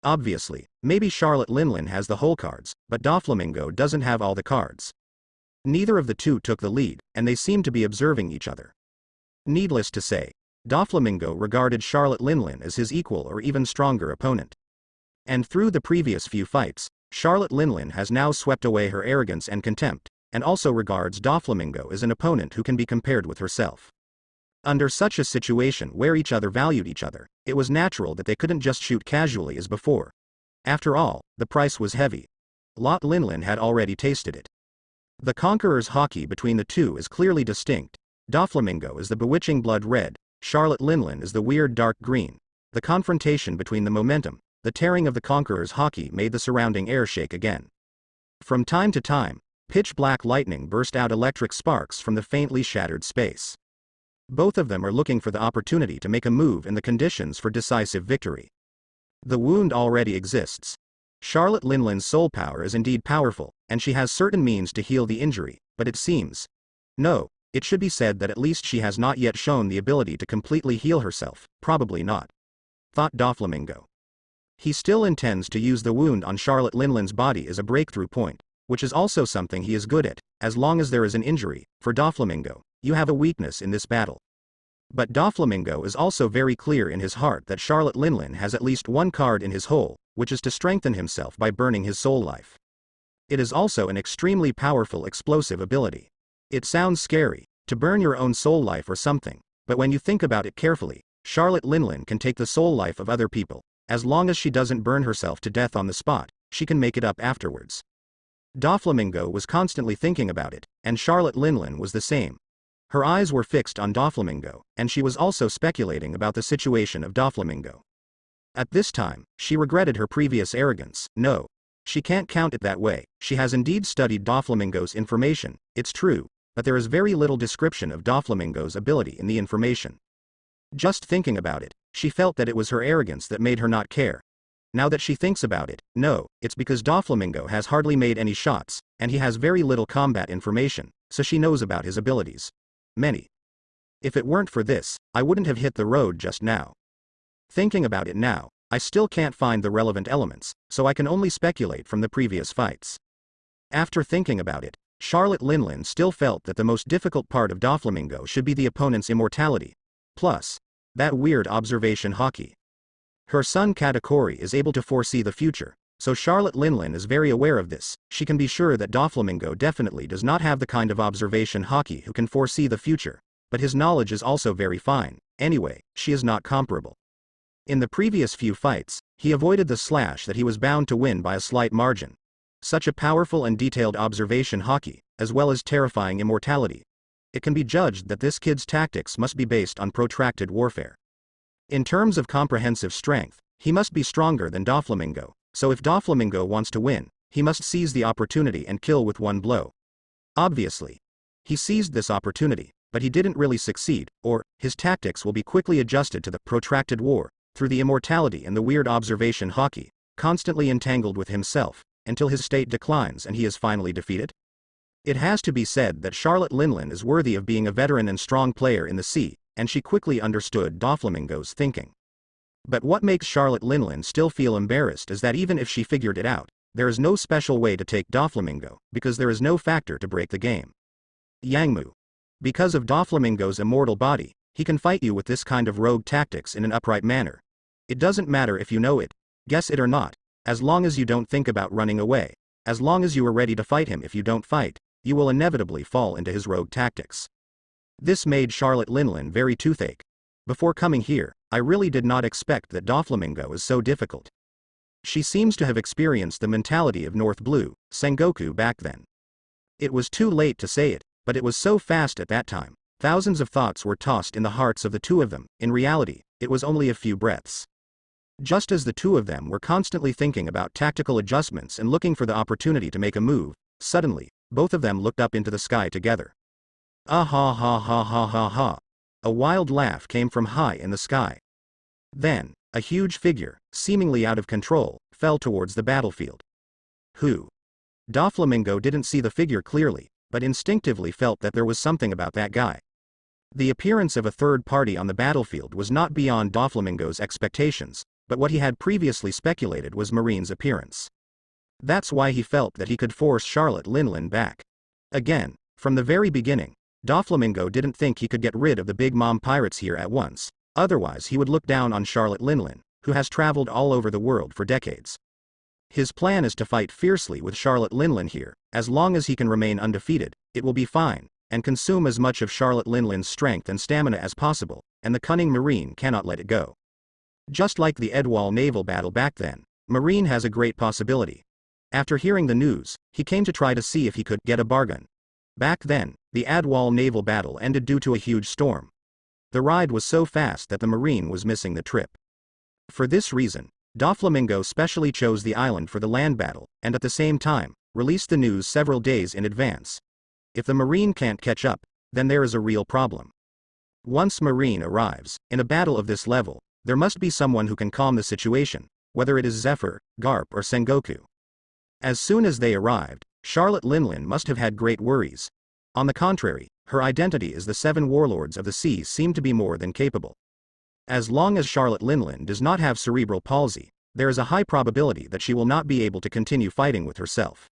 Obviously, maybe Charlotte Linlin has the whole cards, but Doflamingo doesn't have all the cards. Neither of the two took the lead, and they seemed to be observing each other. Needless to say, Doflamingo regarded Charlotte Linlin as his equal or even stronger opponent. And through the previous few fights, Charlotte Linlin has now swept away her arrogance and contempt, and also regards Doflamingo as an opponent who can be compared with herself. Under such a situation where each other valued each other, it was natural that they couldn't just shoot casually as before. After all, the price was heavy. Lot Linlin had already tasted it. The Conqueror's hockey between the two is clearly distinct. Doflamingo is the bewitching blood red, Charlotte Linlin is the weird dark green. The confrontation between the momentum, the tearing of the Conqueror's hockey made the surrounding air shake again. From time to time, pitch black lightning burst out electric sparks from the faintly shattered space. Both of them are looking for the opportunity to make a move in the conditions for decisive victory. The wound already exists. Charlotte Linlin's soul power is indeed powerful, and she has certain means to heal the injury, but it seems. No, it should be said that at least she has not yet shown the ability to completely heal herself, probably not. Thought Doflamingo. He still intends to use the wound on Charlotte Linlin's body as a breakthrough point, which is also something he is good at, as long as there is an injury. For Doflamingo, you have a weakness in this battle. But Doflamingo is also very clear in his heart that Charlotte Linlin has at least one card in his hole, which is to strengthen himself by burning his soul life. It is also an extremely powerful explosive ability. It sounds scary, to burn your own soul life or something, but when you think about it carefully, Charlotte Linlin can take the soul life of other people. As long as she doesn't burn herself to death on the spot, she can make it up afterwards. Doflamingo was constantly thinking about it, and Charlotte Linlin was the same. Her eyes were fixed on Doflamingo, and she was also speculating about the situation of Doflamingo. At this time, she regretted her previous arrogance. No, she can't count it that way. She has indeed studied Doflamingo's information, it's true, but there is very little description of Doflamingo's ability in the information. Just thinking about it, she felt that it was her arrogance that made her not care. Now that she thinks about it, no, it's because Doflamingo has hardly made any shots, and he has very little combat information, so she knows about his abilities. Many. If it weren't for this, I wouldn't have hit the road just now. Thinking about it now, I still can't find the relevant elements, so I can only speculate from the previous fights. After thinking about it, Charlotte Linlin still felt that the most difficult part of Doflamingo should be the opponent's immortality. Plus, that weird observation hockey. Her son Katakuri is able to foresee the future, so Charlotte Linlin is very aware of this. She can be sure that Doflamingo definitely does not have the kind of observation hockey who can foresee the future. but his knowledge is also very fine. Anyway, she is not comparable. In the previous few fights, he avoided the slash that he was bound to win by a slight margin. Such a powerful and detailed observation haki, as well as terrifying immortality. It can be judged that this kid's tactics must be based on protracted warfare. In terms of comprehensive strength, he must be stronger than Doflamingo, so if Doflamingo wants to win, he must seize the opportunity and kill with one blow. Obviously, he seized this opportunity, but he didn't really succeed, or his tactics will be quickly adjusted to the protracted war, through the immortality and the weird observation haki, constantly entangled with himself, until his state declines and he is finally defeated. It has to be said that Charlotte Linlin is worthy of being a veteran and strong player in the sea, and she quickly understood Doflamingo's thinking. But what makes Charlotte Linlin still feel embarrassed is that even if she figured it out, there is no special way to take Doflamingo, because there is no factor to break the game. Yangmu. Because of Doflamingo's immortal body, he can fight you with this kind of rogue tactics in an upright manner. It doesn't matter if you know it, guess it or not, as long as you don't think about running away, as long as you are ready to fight him. If you don't fight, you will inevitably fall into his rogue tactics. This made Charlotte Linlin very toothache. Before coming here, I really did not expect that Doflamingo is so difficult. She seems to have experienced the mentality of North Blue, Sengoku back then. It was too late to say it, but it was so fast at that time. Thousands of thoughts were tossed in the hearts of the two of them. In reality, it was only a few breaths. Just as the two of them were constantly thinking about tactical adjustments and looking for the opportunity to make a move, suddenly, both of them looked up into the sky together. Ah ha ha ha ha ha ha. A wild laugh came from high in the sky. Then, a huge figure, seemingly out of control, fell towards the battlefield. Who? Doflamingo didn't see the figure clearly, but instinctively felt that there was something about that guy. The appearance of a third party on the battlefield was not beyond Doflamingo's expectations, but what he had previously speculated was Marine's appearance. That's why he felt that he could force Charlotte Linlin back. Again, from the very beginning, Doflamingo didn't think he could get rid of the Big Mom pirates here at once, otherwise he would look down on Charlotte Linlin, who has traveled all over the world for decades. His plan is to fight fiercely with Charlotte Linlin here. As long as he can remain undefeated, it will be fine, and consume as much of Charlotte Linlin's strength and stamina as possible, and the cunning Marine cannot let it go. Just like the Edwall naval battle back then, Marine has a great possibility. After hearing the news, he came to try to see if he could get a bargain. Back then, the Adwall naval battle ended due to a huge storm. The ride was so fast that the Marine was missing the trip. For this reason, Doflamingo specially chose the island for the land battle, and at the same time, released the news several days in advance. If the Marine can't catch up, then there is a real problem. Once Marine arrives, in a battle of this level, there must be someone who can calm the situation, whether it is Zephyr, Garp or Sengoku. As soon as they arrived, Charlotte Linlin must have had great worries. On the contrary, her identity as the Seven Warlords of the Seas seemed to be more than capable. As long as Charlotte Linlin does not have cerebral palsy, there is a high probability that she will not be able to continue fighting with herself.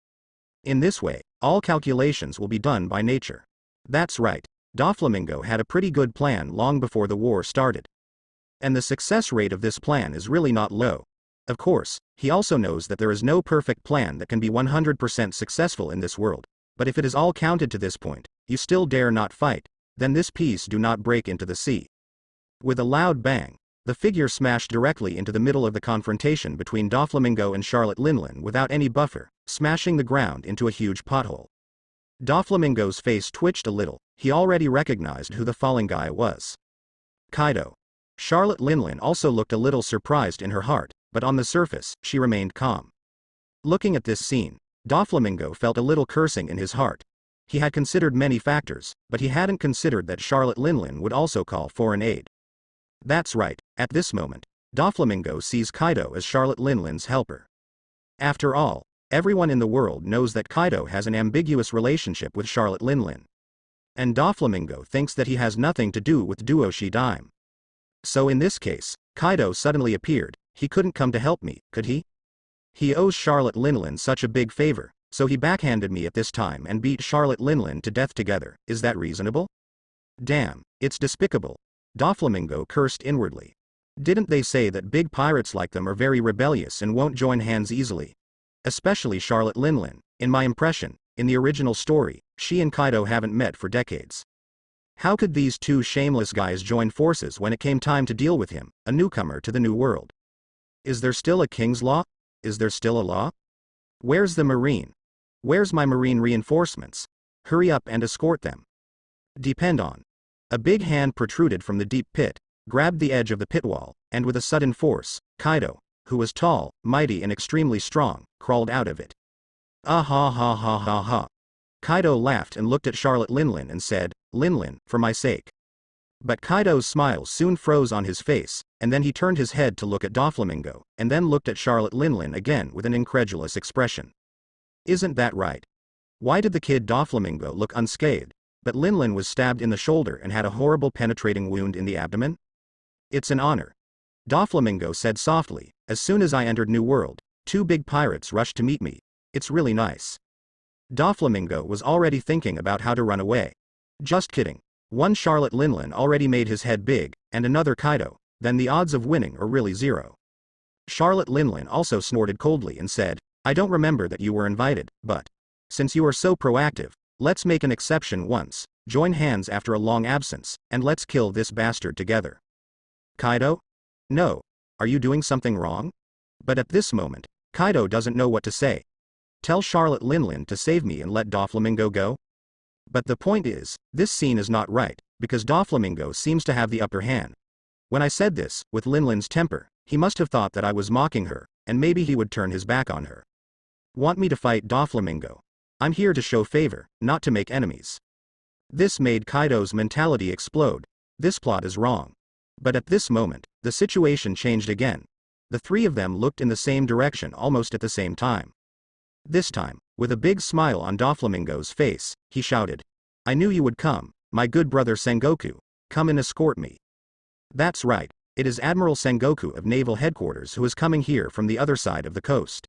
In this way, all calculations will be done by nature. That's right, Doflamingo had a pretty good plan long before the war started. And the success rate of this plan is really not low. Of course, he also knows that there is no perfect plan that can be 100% successful in this world, but if it is all counted to this point, you still dare not fight, then this piece do not break into the sea. With a loud bang, the figure smashed directly into the middle of the confrontation between Doflamingo and Charlotte Linlin without any buffer, smashing the ground into a huge pothole. Doflamingo's face twitched a little. He already recognized who the falling guy was. Kaido. Charlotte Linlin also looked a little surprised in her heart, but on the surface, she remained calm. Looking at this scene, Doflamingo felt a little cursing in his heart. He had considered many factors, but he hadn't considered that Charlotte Linlin would also call foreign aid. That's right, at this moment, Doflamingo sees Kaido as Charlotte Linlin's helper. After all, everyone in the world knows that Kaido has an ambiguous relationship with Charlotte Linlin. And Doflamingo thinks that he has nothing to do with Duoshi Dime. So in this case, Kaido suddenly appeared. He couldn't come to help me, could he? He owes Charlotte Linlin such a big favor, so he backhanded me at this time and beat Charlotte Linlin to death together. Is that reasonable? Damn, it's despicable. Doflamingo cursed inwardly. Didn't they say that big pirates like them are very rebellious and won't join hands easily? Especially Charlotte Linlin. In my impression, in the original story, she and Kaido haven't met for decades. How could these two shameless guys join forces when it came time to deal with him, a newcomer to the new world? Is there still a king's law? Is there still a law? Where's the marine? Where's my marine reinforcements? Hurry up and escort them. Depend on. A big hand protruded from the deep pit, grabbed the edge of the pit wall, and with a sudden force, Kaido, who was tall, mighty and extremely strong, crawled out of it. Ah ha ha ha ha ha. Kaido laughed and looked at Charlotte Linlin and said, "Linlin, for my sake." But Kaido's smile soon froze on his face, and then he turned his head to look at Doflamingo, and then looked at Charlotte Linlin again with an incredulous expression. Isn't that right? Why did the kid Doflamingo look unscathed, but Linlin was stabbed in the shoulder and had a horrible penetrating wound in the abdomen? It's an honor. Doflamingo said softly, as soon as I entered New World, 2 big pirates rushed to meet me. It's really nice. Doflamingo was already thinking about how to run away. Just kidding. One Charlotte Linlin already made his head big, and another Kaido, then the odds of winning are really 0. Charlotte Linlin also snorted coldly and said, I don't remember that you were invited, but since you are so proactive, let's make an exception once, join hands after a long absence, and let's kill this bastard together. Kaido? No. Are you doing something wrong? But at this moment, Kaido doesn't know what to say. Tell Charlotte Linlin to save me and let Doflamingo go? But the point is, this scene is not right, because Doflamingo seems to have the upper hand. When I said this, with Linlin's temper, he must have thought that I was mocking her, and maybe he would turn his back on her. Want me to fight Doflamingo? I'm here to show favor, not to make enemies. This made Kaido's mentality explode. This plot is wrong. But at this moment, the situation changed again. The 3 of them looked in the same direction almost at the same time. This time, with a big smile on Doflamingo's face, he shouted, I knew you would come, my good brother Sengoku, come and escort me. That's right, it is Admiral Sengoku of Naval Headquarters who is coming here from the other side of the coast.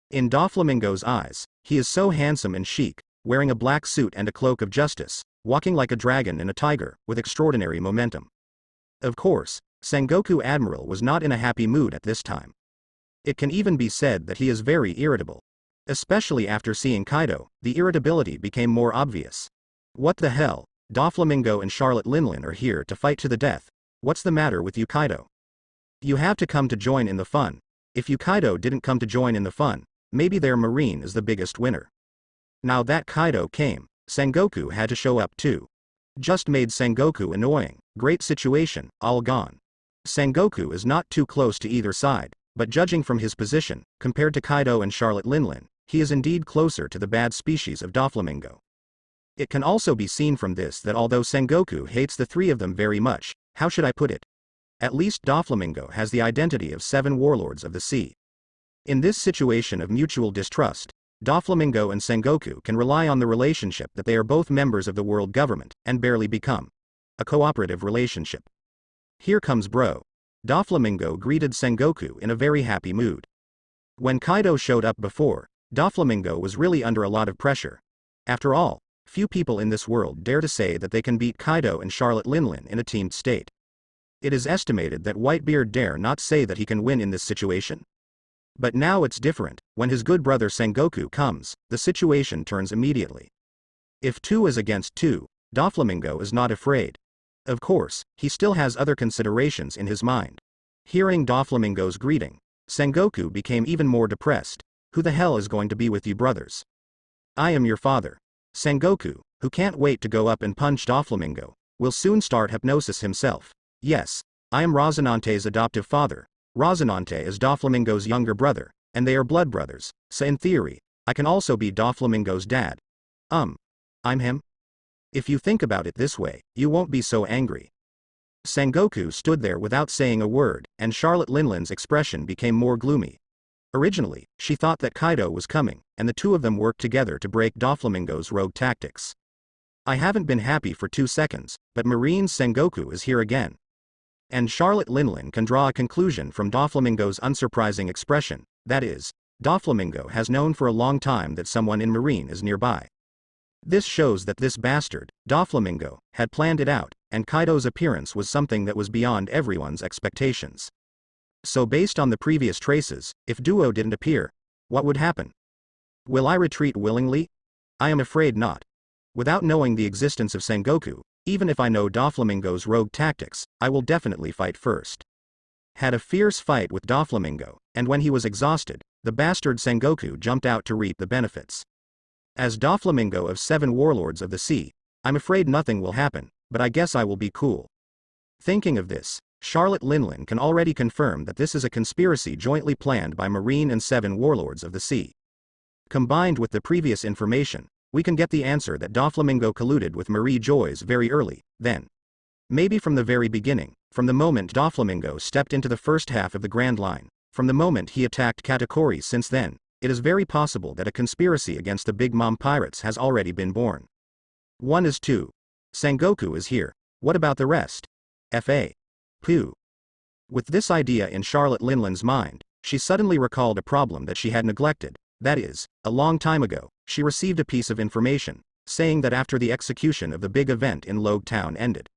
In Doflamingo's eyes, he is so handsome and chic, wearing a black suit and a cloak of justice, walking like a dragon and a tiger, with extraordinary momentum. Of course, Sengoku Admiral was not in a happy mood at this time. It can even be said that he is very irritable. Especially after seeing Kaido, the irritability became more obvious. What the hell? Doflamingo and Charlotte Linlin are here to fight to the death. What's the matter with you, Kaido? You have to come to join in the fun. If you Kaido didn't come to join in the fun, maybe their marine is the biggest winner. Now that Kaido came, Sengoku had to show up too. Just made Sengoku annoying. Great situation, all gone. Sengoku is not too close to either side, but judging from his position, compared to Kaido and Charlotte Linlin, he is indeed closer to the bad species of Doflamingo. It can also be seen from this that although Sengoku hates the 3 of them very much, how should I put it? At least Doflamingo has the identity of 7 warlords of the sea. In this situation of mutual distrust, Doflamingo and Sengoku can rely on the relationship that they are both members of the world government, and barely become a cooperative relationship. Here comes bro. Doflamingo greeted Sengoku in a very happy mood. When Kaido showed up before, Doflamingo was really under a lot of pressure. After all, few people in this world dare to say that they can beat Kaido and Charlotte Linlin in a teamed state. It is estimated that Whitebeard dare not say that he can win in this situation. But now it's different. When his good brother Sengoku comes, the situation turns immediately. If 2 is against 2, Doflamingo is not afraid. Of course, he still has other considerations in his mind. Hearing Doflamingo's greeting, Sengoku became even more depressed. Who the hell is going to be with you brothers? I am your father. Sengoku, who can't wait to go up and punch Doflamingo, will soon start hypnosis himself. Yes, I am Rosinante's adoptive father. Rosinante is Doflamingo's younger brother, and they are blood brothers, so in theory, I can also be Doflamingo's dad. I'm him? If you think about it this way, you won't be so angry. Sengoku stood there without saying a word, and Charlotte Linlin's expression became more gloomy. Originally, she thought that Kaido was coming, and the 2 of them worked together to break Doflamingo's rogue tactics. I haven't been happy for 2 seconds, but Marine Sengoku is here again. And Charlotte Linlin can draw a conclusion from Doflamingo's unsurprising expression, that is, Doflamingo has known for a long time that someone in Marine is nearby. This shows that this bastard, Doflamingo, had planned it out, and Kaido's appearance was something that was beyond everyone's expectations. So based on the previous traces, if Duo didn't appear, what would happen? Will I retreat willingly? I am afraid not. Without knowing the existence of Sengoku, Even if I know Doflamingo's rogue tactics, I will definitely fight first. Had a fierce fight with Doflamingo, and when he was exhausted, the bastard Sengoku jumped out to reap the benefits. As Doflamingo of 7 Warlords of the Sea, I'm afraid nothing will happen, but I guess I will be cool. Thinking of this, Charlotte Linlin can already confirm that this is a conspiracy jointly planned by Marine and 7 Warlords of the Sea. Combined with the previous information, we can get the answer that Doflamingo colluded with Marie Joyce very early, then. Maybe from the very beginning, from the moment Doflamingo stepped into the first half of the Grand Line, from the moment he attacked Katakuri. Since then, it is very possible that a conspiracy against the Big Mom pirates has already been born. 1 is 2. Sengoku is here. What about the rest? F.A. Pooh. With this idea in Charlotte Linlin's mind, she suddenly recalled a problem that she had neglected. That is, a long time ago, she received a piece of information, saying that after the execution of the big event in Logue Town ended,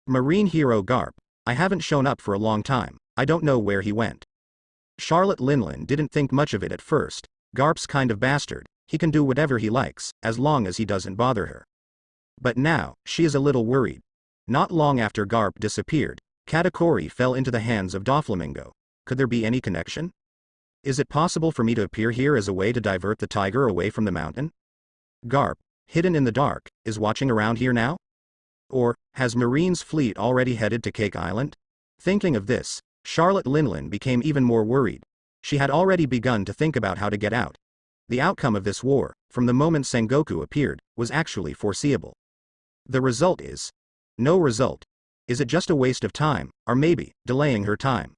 Marine hero Garp, I haven't shown up for a long time, I don't know where he went. Charlotte Linlin didn't think much of it at first. Garp's kind of bastard, he can do whatever he likes, as long as he doesn't bother her. But now, she is a little worried. Not long after Garp disappeared, Katakuri fell into the hands of Doflamingo. Could there be any connection? Is it possible for me to appear here as a way to divert the tiger away from the mountain? Garp, hidden in the dark, is watching around here now? Or, has Marine's fleet already headed to Cake Island? Thinking of this, Charlotte Linlin became even more worried. She had already begun to think about how to get out. The outcome of this war, from the moment Sengoku appeared, was actually foreseeable. The result is no result. Is it just a waste of time, or maybe, delaying her time?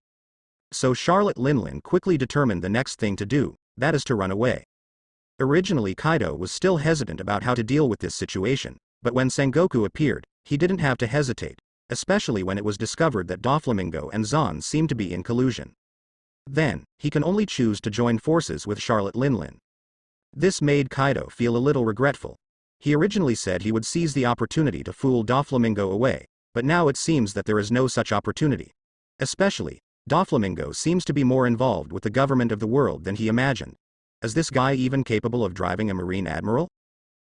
So Charlotte Linlin quickly determined the next thing to do, that is to run away. Originally Kaido was still hesitant about how to deal with this situation, but when Sengoku appeared, he didn't have to hesitate, especially when it was discovered that Doflamingo and Zan seemed to be in collusion. Then, he can only choose to join forces with Charlotte Linlin. This made Kaido feel a little regretful. He originally said he would seize the opportunity to fool Doflamingo away, but now it seems that there is no such opportunity. Especially, Doflamingo seems to be more involved with the government of the world than he imagined. Is this guy even capable of driving a marine admiral?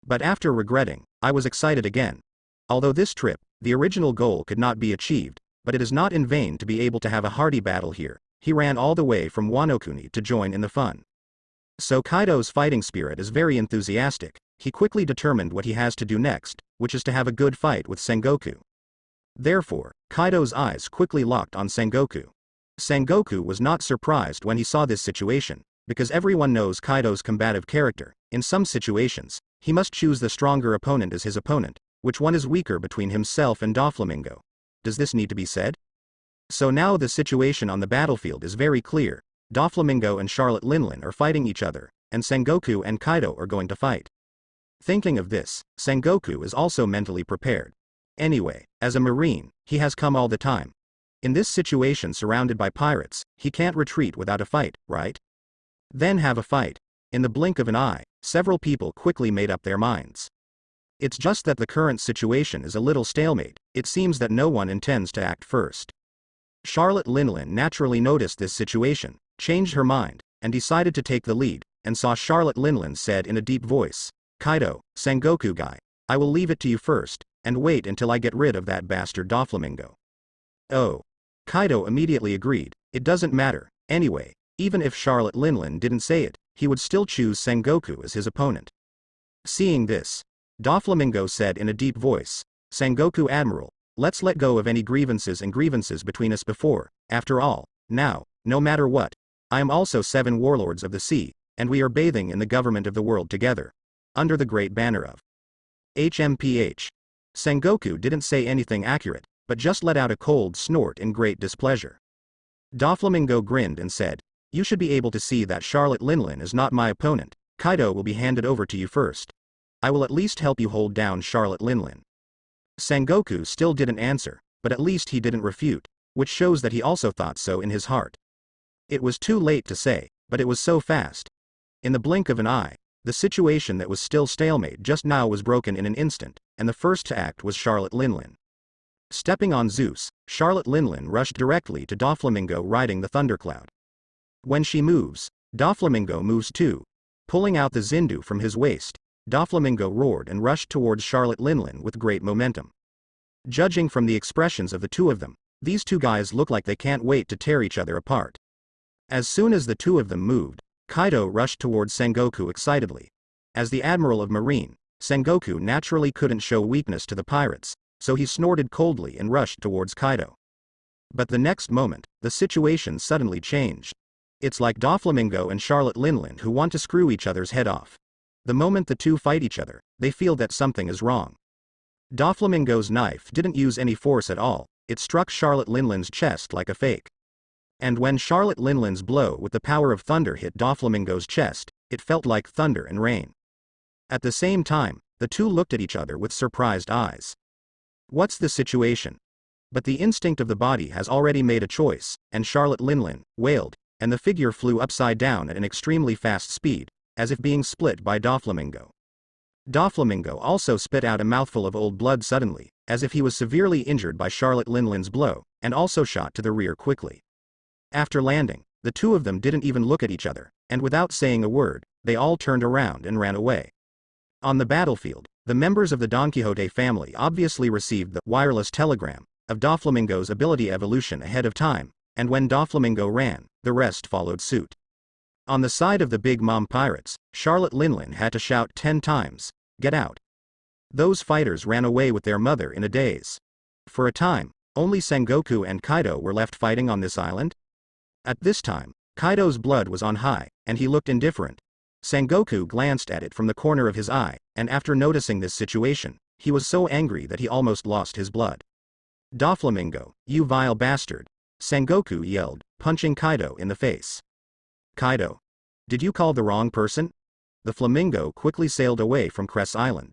But after regretting, I was excited again. Although this trip, the original goal could not be achieved, but it is not in vain to be able to have a hearty battle here. He ran all the way from Wano-kuni to join in the fun. So Kaido's fighting spirit is very enthusiastic. He quickly determined what he has to do next, which is to have a good fight with Sengoku. Therefore, Kaido's eyes quickly locked on Sengoku. Sengoku was not surprised when he saw this situation, because everyone knows Kaido's combative character. In some situations, he must choose the stronger opponent as his opponent. Which one is weaker between himself and Doflamingo? Does this need to be said? So now the situation on the battlefield is very clear. Doflamingo and Charlotte Linlin are fighting each other, and Sengoku and Kaido are going to fight. Thinking of this, Sengoku is also mentally prepared. Anyway, as a marine, he has come all the time. In this situation surrounded by pirates, he can't retreat without a fight, right? Then have a fight. In the blink of an eye, several people quickly made up their minds. It's just that the current situation is a little stalemate. It seems that no one intends to act first. Charlotte Linlin naturally noticed this situation, changed her mind, and decided to take the lead, and saw Charlotte Linlin said in a deep voice, Kaido, Sengoku guy, I will leave it to you first, and wait until I get rid of that bastard Doflamingo. Oh. Kaido immediately agreed, it doesn't matter, anyway, even if Charlotte Linlin didn't say it, he would still choose Sengoku as his opponent. Seeing this, Doflamingo said in a deep voice, Sengoku Admiral, let's let go of any grievances between us before, after all, now, no matter what, I am also 7 Warlords of the Sea, and we are bathing in the government of the world together. Under the great banner of HMPH. Sengoku didn't say anything accurate, but just let out a cold snort in great displeasure. Doflamingo grinned and said, you should be able to see that Charlotte Linlin is not my opponent. Kaido will be handed over to you first. I will at least help you hold down Charlotte Linlin. Sengoku still didn't answer, but at least he didn't refute, which shows that he also thought so in his heart. It was too late to say, but it was so fast. In the blink of an eye, the situation that was still stalemate just now was broken in an instant, and the first to act was Charlotte Linlin. Stepping on Zeus, Charlotte Linlin rushed directly to Doflamingo riding the thundercloud. When she moves, Doflamingo moves too. Pulling out the Zindu from his waist, Doflamingo roared and rushed towards Charlotte Linlin with great momentum. Judging from the expressions of the two of them, these two guys look like they can't wait to tear each other apart. As soon as the two of them moved, Kaido rushed towards Sengoku excitedly. As the Admiral of Marine, Sengoku naturally couldn't show weakness to the pirates, so he snorted coldly and rushed towards Kaido. But the next moment, the situation suddenly changed. It's like Doflamingo and Charlotte Linlin who want to screw each other's head off. The moment the two fight each other, they feel that something is wrong. Doflamingo's knife didn't use any force at all, it struck Charlotte Linlin's chest like a fake. And when Charlotte Linlin's blow with the power of thunder hit Doflamingo's chest, it felt like thunder and rain. At the same time, the two looked at each other with surprised eyes. What's the situation? But the instinct of the body has already made a choice, and Charlotte Linlin wailed, and the figure flew upside down at an extremely fast speed, as if being split by Doflamingo. Doflamingo also spit out a mouthful of old blood suddenly, as if he was severely injured by Charlotte Linlin's blow, and also shot to the rear quickly. After landing, the two of them didn't even look at each other, and without saying a word, they all turned around and ran away. On the battlefield, the members of the Donquixote family obviously received the wireless telegram of Doflamingo's ability evolution ahead of time, and when Doflamingo ran, the rest followed suit. On the side of the Big Mom pirates, Charlotte Linlin had to shout 10 times, "Get out!" Those fighters ran away with their mother in a daze. For a time, only Sengoku and Kaido were left fighting on this island. At this time, Kaido's blood was on high, and he looked indifferent. Sengoku glanced at it from the corner of his eye, and after noticing this situation, he was so angry that he almost lost his blood. "Doflamingo, you vile bastard!" Sengoku yelled, punching Kaido in the face. "Kaido, did you call the wrong person?" The flamingo quickly sailed away from Cress Island.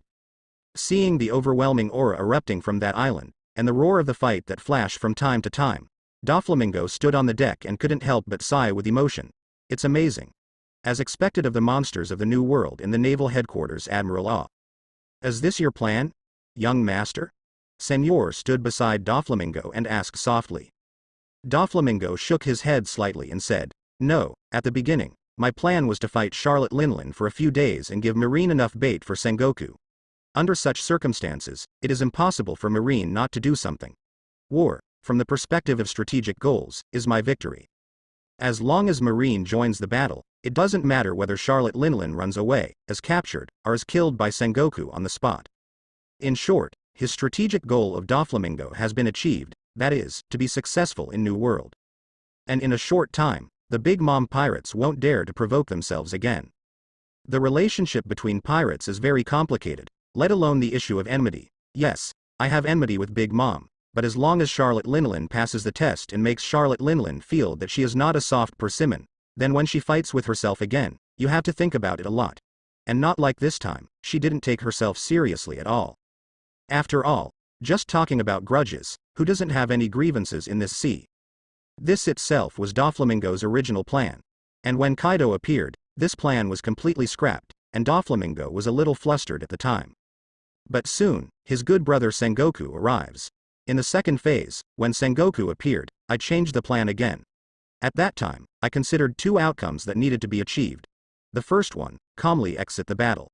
Seeing the overwhelming aura erupting from that island, and the roar of the fight that flashed from time to time, Doflamingo stood on the deck and couldn't help but sigh with emotion. It's amazing. As expected of the monsters of the New World in the Naval Headquarters, Admiral Ah. "Is this your plan, young master?" Senor stood beside Doflamingo and asked softly. Doflamingo shook his head slightly and said, "No, at the beginning, my plan was to fight Charlotte Linlin for a few days and give Marine enough bait for Sengoku. Under such circumstances, it is impossible for Marine not to do something. War, from the perspective of strategic goals, is my victory. As long as Marine joins the battle, it doesn't matter whether Charlotte Linlin runs away, is captured, or is killed by Sengoku on the spot." In short, his strategic goal of Doflamingo has been achieved, that is, to be successful in New World. And in a short time, the Big Mom pirates won't dare to provoke themselves again. The relationship between pirates is very complicated, let alone the issue of enmity. Yes, I have enmity with Big Mom, but as long as Charlotte Linlin passes the test and makes Charlotte Linlin feel that she is not a soft persimmon, then when she fights with herself again, you have to think about it a lot. And not like this time, she didn't take herself seriously at all. After all, just talking about grudges, who doesn't have any grievances in this sea? This itself was Doflamingo's original plan. And when Kaido appeared, this plan was completely scrapped, and Doflamingo was a little flustered at the time. But soon, his good brother Sengoku arrives. In the second phase, when Sengoku appeared, I changed the plan again. At that time, I considered two outcomes that needed to be achieved. The first one, calmly exit the battle.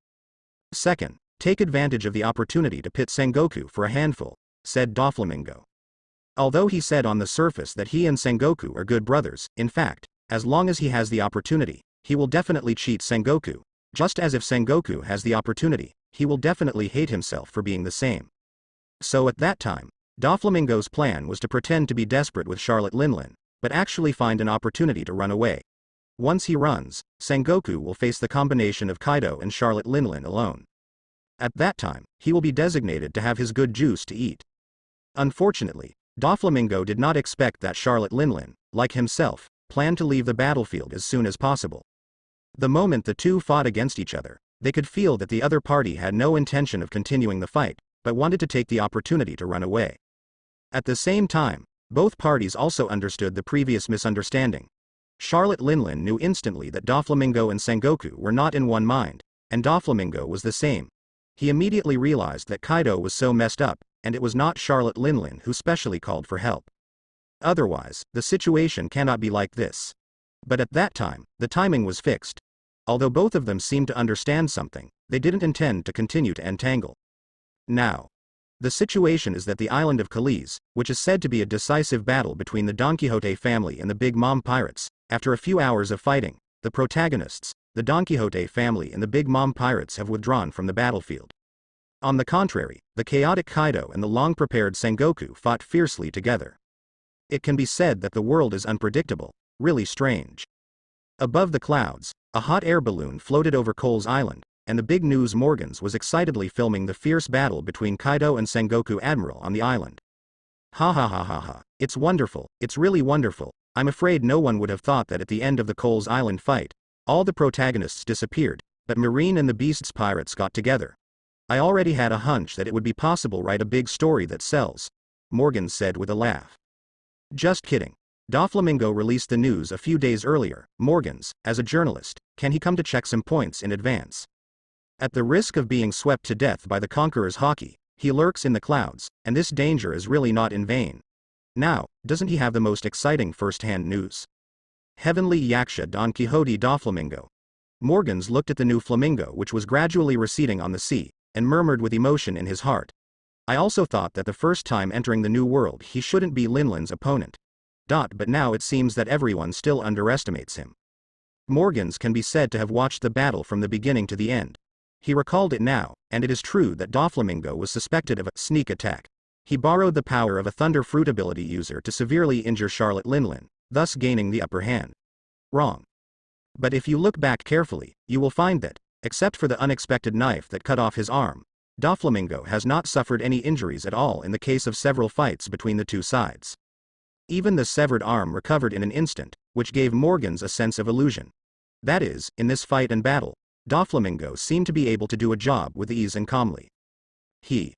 Second, take advantage of the opportunity to pit Sengoku for a handful, said Doflamingo. Although he said on the surface that he and Sengoku are good brothers, in fact, as long as he has the opportunity, he will definitely cheat Sengoku, just as if Sengoku has the opportunity, he will definitely hate himself for being the same. So at that time, Doflamingo's plan was to pretend to be desperate with Charlotte Linlin, but actually find an opportunity to run away. Once he runs, Sengoku will face the combination of Kaido and Charlotte Linlin alone. At that time, he will be designated to have his good juice to eat. Unfortunately, Doflamingo did not expect that Charlotte Linlin, like himself, planned to leave the battlefield as soon as possible. The moment the two fought against each other, they could feel that the other party had no intention of continuing the fight, but wanted to take the opportunity to run away. At the same time, both parties also understood the previous misunderstanding. Charlotte Linlin knew instantly that Doflamingo and Sengoku were not in one mind, and Doflamingo was the same. He immediately realized that Kaido was so messed up, and it was not Charlotte Linlin who specially called for help. Otherwise, the situation cannot be like this. But at that time, the timing was fixed. Although both of them seemed to understand something, they didn't intend to continue to entangle. Now, The situation is that the island of Calais, which is said to be a decisive battle between the Donquixote family and the Big Mom pirates, after a few hours of fighting, the protagonists, the Donquixote family and the Big Mom pirates have withdrawn from the battlefield. On the contrary, the chaotic Kaido and the long-prepared Sengoku fought fiercely together. It can be said that the world is unpredictable, really strange. Above the clouds, a hot air balloon floated over Cole's Island, and the big news Morgans was excitedly filming the fierce battle between Kaido and Sengoku Admiral on the island. Ha ha ha ha ha, it's wonderful, it's really wonderful. I'm afraid no one would have thought that at the end of the Cole's Island fight, all the protagonists disappeared, but Marine and the Beast's pirates got together. I already had a hunch that it would be possible to write a big story that sells, Morgan said with a laugh. Just kidding. Doflamingo released the news a few days earlier. Morgans, as a journalist, can he come to check some points in advance? At the risk of being swept to death by the Conqueror's hockey, he lurks in the clouds, and this danger is really not in vain. Now, doesn't he have the most exciting first-hand news? Heavenly Yaksha Don Quixote Doflamingo. Morgans looked at the new flamingo which was gradually receding on the sea, and murmured with emotion in his heart. I also thought that the first time entering the new world he shouldn't be Linlin's opponent. But now it seems that everyone still underestimates him. Morgans can be said to have watched the battle from the beginning to the end. He recalled it now, and it is true that Doflamingo was suspected of a sneak attack. He borrowed the power of a Thunder Fruit ability user to severely injure Charlotte Linlin, thus gaining the upper hand. Wrong. But if you look back carefully, you will find that, except for the unexpected knife that cut off his arm, Doflamingo has not suffered any injuries at all in the case of several fights between the two sides. Even the severed arm recovered in an instant, which gave Morgans a sense of illusion. That is, in this fight and battle, Doflamingo seemed to be able to do a job with ease and calmly. He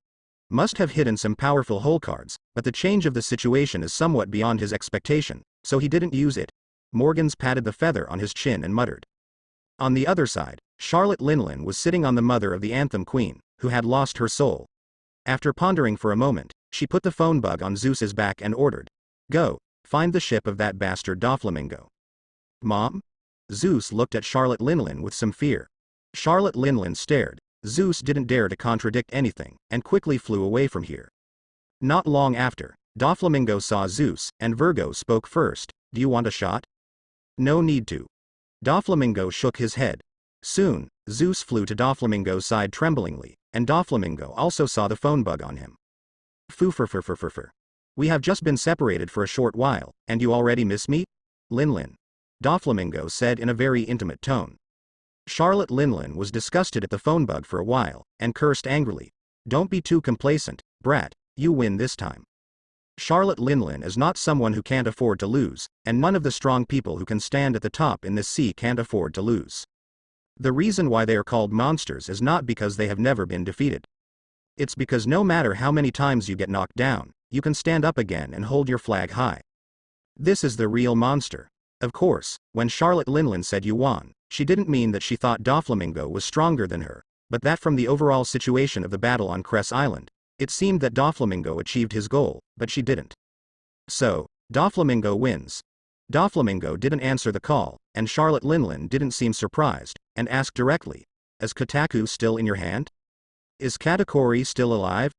must have hidden some powerful hole cards, but the change of the situation is somewhat beyond his expectation, so he didn't use it. Morgans patted the feather on his chin and muttered. On the other side, Charlotte Linlin was sitting on the mother of the Anthem Queen, who had lost her soul. After pondering for a moment, she put the phone bug on Zeus's back and ordered, "Go, find the ship of that bastard Doflamingo." Mom? Zeus looked at Charlotte Linlin with some fear. Charlotte Linlin stared. Zeus didn't dare to contradict anything, and quickly flew away from here. Not long after, Doflamingo saw Zeus, and Virgo spoke first. "Do you want a shot?" "No need to." Doflamingo shook his head. Soon, Zeus flew to Doflamingo's side tremblingly, and Doflamingo also saw the phone bug on him. Foo. We have just been separated for a short while, and you already miss me? Linlin. Doflamingo said in a very intimate tone. Charlotte Linlin was disgusted at the phone bug for a while, and cursed angrily. "Don't be too complacent, brat, you win this time." Charlotte Linlin is not someone who can't afford to lose, and none of the strong people who can stand at the top in this sea can't afford to lose. The reason why they are called monsters is not because they have never been defeated. It's because no matter how many times you get knocked down, you can stand up again and hold your flag high. This is the real monster. Of course, when Charlotte Linlin said you won, she didn't mean that she thought Doflamingo was stronger than her, but that from the overall situation of the battle on Cress Island, it seemed that Doflamingo achieved his goal, but she didn't. So, Doflamingo wins. Doflamingo didn't answer the call, and Charlotte Linlin didn't seem surprised, and asked directly, "Is Kotaku still in your hand? Is Katakuri still alive?"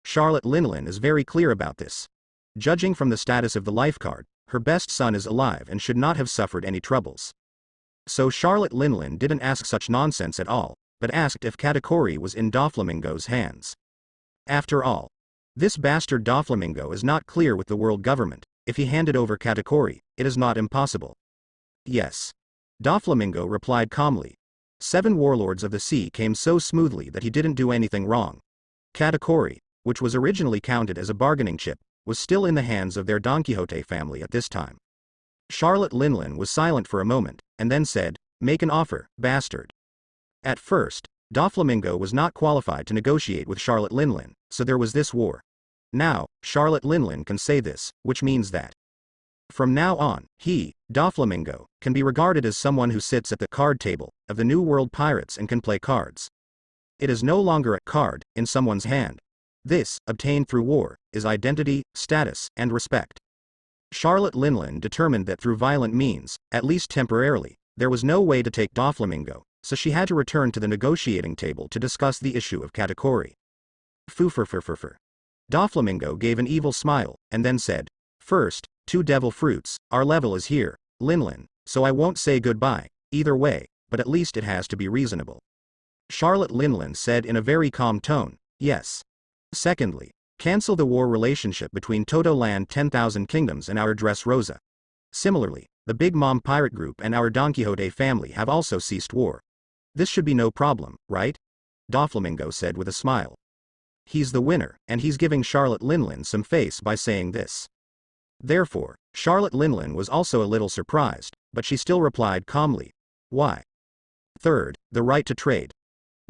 Charlotte Linlin is very clear about this. Judging from the status of the life card, her best son is alive and should not have suffered any troubles. So Charlotte Linlin didn't ask such nonsense at all, but asked if Katakuri was in Doflamingo's hands. After all, this bastard Doflamingo is not clear with the world government. If he handed over Katakuri, it is not impossible. Yes. Doflamingo replied calmly. 7 warlords of the sea came so smoothly that he didn't do anything wrong. Katakuri, which was originally counted as a bargaining chip, was still in the hands of their Donquixote family at this time. Charlotte Linlin was silent for a moment, and then said, "Make an offer, bastard." At first, Doflamingo was not qualified to negotiate with Charlotte Linlin, so there was this war. Now, Charlotte Linlin can say this, which means that from now on, he, Doflamingo, can be regarded as someone who sits at the card table of the New World Pirates and can play cards. It is no longer a card in someone's hand. This, obtained through war, is identity, status, and respect. Charlotte Linlin determined that through violent means, at least temporarily, there was no way to take Doflamingo, so she had to return to the negotiating table to discuss the issue of Katakuri. Foo. Doflamingo gave an evil smile, and then said, "First, 2 devil fruits, our level is here, Linlin, so I won't say goodbye, either way, but at least it has to be reasonable." Charlotte Linlin said in a very calm tone, "Yes. Secondly, cancel the war relationship between Toto Land 10,000 Kingdoms and our Dressrosa. Similarly, the Big Mom Pirate Group and our Donquixote family have also ceased war. This should be no problem, right?" Doflamingo said with a smile. He's the winner, and he's giving Charlotte Linlin some face by saying this. Therefore, Charlotte Linlin was also a little surprised, but she still replied calmly, "Why?" Third, the right to trade.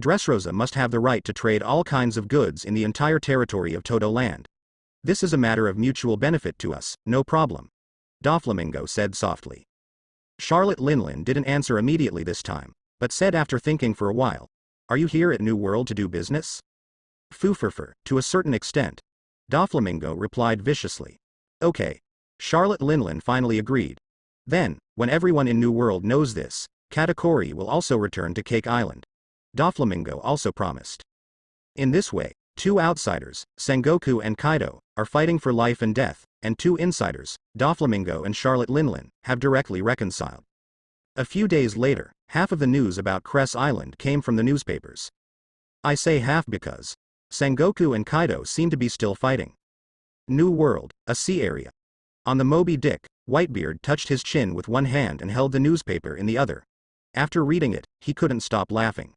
Dressrosa must have the right to trade all kinds of goods in the entire territory of Toto Land. This is a matter of mutual benefit to us, no problem. Doflamingo said softly. Charlotte Linlin didn't answer immediately this time, but said after thinking for a while, "Are you here at New World to do business?" "Fooferfer, to a certain extent." Doflamingo replied viciously. "Okay." Charlotte Linlin finally agreed. "Then, when everyone in New World knows this, Katakuri will also return to Cake Island." Doflamingo also promised. In this way, 2 outsiders, Sengoku and Kaido, are fighting for life and death, and 2 insiders, Doflamingo and Charlotte Linlin, have directly reconciled. A few days later, half of the news about Cress Island came from the newspapers. I say half because Sengoku and Kaido seem to be still fighting. New World, a sea area. On the Moby Dick, Whitebeard touched his chin with one hand and held the newspaper in the other. After reading it, he couldn't stop laughing.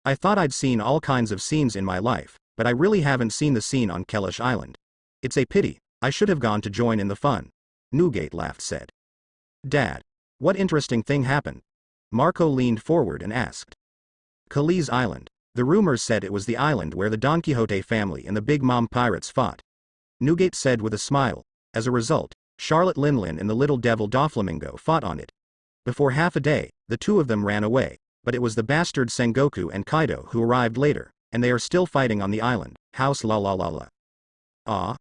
"I thought I'd seen all kinds of scenes in my life, but I really haven't seen the scene on Kellish Island. It's a pity, I should have gone to join in the fun." Newgate laughed said. "Dad, what interesting thing happened?" Marco leaned forward and asked. "Kali's Island. The rumors said it was the island where the Donquixote family and the Big Mom pirates fought." Newgate said with a smile. "As a result, Charlotte Linlin and the little devil Doflamingo fought on it. Before half a day, the 2 of them ran away, but it was the bastard Sengoku and Kaido who arrived later, and they are still fighting on the island. House la la la la." "Ah?"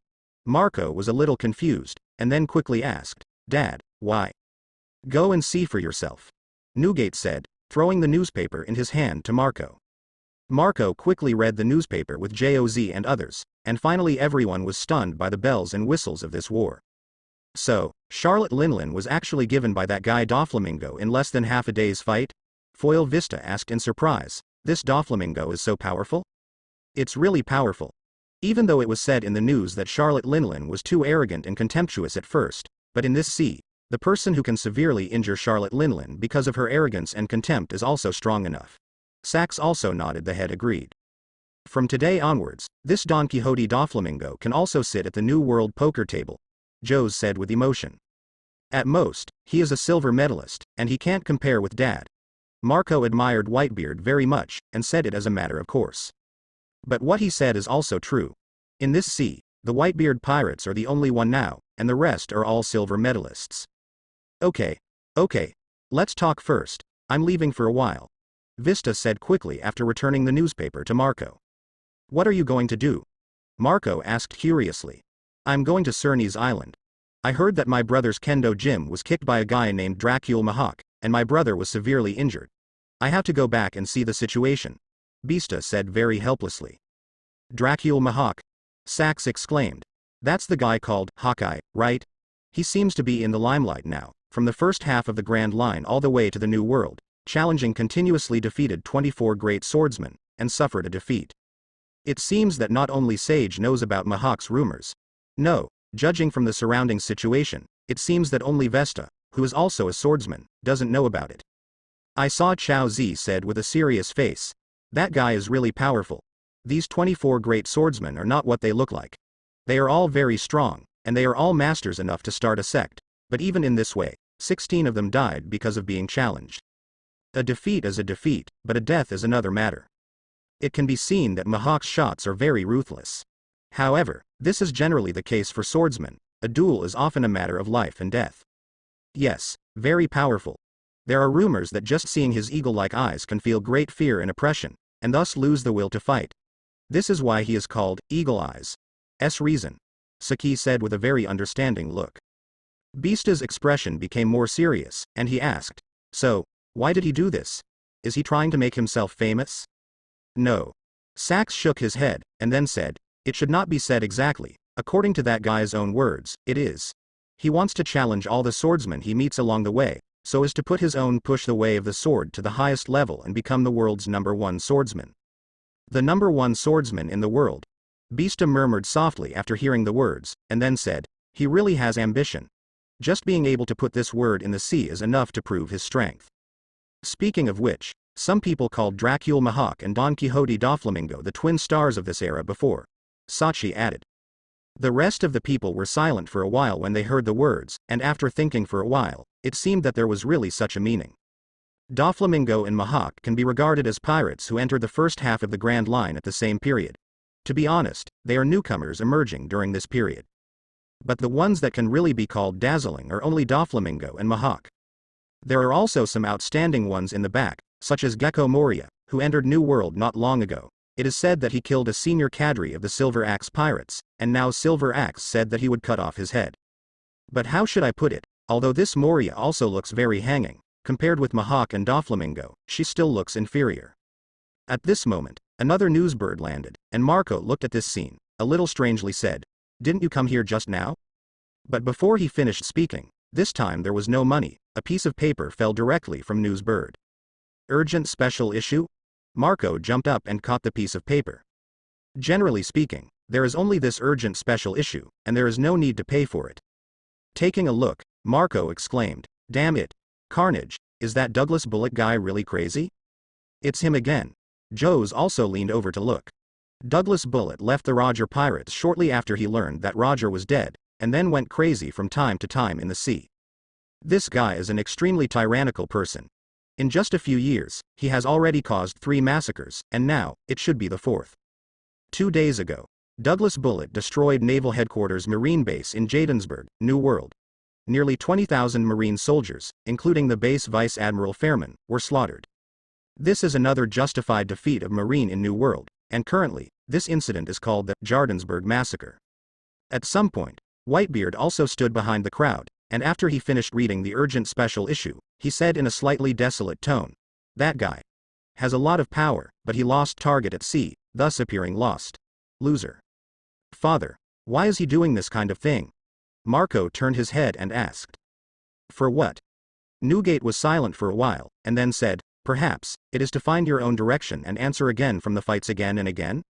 Marco was a little confused, and then quickly asked, "Dad, why?" "Go and see for yourself," Newgate said, throwing the newspaper in his hand to Marco. Marco quickly read the newspaper with Joz and others, and finally everyone was stunned by the bells and whistles of this war. So, Charlotte Linlin was actually given by that guy Doflamingo in less than half a day's fight? Foil Vista asked in surprise, "This Doflamingo is so powerful?" "It's really powerful. Even though it was said in the news that Charlotte Linlin was too arrogant and contemptuous at first, but in this sea, the person who can severely injure Charlotte Linlin because of her arrogance and contempt is also strong enough." Sax also nodded the head agreed. "From today onwards, this Don Quixote Doflamingo can also sit at the New World poker table," Joz said with emotion. "At most, he is a silver medalist, and he can't compare with Dad." Marco admired Whitebeard very much, and said it as a matter of course. But what he said is also true. In this sea, the Whitebeard pirates are the only one now, and the rest are all silver medalists. Okay, let's talk first. I'm leaving for a while," Vista said quickly after returning the newspaper to Marco. "What are you going to do?" Marco asked curiously. "I'm going to Cerny's Island. I heard that my brother's kendo gym was kicked by a guy named Dracule Mahawk, and my brother was severely injured. I have to go back and see the situation," Vista said very helplessly. "Dracule Mahawk?" Sax exclaimed. "That's the guy called Hawkeye, right? He seems to be in the limelight now, from the first half of the Grand Line all the way to the New World, challenging continuously defeated 24 great swordsmen, and suffered a defeat. It seems that not only Sage knows about Mahawk's rumors. No, judging from the surrounding situation, it seems that only Vesta, who is also a swordsman, doesn't know about it." I saw Chao Zi said with a serious face. "That guy is really powerful. These 24 great swordsmen are not what they look like. They are all very strong, and they are all masters enough to start a sect, but even in this way, 16 of them died because of being challenged. A defeat is a defeat, but a death is another matter. It can be seen that Mahawk's shots are very ruthless. However, this is generally the case for swordsmen. A duel is often a matter of life and death. Yes, very powerful. There are rumors that just seeing his eagle-like eyes can feel great fear and oppression, and thus lose the will to fight. This is why he is called Eagle Eyes. Reason," Saki said with a very understanding look. Bista's expression became more serious, and he asked, "So, why did he do this? Is he trying to make himself famous?" "No." Sax shook his head, and then said, It should not be said exactly. According to that guy's own words, it is. He wants to challenge all the swordsmen he meets along the way, so as to put his own push the way of the sword to the highest level and become the world's #1 swordsman. The #1 swordsman in the world. Beasta murmured softly after hearing the words, and then said, he really has ambition. Just being able to put this word in the sea is enough to prove his strength. Speaking of which, some people called Dracule Mahawk and Don Quixote Doflamingo the twin stars of this era before. Sachi added. The rest of the people were silent for a while when they heard the words, and after thinking for a while, it seemed that there was really such a meaning. Doflamingo and Mahawk can be regarded as pirates who entered the first half of the Grand Line at the same period. To be honest, they are newcomers emerging during this period. But the ones that can really be called dazzling are only Doflamingo and Mahawk. There are also some outstanding ones in the back, such as Gecko Moria, who entered New World not long ago. It is said that he killed a senior cadre of the Silver Axe pirates, and now Silver Axe said that he would cut off his head. But how should I put it? Although this Moria also looks very hanging, compared with Mahawk and Doflamingo, she still looks inferior. At this moment, another newsbird landed, and Marco looked at this scene, a little strangely said, "Didn't you come here just now?" But before he finished speaking, this time there was no money. A piece of paper fell directly from newsbird. Urgent special issue? Marco jumped up and caught the piece of paper. Generally speaking, there is only this urgent special issue, and there is no need to pay for it. Taking a look, Marco exclaimed, "Damn it. Carnage, is that Douglas Bullet guy really crazy?" "It's him again." Joes also leaned over to look. Douglas Bullet left the Roger pirates shortly after he learned that Roger was dead, and then went crazy from time to time in the sea. This guy is an extremely tyrannical person. In just a few years, he has already caused 3 massacres, and now, it should be the 4th. 2 days ago, Douglas Bullet destroyed Naval Headquarters Marine Base in Jadensburg, New World. Nearly 20,000 Marine soldiers, including the base Vice Admiral Fairman, were slaughtered. This is another justified defeat of Marine in New World, and currently, this incident is called the Jardensburg Massacre. At some point, Whitebeard also stood behind the crowd, and after he finished reading the urgent special issue, he said in a slightly desolate tone, "That guy has a lot of power, but he lost target at sea, thus appearing lost. Loser. Father, why is he doing this kind of thing?" Marco turned his head and asked. "For what?" Newgate was silent for a while, and then said, "Perhaps, it is to find your own direction and answer again from the fights again and again?"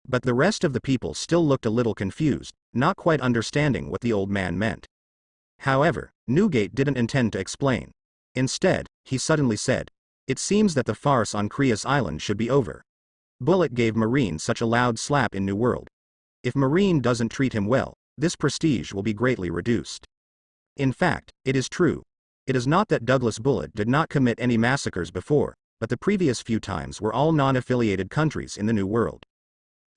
But the rest of the people still looked a little confused, not quite understanding what the old man meant. However, Newgate didn't intend to explain. Instead, he suddenly said, "It seems that the farce on Creus Island should be over. Bullet gave Marine such a loud slap in New World. If Marine doesn't treat him well, this prestige will be greatly reduced. In fact, it is true. It is not that Douglas Bullet did not commit any massacres before, but the previous few times were all non-affiliated countries in the New World.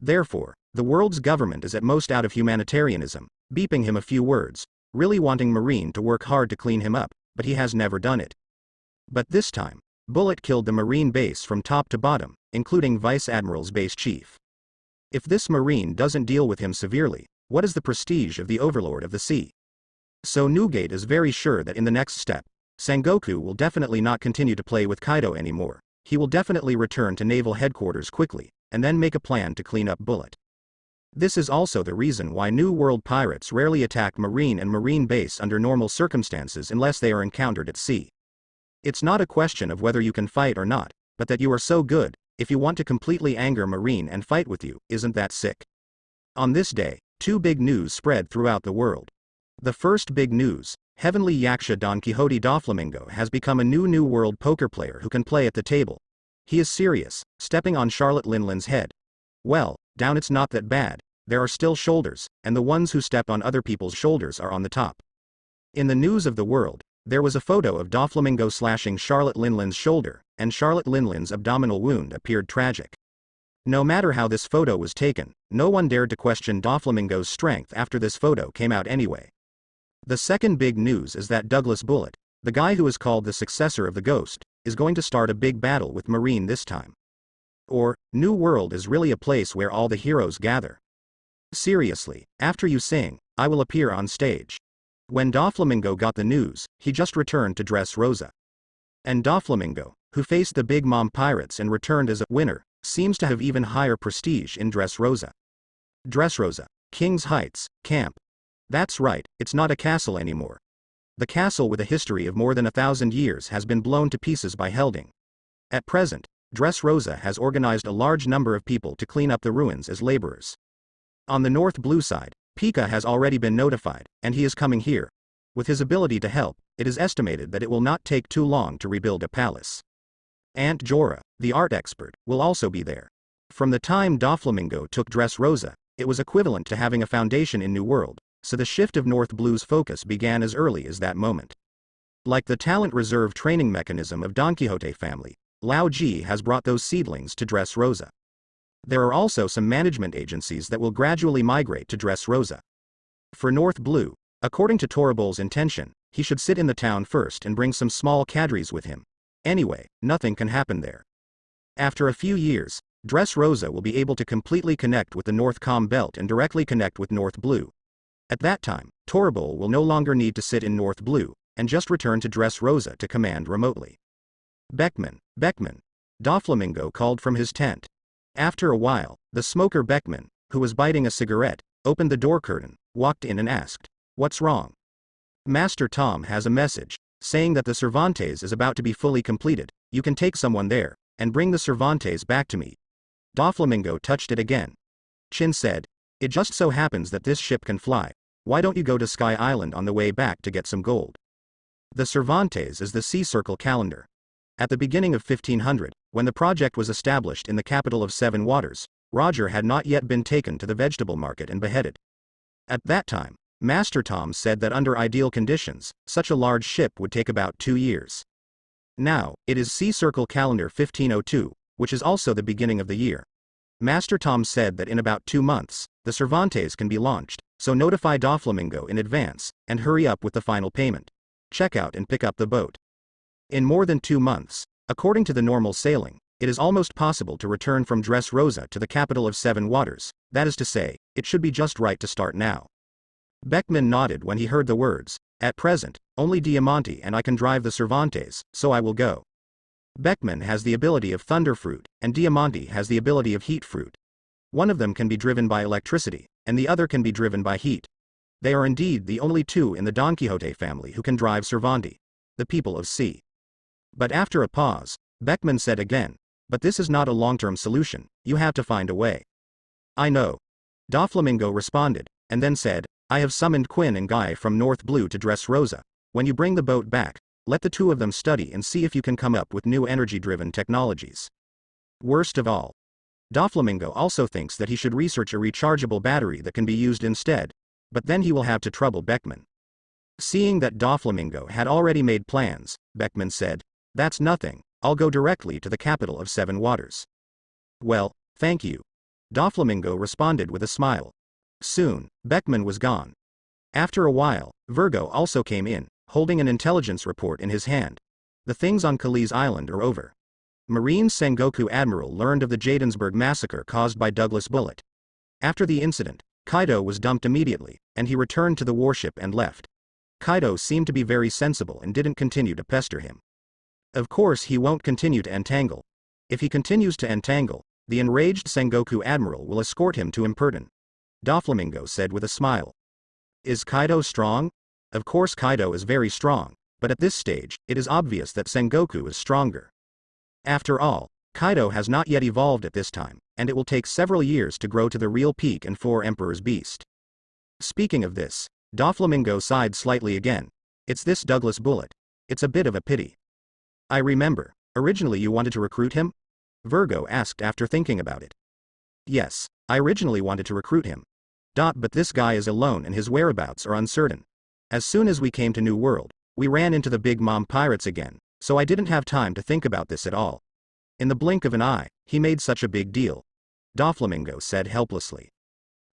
Therefore, the world's government is at most out of humanitarianism, beeping him a few words, really wanting Marine to work hard to clean him up, but he has never done it. But this time, Bullet killed the Marine base from top to bottom, including Vice Admiral's base chief. If this Marine doesn't deal with him severely, what is the prestige of the Overlord of the Sea? So Newgate is very sure that in the next step, Sengoku will definitely not continue to play with Kaido anymore. He will definitely return to naval headquarters quickly, and then make a plan to clean up Bullet. This is also the reason why New World pirates rarely attack Marine and Marine base under normal circumstances unless they are encountered at sea. It's not a question of whether you can fight or not, but that you are so good, if you want to completely anger Marine and fight with you, isn't that sick? On this day, 2 big news spread throughout the world. The first big news, Heavenly Yaksha Don Quixote Doflamingo has become a New World poker player who can play at the table. He is serious, stepping on Charlotte Linland's head. Well, down it's not that bad, there are still shoulders, and the ones who step on other people's shoulders are on the top. In the news of the world, there was a photo of Doflamingo slashing Charlotte Linland's shoulder, and Charlotte Linland's abdominal wound appeared tragic. No matter how this photo was taken, no one dared to question Doflamingo's strength after this photo came out anyway. The second big news is that Douglas Bullet, the guy who is called the successor of the Ghost, is going to start a big battle with Marine this time. Or, New World is really a place where all the heroes gather. Seriously, after you sing, I will appear on stage. When Doflamingo got the news, he just returned to Dressrosa. And Doflamingo, who faced the Big Mom pirates and returned as a winner, seems to have even higher prestige in Dressrosa. Dressrosa. King's Heights, Camp. That's right, it's not a castle anymore. The castle with a history of more than 1,000 years has been blown to pieces by Helding. At present, Dressrosa has organized a large number of people to clean up the ruins as laborers. On the North Blue side, Pika has already been notified, and he is coming here. With his ability to help, it is estimated that it will not take too long to rebuild a palace. Aunt Jorah, the art expert, will also be there. From the time Doflamingo took Dressrosa, it was equivalent to having a foundation in New World, so the shift of North Blue's focus began as early as that moment. Like the talent reserve training mechanism of Donquixote family, Lao Ji has brought those seedlings to Dressrosa. There are also some management agencies that will gradually migrate to Dressrosa. For North Blue, according to Toribul's intention, he should sit in the town first and bring some small cadres with him. Anyway, nothing can happen there. After a few years, Dressrosa will be able to completely connect with the Northcom belt and directly connect with North Blue. At that time, Toribul will no longer need to sit in North Blue, and just return to Dressrosa to command remotely. Beckman. Doflamingo called from his tent. After a while, the smoker Beckman, who was biting a cigarette, opened the door curtain, walked in and asked, "What's wrong?" "Master Tom has a message, saying that the Cervantes is about to be fully completed. You can take someone there, and bring the Cervantes back to me." Doflamingo touched it again. Chin said, "It just so happens that this ship can fly. Why don't you go to Sky Island on the way back to get some gold?" The Cervantes is the Sea Circle calendar. At the beginning of 1500, when the project was established in the capital of Seven Waters, Roger had not yet been taken to the vegetable market and beheaded. At that time, Master Tom said that under ideal conditions, such a large ship would take about 2 years. Now, it is Sea Circle calendar 1502, which is also the beginning of the year. Master Tom said that in about 2 months, the Cervantes can be launched, so notify Doflamingo in advance, and hurry up with the final payment. Check out and pick up the boat. In more than 2 months, according to the normal sailing, it is almost possible to return from Dressrosa to the capital of Seven Waters, that is to say, it should be just right to start now. Beckman nodded when he heard the words, "At present, only Diamante and I can drive the Cervantes, so I will go." Beckman has the ability of Thunder Fruit, and Diamante has the ability of Heat Fruit. One of them can be driven by electricity, and the other can be driven by heat. They are indeed the only two in the Don Quixote family who can drive Cervantes, the people of sea. But after a pause, Beckman said again, "But this is not a long-term solution, you have to find a way." "I know." Doflamingo responded, and then said, "I have summoned Quinn and Guy from North Blue to Dressrosa. When you bring the boat back, let the two of them study and see if you can come up with new energy-driven technologies. Worst of all, Doflamingo also thinks that he should research a rechargeable battery that can be used instead, but then he will have to trouble Beckman." Seeing that Doflamingo had already made plans, Beckman said, "That's nothing, I'll go directly to the capital of Seven Waters." "Well, thank you." Doflamingo responded with a smile. Soon, Beckman was gone. After a while, Virgo also came in, holding an intelligence report in his hand. "The things on Kali's Island are over. Marine Sengoku Admiral learned of the Jadensburg massacre caused by Douglas Bullet. After the incident, Kaido was dumped immediately, and he returned to the warship and left. Kaido seemed to be very sensible and didn't continue to pester him. Of course he won't continue to entangle. If he continues to entangle, the enraged Sengoku Admiral will escort him to Imperton," Doflamingo said with a smile. "Is Kaido strong?" Of course Kaido is very strong, but at this stage, it is obvious that Sengoku is stronger. After all, Kaido has not yet evolved at this time, and it will take several years to grow to the real peak and Four Emperors Beast. Speaking of this, Doflamingo sighed slightly again. "It's this Douglas Bullet. It's a bit of a pity." "I remember, originally you wanted to recruit him?" Virgo asked after thinking about it. "Yes, I originally wanted to recruit him. But this guy is alone and his whereabouts are uncertain. As soon as we came to New World, we ran into the Big Mom pirates again, so I didn't have time to think about this at all. In the blink of an eye, he made such a big deal," Doflamingo said helplessly.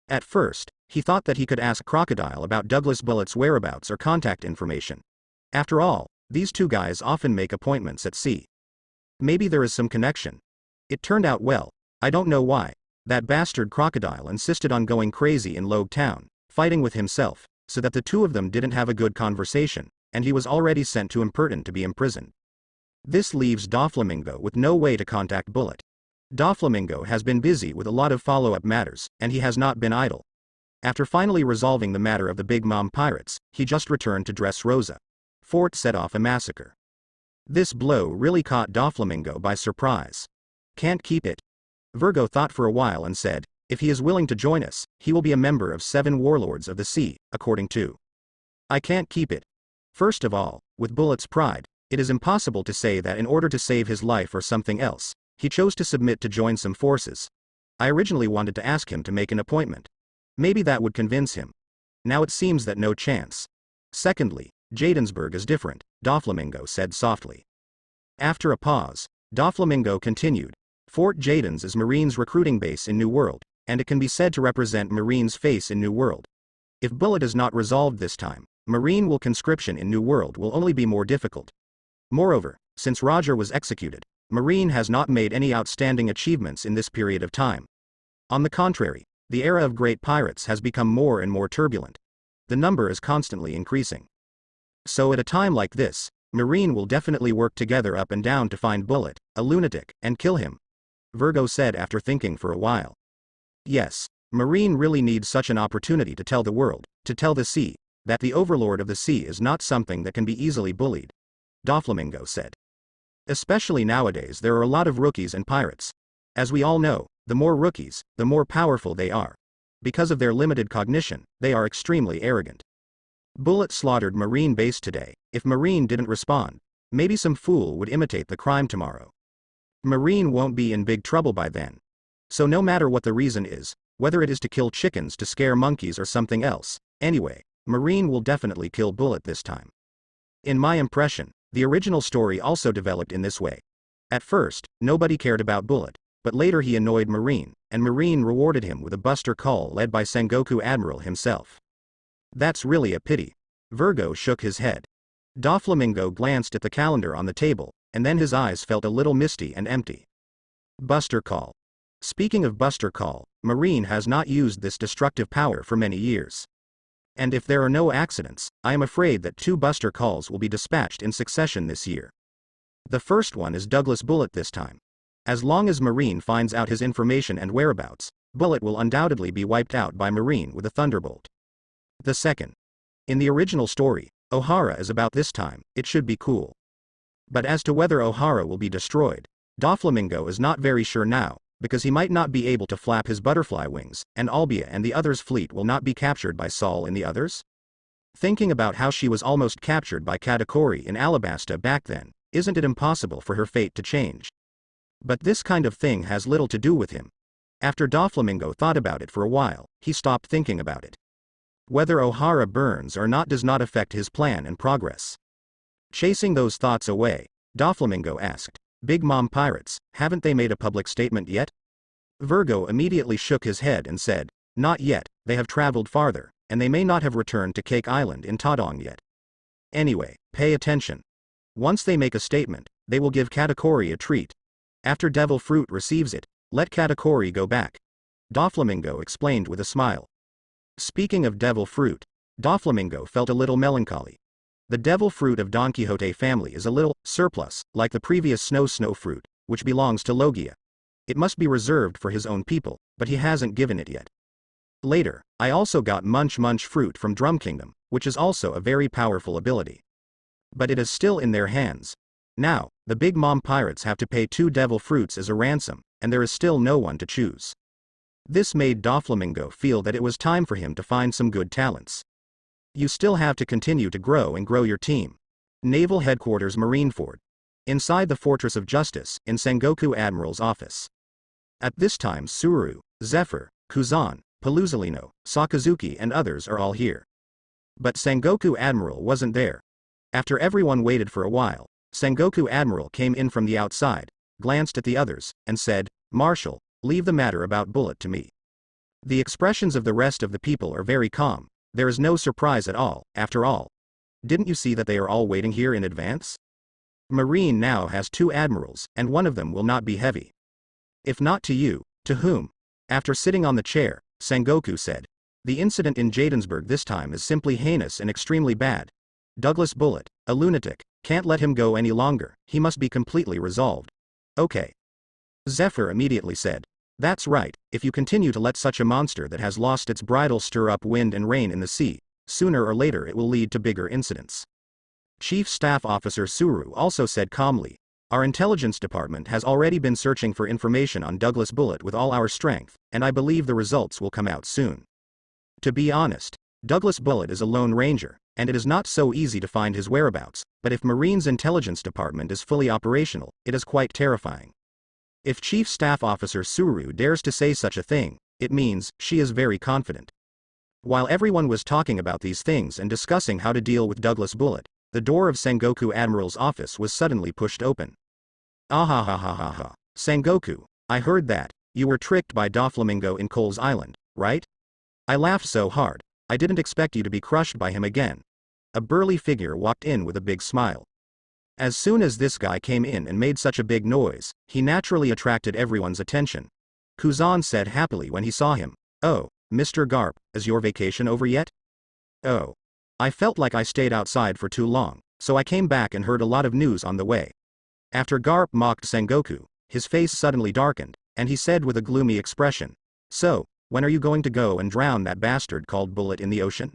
At first, he thought that he could ask Crocodile about Douglas Bullet's whereabouts or contact information. After all, these two guys often make appointments at sea. Maybe there is some connection. It turned out well. I don't know why. That bastard Crocodile insisted on going crazy in Logue Town, fighting with himself, so that the two of them didn't have a good conversation, and he was already sent to Imperton to be imprisoned. This leaves Doflamingo with no way to contact Bullet. Doflamingo has been busy with a lot of follow-up matters, and he has not been idle. After finally resolving the matter of the Big Mom pirates, he just returned to Dressrosa. Fort set off a massacre. This blow really caught Doflamingo by surprise. Can't keep it. Virgo thought for a while and said, if he is willing to join us, he will be a member of 7 warlords of the sea, according to. I can't keep it. First of all, with Bullet's pride, it is impossible to say that in order to save his life or something else, he chose to submit to join some forces. I originally wanted to ask him to make an appointment. Maybe that would convince him. Now it seems that no chance. Secondly, Jadensburg is different, Doflamingo said softly. After a pause, Doflamingo continued, Fort Jadens is Marine's recruiting base in New World, and it can be said to represent Marine's face in New World. If Bullet is not resolved this time, Marine will conscription in New World will only be more difficult. Moreover, since Roger was executed, Marine has not made any outstanding achievements in this period of time. On the contrary, the era of great pirates has become more and more turbulent. The number is constantly increasing. So at a time like this, Marine will definitely work together up and down to find Bullet, a lunatic, and kill him. Virgo said after thinking for a while. Yes, Marine really needs such an opportunity to tell the world, to tell the sea, that the overlord of the sea is not something that can be easily bullied. Doflamingo said. Especially nowadays there are a lot of rookies and pirates. As we all know, the more rookies, the more powerful they are. Because of their limited cognition, they are extremely arrogant. Bullet slaughtered Marine base today. If Marine didn't respond, maybe some fool would imitate the crime tomorrow. Marine won't be in big trouble by then. So no matter what the reason is, whether it is to kill chickens to scare monkeys or something else, anyway, Marine will definitely kill Bullet this time. In my impression, the original story also developed in this way. At first, nobody cared about Bullet, but later he annoyed Marine, and Marine rewarded him with a buster call led by Sengoku Admiral himself. That's really a pity. Virgo shook his head. Doflamingo glanced at the calendar on the table, and then his eyes felt a little misty and empty. Buster Call. Speaking of Buster Call, Marine has not used this destructive power for many years. And if there are no accidents, I am afraid that 2 Buster Calls will be dispatched in succession this year. The first one is Douglas Bullet this time. As long as Marine finds out his information and whereabouts, Bullet will undoubtedly be wiped out by Marine with a thunderbolt. The second. In the original story, O'Hara is about this time, it should be cool. But as to whether O'Hara will be destroyed, Doflamingo is not very sure now, because he might not be able to flap his butterfly wings, and Albia and the others' fleet will not be captured by Saul and the others? Thinking about how she was almost captured by Katakuri in Alabasta back then, isn't it impossible for her fate to change? But this kind of thing has little to do with him. After Doflamingo thought about it for a while, he stopped thinking about it. Whether O'Hara burns or not does not affect his plan and progress. Chasing those thoughts away, Doflamingo asked, Big Mom pirates, haven't they made a public statement yet? Virgo immediately shook his head and said, not yet, they have traveled farther, and they may not have returned to Cake Island in Tadong yet. Anyway, pay attention. Once they make a statement, they will give Katakuri a treat. After Devil Fruit receives it, let Katakuri go back. Doflamingo explained with a smile. Speaking of Devil Fruit, Doflamingo felt a little melancholy. The Devil Fruit of Donquixote family is a little surplus, like the previous Snow Fruit, which belongs to Logia. It must be reserved for his own people, but he hasn't given it yet. Later, I also got Munch Fruit from Drum Kingdom, which is also a very powerful ability. But it is still in their hands. Now, the Big Mom pirates have to pay 2 Devil Fruits as a ransom, and there is still no one to choose. This made Doflamingo feel that it was time for him to find some good talents. You still have to continue to grow and grow your team. Naval Headquarters Marineford. Inside the Fortress of Justice, in Sengoku Admiral's office. At this time Suru, Zephyr, Kuzan, Paluzalino, Sakazuki and others are all here. But Sengoku Admiral wasn't there. After everyone waited for a while, Sengoku Admiral came in from the outside, glanced at the others, and said, Marshal, leave the matter about Bullet to me. The expressions of the rest of the people are very calm. There is no surprise at all, after all. Didn't you see that they are all waiting here in advance? Marine now has 2 admirals, and one of them will not be heavy. If not to you, to whom? After sitting on the chair, Sengoku said, the incident in Jadensburg this time is simply heinous and extremely bad. Douglas Bullet, a lunatic, can't let him go any longer, he must be completely resolved. Okay. Zephyr immediately said. That's right, if you continue to let such a monster that has lost its bridle stir up wind and rain in the sea, sooner or later it will lead to bigger incidents. Chief Staff Officer Suru also said calmly, our intelligence department has already been searching for information on Douglas Bullet with all our strength, and I believe the results will come out soon. To be honest, Douglas Bullet is a lone ranger, and it is not so easy to find his whereabouts, but if Marine's intelligence department is fully operational, it is quite terrifying. If Chief Staff Officer Suru dares to say such a thing, it means she is very confident. While everyone was talking about these things and discussing how to deal with Douglas Bullet, the door of Sengoku Admiral's office was suddenly pushed open. Ahahahaha. Sengoku, I heard that, you were tricked by Doflamingo in Cole's Island, right? I laughed so hard, I didn't expect you to be crushed by him again. A burly figure walked in with a big smile. As soon as this guy came in and made such a big noise, he naturally attracted everyone's attention. Kuzan said happily when he saw him, oh, Mr. Garp, is your vacation over yet? Oh. I felt like I stayed outside for too long, so I came back and heard a lot of news on the way. After Garp mocked Sengoku, his face suddenly darkened, and he said with a gloomy expression, so, when are you going to go and drown that bastard called Bullet in the ocean?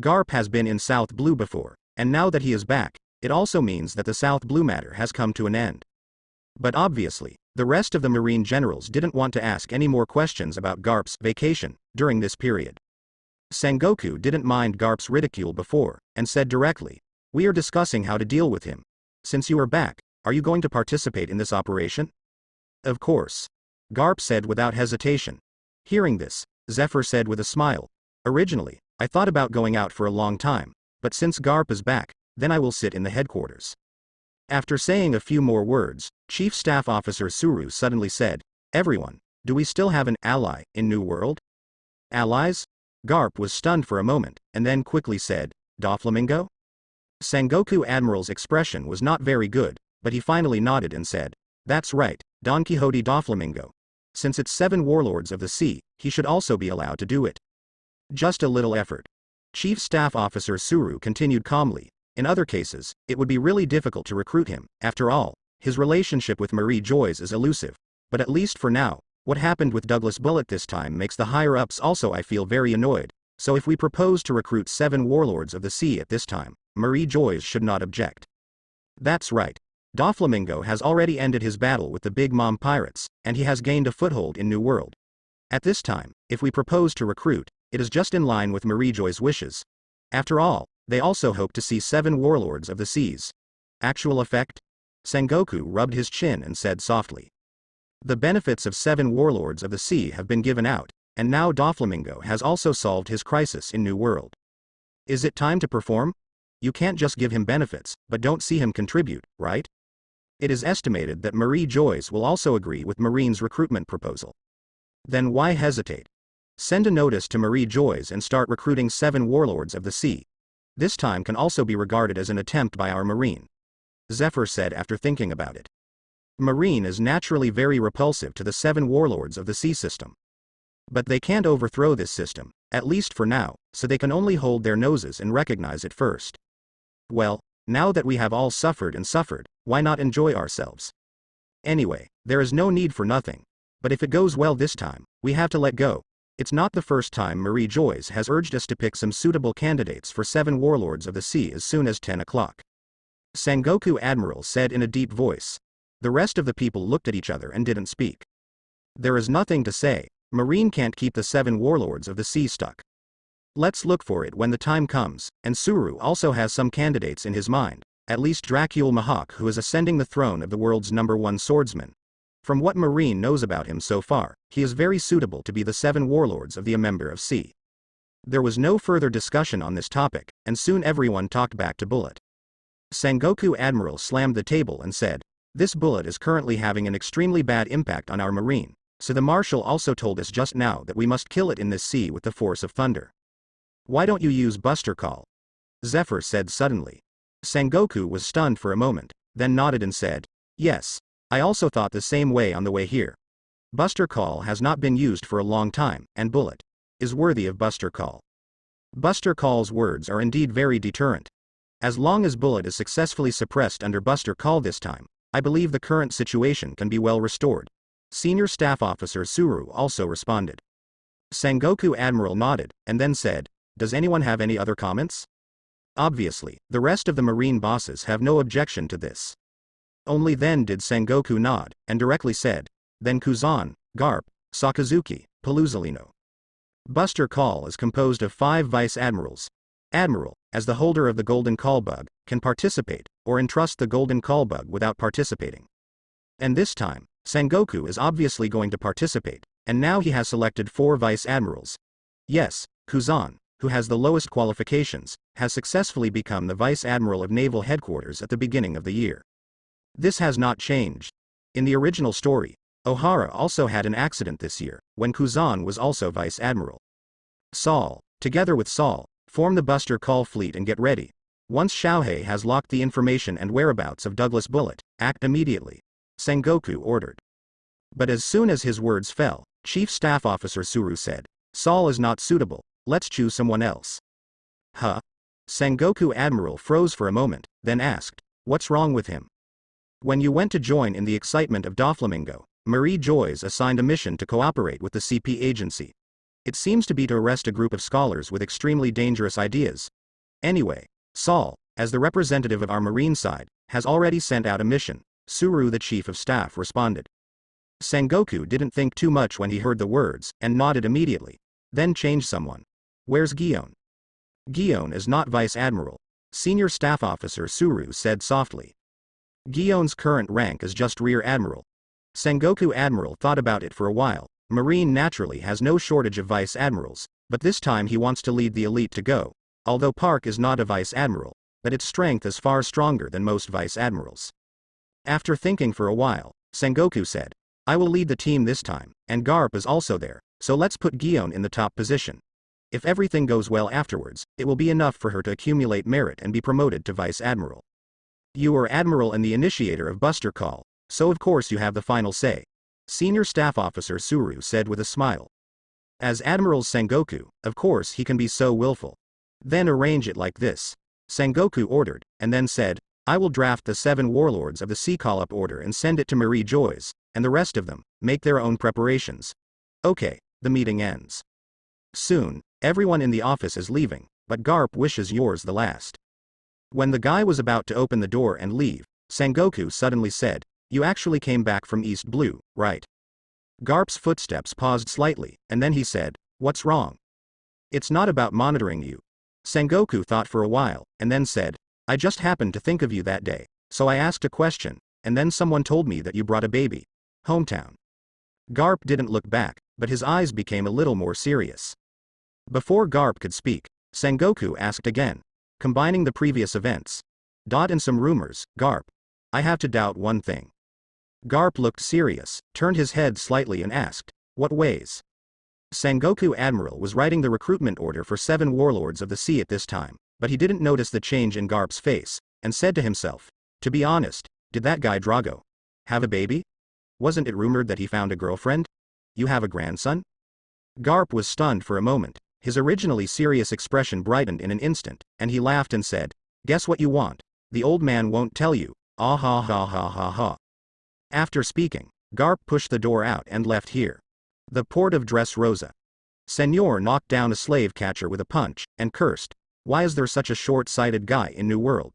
Garp has been in South Blue before, and now that he is back, it also means that the South Blue matter has come to an end. But obviously, the rest of the Marine generals didn't want to ask any more questions about Garp's vacation during this period. Sengoku didn't mind Garp's ridicule before, and said directly, we are discussing how to deal with him. Since you are back, are you going to participate in this operation? Of course. Garp said without hesitation. Hearing this, Zephyr said with a smile, originally, I thought about going out for a long time, but since Garp is back, then I will sit in the headquarters. After saying a few more words, Chief Staff Officer Suru suddenly said, everyone, do we still have an ally in New World? Allies? Garp was stunned for a moment, and then quickly said, Doflamingo? Sengoku Admiral's expression was not very good, but he finally nodded and said, that's right, Donquixote Doflamingo. Since it's 7 warlords of the sea, he should also be allowed to do it. Just a little effort. Chief Staff Officer Suru continued calmly, in other cases, it would be really difficult to recruit him, after all, his relationship with Marie Joyce is elusive, but at least for now, what happened with Douglas Bullet this time makes the higher-ups also I feel very annoyed, so if we propose to recruit 7 warlords of the sea at this time, Marie Joyce should not object. That's right. Doflamingo has already ended his battle with the Big Mom pirates, and he has gained a foothold in New World. At this time, if we propose to recruit, it is just in line with Marie Joyce's wishes. After all, they also hope to see 7 warlords of the seas. Actual effect? Sengoku rubbed his chin and said softly. The benefits of 7 warlords of the sea have been given out, and now Doflamingo has also solved his crisis in New World. Is it time to perform? You can't just give him benefits, but don't see him contribute, right? It is estimated that Marie Joyce will also agree with Marine's recruitment proposal. Then why hesitate? Send a notice to Marie Joyce and start recruiting 7 warlords of the sea. This time can also be regarded as an attempt by our Marine. Zephyr said after thinking about it. Marine is naturally very repulsive to the 7 warlords of the sea system. But they can't overthrow this system, at least for now, so they can only hold their noses and recognize it first. Well, now that we have all suffered and suffered, why not enjoy ourselves? Anyway, there is no need for nothing. But if it goes well this time, we have to let go. It's not the first time Marie Joyce has urged us to pick some suitable candidates for 7 warlords of the sea as soon as 10 o'clock. Sengoku Admiral said in a deep voice. The rest of the people looked at each other and didn't speak. There is nothing to say. Marine can't keep the 7 warlords of the sea stuck. Let's look for it when the time comes, and Suru also has some candidates in his mind, at least Dracule Mahawk, who is ascending the throne of the world's #1 swordsman. From what Marine knows about him so far, he is very suitable to be the 7 warlords of the A Member of Sea. There was no further discussion on this topic, and soon everyone talked back to Bullet. Sengoku Admiral slammed the table and said, this Bullet is currently having an extremely bad impact on our Marine, so the Marshal also told us just now that we must kill it in this sea with the force of thunder. Why don't you use Buster Call? Zephyr said suddenly. Sengoku was stunned for a moment, then nodded and said, yes, I also thought the same way on the way here. Buster Call has not been used for a long time, and Bullet is worthy of Buster Call. Buster Call's words are indeed very deterrent. As long as Bullet is successfully suppressed under Buster Call this time, I believe the current situation can be well restored. Senior Staff Officer Suru also responded. Sengoku Admiral nodded, and then said, "Does anyone have any other comments?" Obviously, the rest of the marine bosses have no objection to this. Only then did Sengoku nod, and directly said, "Then Kuzan, Garp, Sakazuki, Paluzolino." Buster Call is composed of 5 vice admirals. Admiral, as the holder of the Golden Call Bug, can participate, or entrust the Golden Call Bug without participating. And this time, Sengoku is obviously going to participate, and now he has selected 4 vice admirals. Yes, Kuzan, who has the lowest qualifications, has successfully become the vice admiral of naval headquarters at the beginning of the year. This has not changed. In the original story, Ohara also had an accident this year, when Kuzan was also vice admiral. Saul, together with Saul, form the Buster Call fleet and get ready. Once Xiaohei has locked the information and whereabouts of Douglas Bullet, act immediately, Sengoku ordered. But as soon as his words fell, Chief Staff Officer Suru said, "Saul is not suitable, let's choose someone else." Huh? Sengoku Admiral froze for a moment, then asked, "What's wrong with him?" "When you went to join in the excitement of Doflamingo, Marie Joyce assigned a mission to cooperate with the CP agency. It seems to be to arrest a group of scholars with extremely dangerous ideas. Anyway, Saul, as the representative of our marine side, has already sent out a mission," Suru the Chief of Staff responded. Sengoku didn't think too much when he heard the words, and nodded immediately. Then changed someone. "Where's Guion?" "Guion is not Vice Admiral," Senior Staff Officer Suru said softly. "Guion's current rank is just Rear Admiral." Sengoku Admiral thought about it for a while. Marine naturally has no shortage of Vice Admirals, but this time he wants to lead the elite to go. Although Park is not a Vice Admiral, but its strength is far stronger than most Vice Admirals. After thinking for a while, Sengoku said, "I will lead the team this time, and Garp is also there, so let's put Guion in the top position. If everything goes well afterwards, it will be enough for her to accumulate merit and be promoted to Vice Admiral. You are Admiral and the initiator of Buster Call, so of course you have the final say," Senior Staff Officer Suru said with a smile. As Admiral Sengoku, of course he can be so willful. "Then arrange it like this," Sengoku ordered, and then said, "I will draft the 7 warlords of the Sea Call-Up Order and send it to Marie Joyce, and the rest of them, make their own preparations. Okay, the meeting ends. Soon, everyone in the office is leaving, but Garp wishes yours the last." When the guy was about to open the door and leave, Sengoku suddenly said, "You actually came back from East Blue, right?" Garp's footsteps paused slightly, and then he said, "What's wrong?" "It's not about monitoring you." Sengoku thought for a while, and then said, "I just happened to think of you that day, so I asked a question, and then someone told me that you brought a baby. Hometown." Garp didn't look back, but his eyes became a little more serious. Before Garp could speak, Sengoku asked again, combining the previous events. And some rumors, Garp. I have to doubt one thing." Garp looked serious, turned his head slightly and asked, "What ways?" Sengoku Admiral was writing the recruitment order for 7 warlords of the sea at this time, but he didn't notice the change in Garp's face, and said to himself, "To be honest, did that guy Drago have a baby? Wasn't it rumored that he found a girlfriend? You have a grandson?" Garp was stunned for a moment. His originally serious expression brightened in an instant, and he laughed and said, "Guess what you want? The old man won't tell you. Ah ha ha ha ha ha." After speaking, Garp pushed the door out and left here. The port of Dressrosa. Senor knocked down a slave catcher with a punch, and cursed, "Why is there such a short-sighted guy in New World?"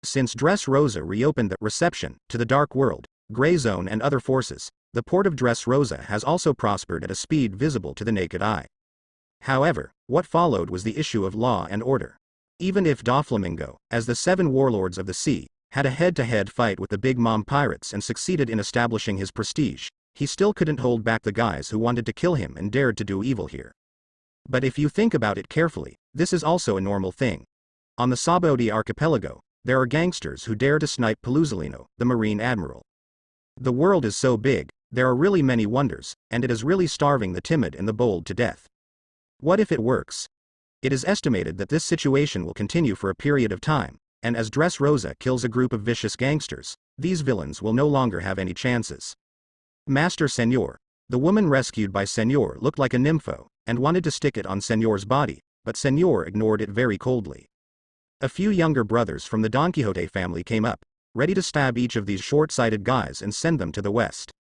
Since Dressrosa reopened the reception to the Dark World, Gray Zone and other forces, the port of Dressrosa has also prospered at a speed visible to the naked eye. However, what followed was the issue of law and order. Even if Doflamingo, as the 7 warlords of the sea, had a head-to-head fight with the Big Mom pirates and succeeded in establishing his prestige, he still couldn't hold back the guys who wanted to kill him and dared to do evil here. But if you think about it carefully, this is also a normal thing. On the Sabodi archipelago, there are gangsters who dare to snipe Paluzolino, the Marine Admiral. The world is so big, there are really many wonders, and it is really starving the timid and the bold to death. What if it works? It is estimated that this situation will continue for a period of time, and as Dressrosa kills a group of vicious gangsters, these villains will no longer have any chances. Master Senor. The woman rescued by Senor looked like a nympho, and wanted to stick it on Senor's body, but Senor ignored it very coldly. A few younger brothers from the Donquixote family came up, ready to stab each of these short-sighted guys and send them to the west.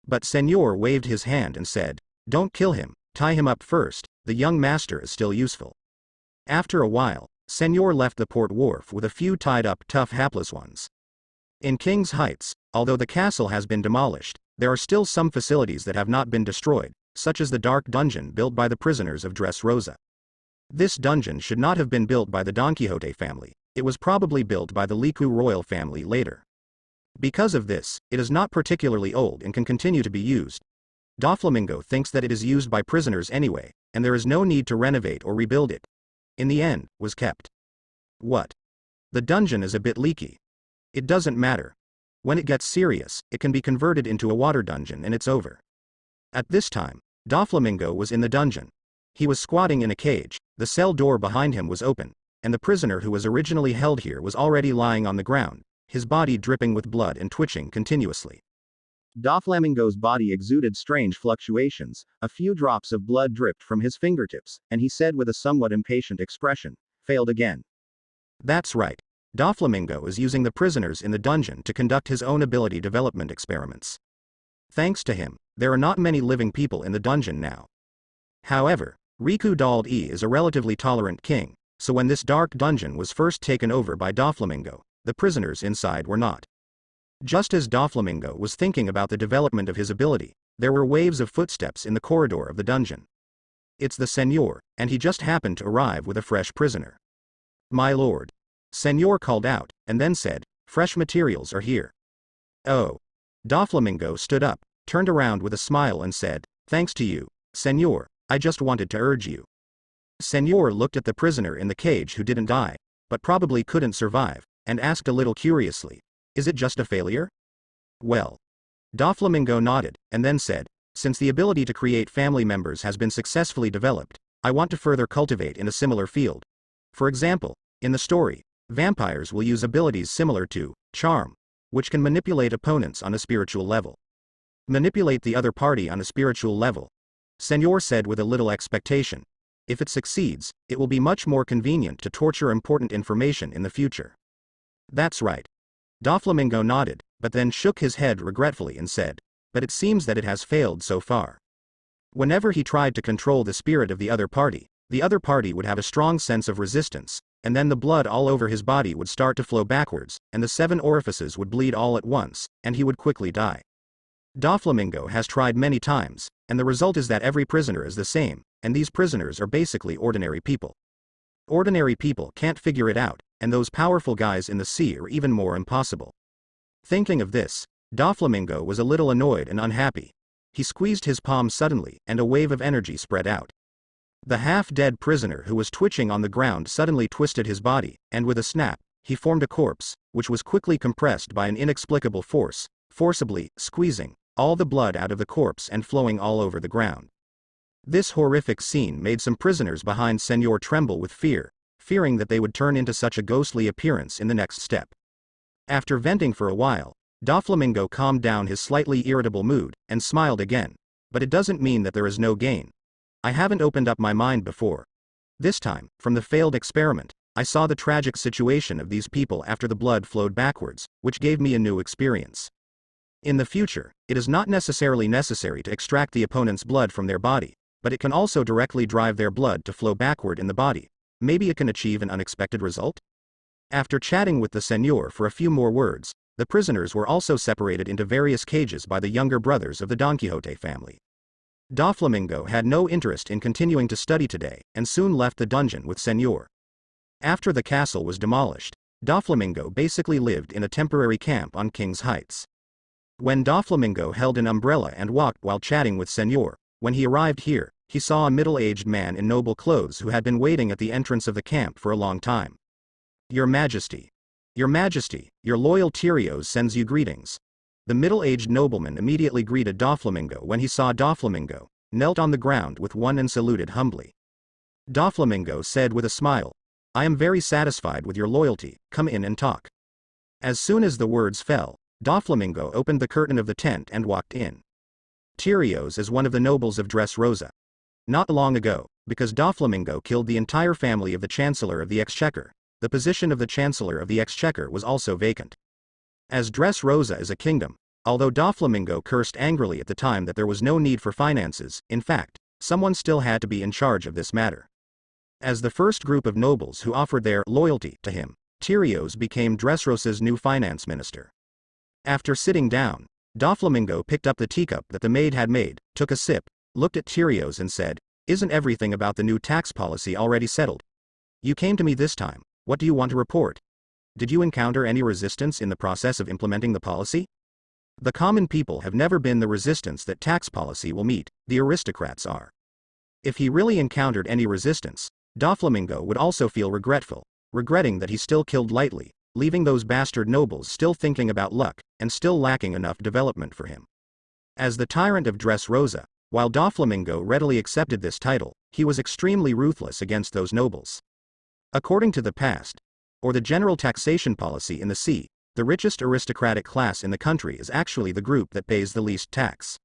But Senor waved his hand and said, "Don't kill him, tie him up first, the young master is still useful." After a while, Senor left the port wharf with a few tied up tough hapless ones. In King's Heights, although the castle has been demolished, there are still some facilities that have not been destroyed, such as the dark dungeon built by the prisoners of Dressrosa. This dungeon should not have been built by the Donquixote family, it was probably built by the Liku royal family later. Because of this, it is not particularly old and can continue to be used. Doflamingo thinks that it is used by prisoners anyway, and there is no need to renovate or rebuild it. In the end, was kept. What? The dungeon is a bit leaky. It doesn't matter. When it gets serious, it can be converted into a water dungeon and it's over. At this time, Doflamingo was in the dungeon. He was squatting in a cage, the cell door behind him was open, and the prisoner who was originally held here was already lying on the ground, his body dripping with blood and twitching continuously. Doflamingo's body exuded strange fluctuations, a few drops of blood dripped from his fingertips, and he said with a somewhat impatient expression, "Failed again." That's right. Doflamingo is using the prisoners in the dungeon to conduct his own ability development experiments. Thanks to him, there are not many living people in the dungeon now. However, Riku Dald-e is a relatively tolerant king, so when this dark dungeon was first taken over by Doflamingo, the prisoners inside were not. Just as Doflamingo was thinking about the development of his ability, there were waves of footsteps in the corridor of the dungeon. It's the Senor, and he just happened to arrive with a fresh prisoner. "My lord." Senor called out, and then said, "Fresh materials are here." Oh. Doflamingo stood up, turned around with a smile and said, "Thanks to you, Senor, I just wanted to urge you." Senor looked at the prisoner in the cage who didn't die, but probably couldn't survive, and asked a little curiously, "Is it just a failure?" "Well." Doflamingo nodded, and then said, "Since the ability to create family members has been successfully developed, I want to further cultivate in a similar field. For example, in the story, vampires will use abilities similar to charm, which can manipulate opponents on a spiritual level. Manipulate the other party on a spiritual level," Senor said with a little expectation. "If it succeeds, it will be much more convenient to torture important information in the future." "That's right." Doflamingo nodded, but then shook his head regretfully and said, "But it seems that it has failed so far." Whenever he tried to control the spirit of the other party would have a strong sense of resistance, and then the blood all over his body would start to flow backwards, and the 7 orifices would bleed all at once, and he would quickly die. Doflamingo has tried many times, and the result is that every prisoner is the same, and these prisoners are basically ordinary people. Ordinary people can't figure it out, and those powerful guys in the sea are even more impossible. Thinking of this, Doflamingo was a little annoyed and unhappy. He squeezed his palm suddenly, and a wave of energy spread out. The half-dead prisoner who was twitching on the ground suddenly twisted his body, and with a snap, he formed a corpse, which was quickly compressed by an inexplicable force, forcibly squeezing all the blood out of the corpse and flowing all over the ground. This horrific scene made some prisoners behind Senor tremble with fear, fearing that they would turn into such a ghostly appearance in the next step. After venting for a while, Doflamingo calmed down his slightly irritable mood, and smiled again. "But it doesn't mean that there is no gain. I haven't opened up my mind before. This time, from the failed experiment, I saw the tragic situation of these people after the blood flowed backwards, which gave me a new experience. In the future, it is not necessarily necessary to extract the opponent's blood from their body, but it can also directly drive their blood to flow backward in the body. Maybe it can achieve an unexpected result?" After chatting with the Senor for a few more words, the prisoners were also separated into various cages by the younger brothers of the Donquixote family. Doflamingo had no interest in continuing to study today, and soon left the dungeon with Senor. After the castle was demolished, Doflamingo basically lived in a temporary camp on King's Heights. When Doflamingo held an umbrella and walked while chatting with Senor, when he arrived here, he saw a middle-aged man in noble clothes who had been waiting at the entrance of the camp for a long time. "Your Majesty. Your Majesty, your loyal Tyrios sends you greetings." The middle-aged nobleman immediately greeted Doflamingo when he saw Doflamingo, knelt on the ground with one and saluted humbly. Doflamingo said with a smile, "I am very satisfied with your loyalty, come in and talk." As soon as the words fell, Doflamingo opened the curtain of the tent and walked in. Tyrios is one of the nobles of Dressrosa. Not long ago, because Doflamingo killed the entire family of the Chancellor of the Exchequer, the position of the Chancellor of the Exchequer was also vacant. As Dressrosa is a kingdom, Although Doflamingo cursed angrily at the time that there was no need for finances, in fact, someone still had to be in charge of this matter. As the first group of nobles who offered their loyalty to him, Tyrios became Dressrosa's new finance minister. After sitting down, Doflamingo picked up the teacup that the maid had made, took a sip, looked at Tyrios and said, "Isn't everything about the new tax policy already settled? You came to me this time, what do you want to report? Did you encounter any resistance in the process of implementing the policy? The common people have never been the resistance that tax policy will meet, the aristocrats are." If he really encountered any resistance, Doflamingo would also feel regretting that he still killed lightly, leaving those bastard nobles still thinking about luck, and still lacking enough development for him. As the tyrant of Dressrosa, while Doflamingo readily accepted this title, he was extremely ruthless against those nobles. According to the past, or the general taxation policy in the sea, the richest aristocratic class in the country is actually the group that pays the least tax.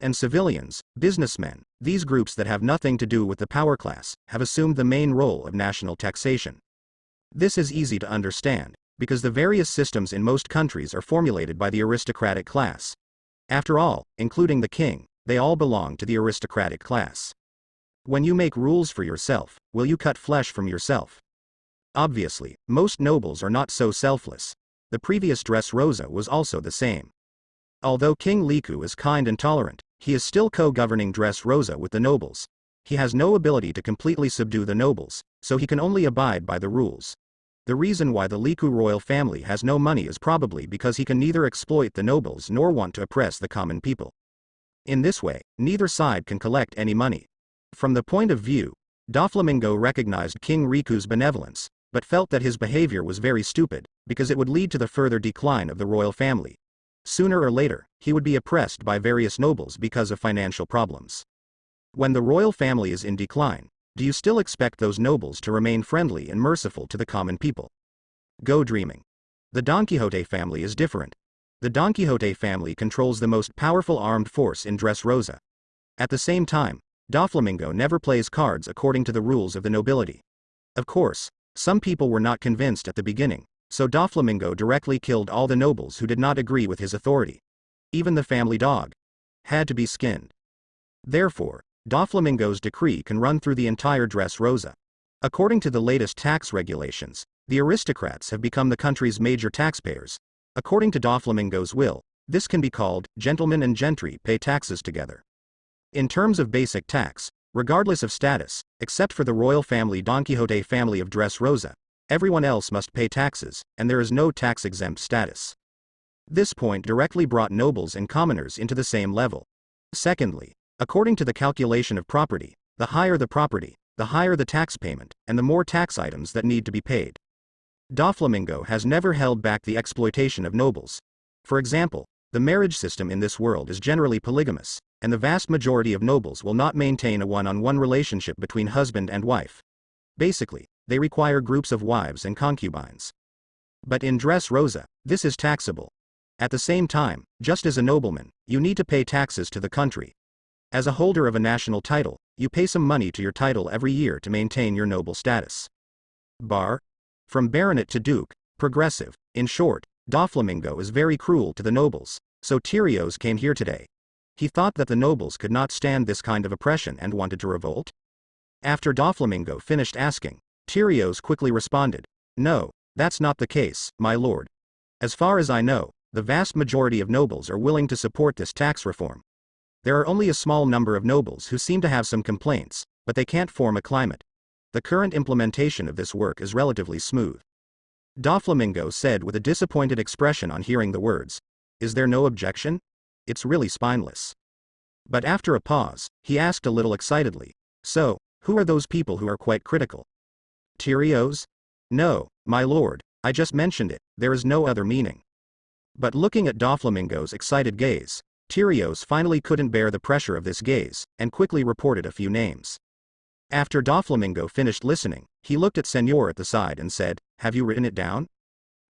And civilians, businessmen, these groups that have nothing to do with the power class, have assumed the main role of national taxation. This is easy to understand, because the various systems in most countries are formulated by the aristocratic class. After all, including the king, they all belong to the aristocratic class. When you make rules for yourself, will you cut flesh from yourself? Obviously, most nobles are not so selfless. The previous Dressrosa was also the same. Although King Liku is kind and tolerant, he is still co-governing Dressrosa with the nobles. He has no ability to completely subdue the nobles, so he can only abide by the rules. The reason why the Liku royal family has no money is probably because he can neither exploit the nobles nor want to oppress the common people. In this way, neither side can collect any money. From the point of view, Doflamingo recognized King Riku's benevolence, but felt that his behavior was very stupid, because it would lead to the further decline of the royal family. Sooner or later, he would be oppressed by various nobles because of financial problems. When the royal family is in decline, do you still expect those nobles to remain friendly and merciful to the common people? Go dreaming. The Donquixote family is different. The Donquixote family controls the most powerful armed force in Dressrosa. At the same time, Doflamingo never plays cards according to the rules of the nobility. Of course, some people were not convinced at the beginning, so Doflamingo directly killed all the nobles who did not agree with his authority. Even the family dog had to be skinned. Therefore, Doflamingo's decree can run through the entire Dressrosa. According to the latest tax regulations, the aristocrats have become the country's major taxpayers. According to Doflamingo's will, this can be called, gentlemen and gentry pay taxes together. In terms of basic tax, regardless of status, except for the royal family Donquixote family of Dressrosa, everyone else must pay taxes, and there is no tax-exempt status. This point directly brought nobles and commoners into the same level. Secondly, according to the calculation of property, the higher the tax payment, and the more tax items that need to be paid. Doflamingo has never held back the exploitation of nobles. For example, the marriage system in this world is generally polygamous, and the vast majority of nobles will not maintain a one-on-one relationship between husband and wife. Basically, they require groups of wives and concubines. But in Dressrosa, this is taxable. At the same time, just as a nobleman, you need to pay taxes to the country. As a holder of a national title, you pay some money to your title every year to maintain your noble status. From baronet to duke, progressive. In short, Doflamingo is very cruel to the nobles, so Tyrios came here today. He thought that the nobles could not stand this kind of oppression and wanted to revolt. After Doflamingo finished asking, Tyrios quickly responded, "No, that's not the case, my lord. As far as I know, the vast majority of nobles are willing to support this tax reform. There are only a small number of nobles who seem to have some complaints, but they can't form a climate. The current implementation of this work is relatively smooth." Doflamingo said with a disappointed expression on hearing the words, "Is there no objection? It's really spineless." But after a pause, he asked a little excitedly, "So, who are those people who are quite critical?" Tyrios? "No, my lord, I just mentioned it, there is no other meaning." But looking at Doflamingo's excited gaze, Tyrios finally couldn't bear the pressure of this gaze, and quickly reported a few names. After Doflamingo finished listening, he looked at Senor at the side and said, "Have you written it down?"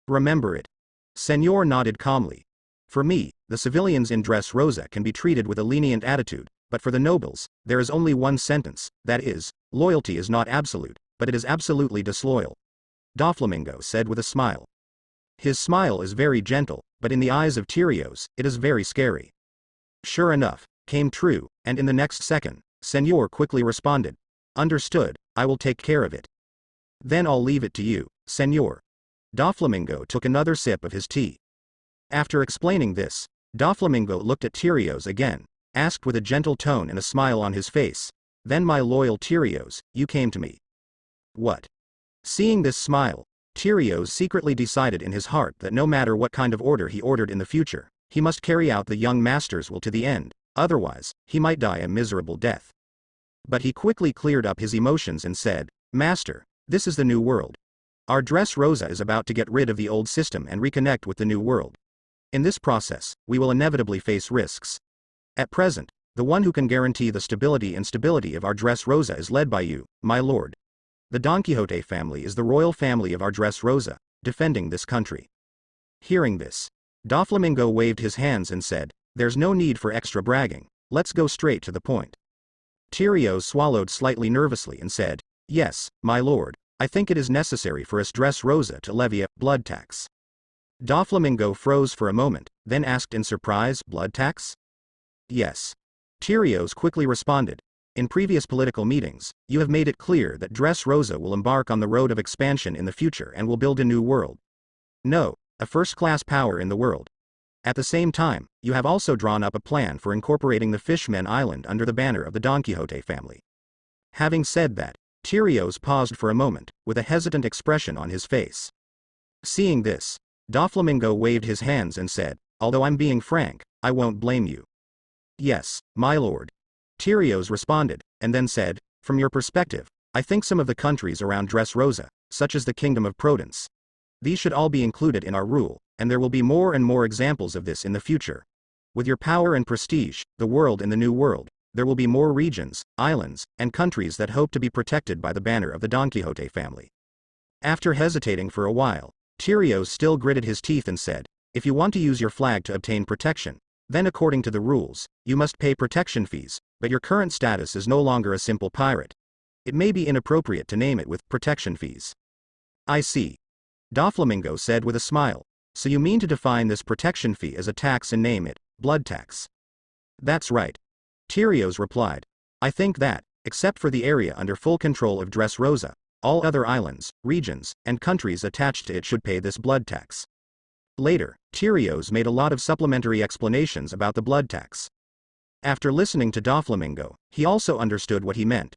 "Remember it." Senor nodded calmly. "For me, the civilians in Dressrosa can be treated with a lenient attitude, but for the nobles, there is only one sentence, that is, loyalty is not absolute, but it is absolutely disloyal," Doflamingo said with a smile. His smile is very gentle, but in the eyes of Tyrios, it is very scary. Sure enough, came true, and in the next second, Senor quickly responded. Understood, I will take care of it. Then I'll leave it to you, Senor. Doflamingo took another sip of his tea. After explaining this, Doflamingo looked at Tyrios again, asked with a gentle tone and a smile on his face, then my loyal Tyrios, you came to me. What? Seeing this smile, Tyrios secretly decided in his heart that no matter what kind of order he ordered in the future, he must carry out the young master's will to the end, otherwise, he might die a miserable death. But he quickly cleared up his emotions and said, Master, this is the new world. Our Dressrosa is about to get rid of the old system and reconnect with the new world. In this process, we will inevitably face risks. At present, the one who can guarantee the stability and stability of our Dressrosa is led by you, my lord. The Donquixote family is the royal family of our Dressrosa, defending this country. Hearing this, Doflamingo waved his hands and said, there's no need for extra bragging, let's go straight to the point. Tyrios swallowed slightly nervously and said, yes, my lord, I think it is necessary for us Dressrosa to levy a blood tax. Doflamingo froze for a moment, then asked in surprise, blood tax? Yes. Tyrios quickly responded, in previous political meetings, you have made it clear that Dressrosa will embark on the road of expansion in the future and will build a new world. No, a first-class power in the world. At the same time, you have also drawn up a plan for incorporating the Fishmen Island under the banner of the Donquixote family. Having said that, Tyrios paused for a moment, with a hesitant expression on his face. Seeing this, Doflamingo waved his hands and said, although I'm being frank, I won't blame you. Yes, my lord. Tyrios responded, and then said, from your perspective, I think some of the countries around Dressrosa, such as the Kingdom of Prudence, these should all be included in our rule, and there will be more and more examples of this in the future. With your power and prestige, the world in the new world, there will be more regions, islands, and countries that hope to be protected by the banner of the Donquixote family. After hesitating for a while, Tyrios still gritted his teeth and said, if you want to use your flag to obtain protection, then according to the rules, you must pay protection fees, but your current status is no longer a simple pirate. It may be inappropriate to name it with protection fees. I see. Doflamingo said with a smile, so you mean to define this protection fee as a tax and name it, blood tax? That's right. Tyrios replied. I think that, except for the area under full control of Dressrosa, all other islands, regions, and countries attached to it should pay this blood tax. Later, Tyrios made a lot of supplementary explanations about the blood tax. After listening to Doflamingo, he also understood what he meant.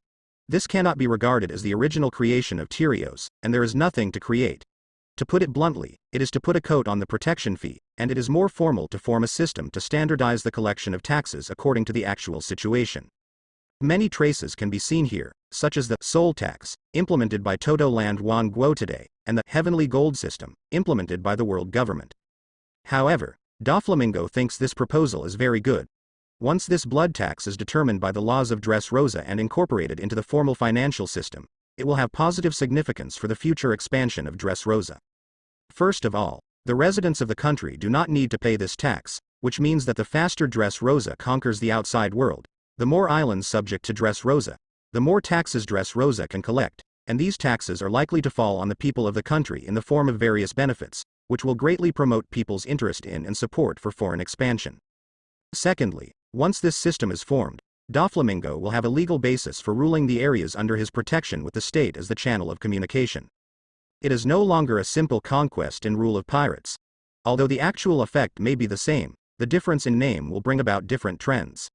This cannot be regarded as the original creation of Tyrios, and there is nothing to create. To put it bluntly, it is to put a coat on the protection fee, and it is more formal to form a system to standardize the collection of taxes according to the actual situation. Many traces can be seen here, such as the soul tax, implemented by Todo Land Wan Guo today, and the heavenly gold system, implemented by the world government. However, Doflamingo thinks this proposal is very good. Once this blood tax is determined by the laws of Dressrosa and incorporated into the formal financial system, it will have positive significance for the future expansion of Dressrosa. First of all, the residents of the country do not need to pay this tax, which means that the faster Dressrosa conquers the outside world, the more islands subject to Dressrosa, the more taxes Dressrosa can collect, and these taxes are likely to fall on the people of the country in the form of various benefits, which will greatly promote people's interest in and support for foreign expansion. Secondly, once this system is formed, Doflamingo will have a legal basis for ruling the areas under his protection with the state as the channel of communication. It is no longer a simple conquest and rule of pirates. Although the actual effect may be the same, the difference in name will bring about different trends.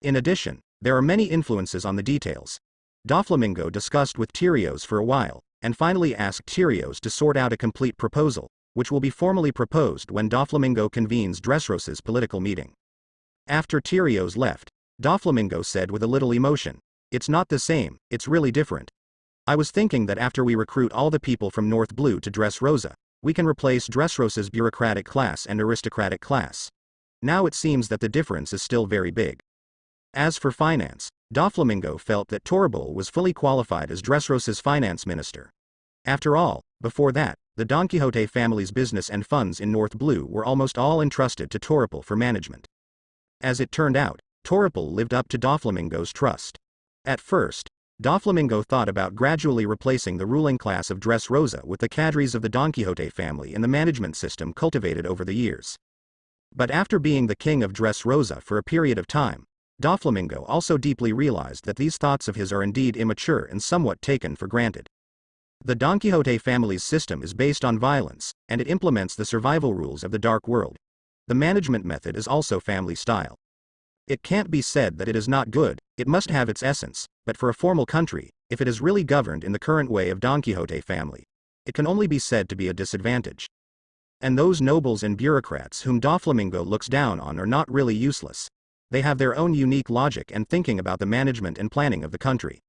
In addition, there are many influences on the details. Doflamingo discussed with Tyrios for a while, and finally asked Tyrios to sort out a complete proposal, which will be formally proposed when Doflamingo convenes Dressrosa's political meeting. After Tyrios left, Doflamingo said with a little emotion, it's not the same, it's really different. I was thinking that after we recruit all the people from North Blue to Dressrosa, we can replace Dressrosa's bureaucratic class and aristocratic class. Now it seems that the difference is still very big. As for finance, Doflamingo felt that Toribal was fully qualified as Dressrosa's finance minister. After all, before that, the Donquixote family's business and funds in North Blue were almost all entrusted to Toribal for management. As it turned out, Toribal lived up to Doflamingo's trust. At first, Doflamingo thought about gradually replacing the ruling class of Dressrosa with the cadres of the Donquixote family and the management system cultivated over the years. But after being the king of Dressrosa for a period of time, Doflamingo also deeply realized that these thoughts of his are indeed immature and somewhat taken for granted. The Donquixote family's system is based on violence, and it implements the survival rules of the dark world. The management method is also family style. It can't be said that it is not good, it must have its essence, but for a formal country, if it is really governed in the current way of Donquixote family, it can only be said to be a disadvantage. And those nobles and bureaucrats whom Doflamingo looks down on are not really useless. They have their own unique logic and thinking about the management and planning of the country.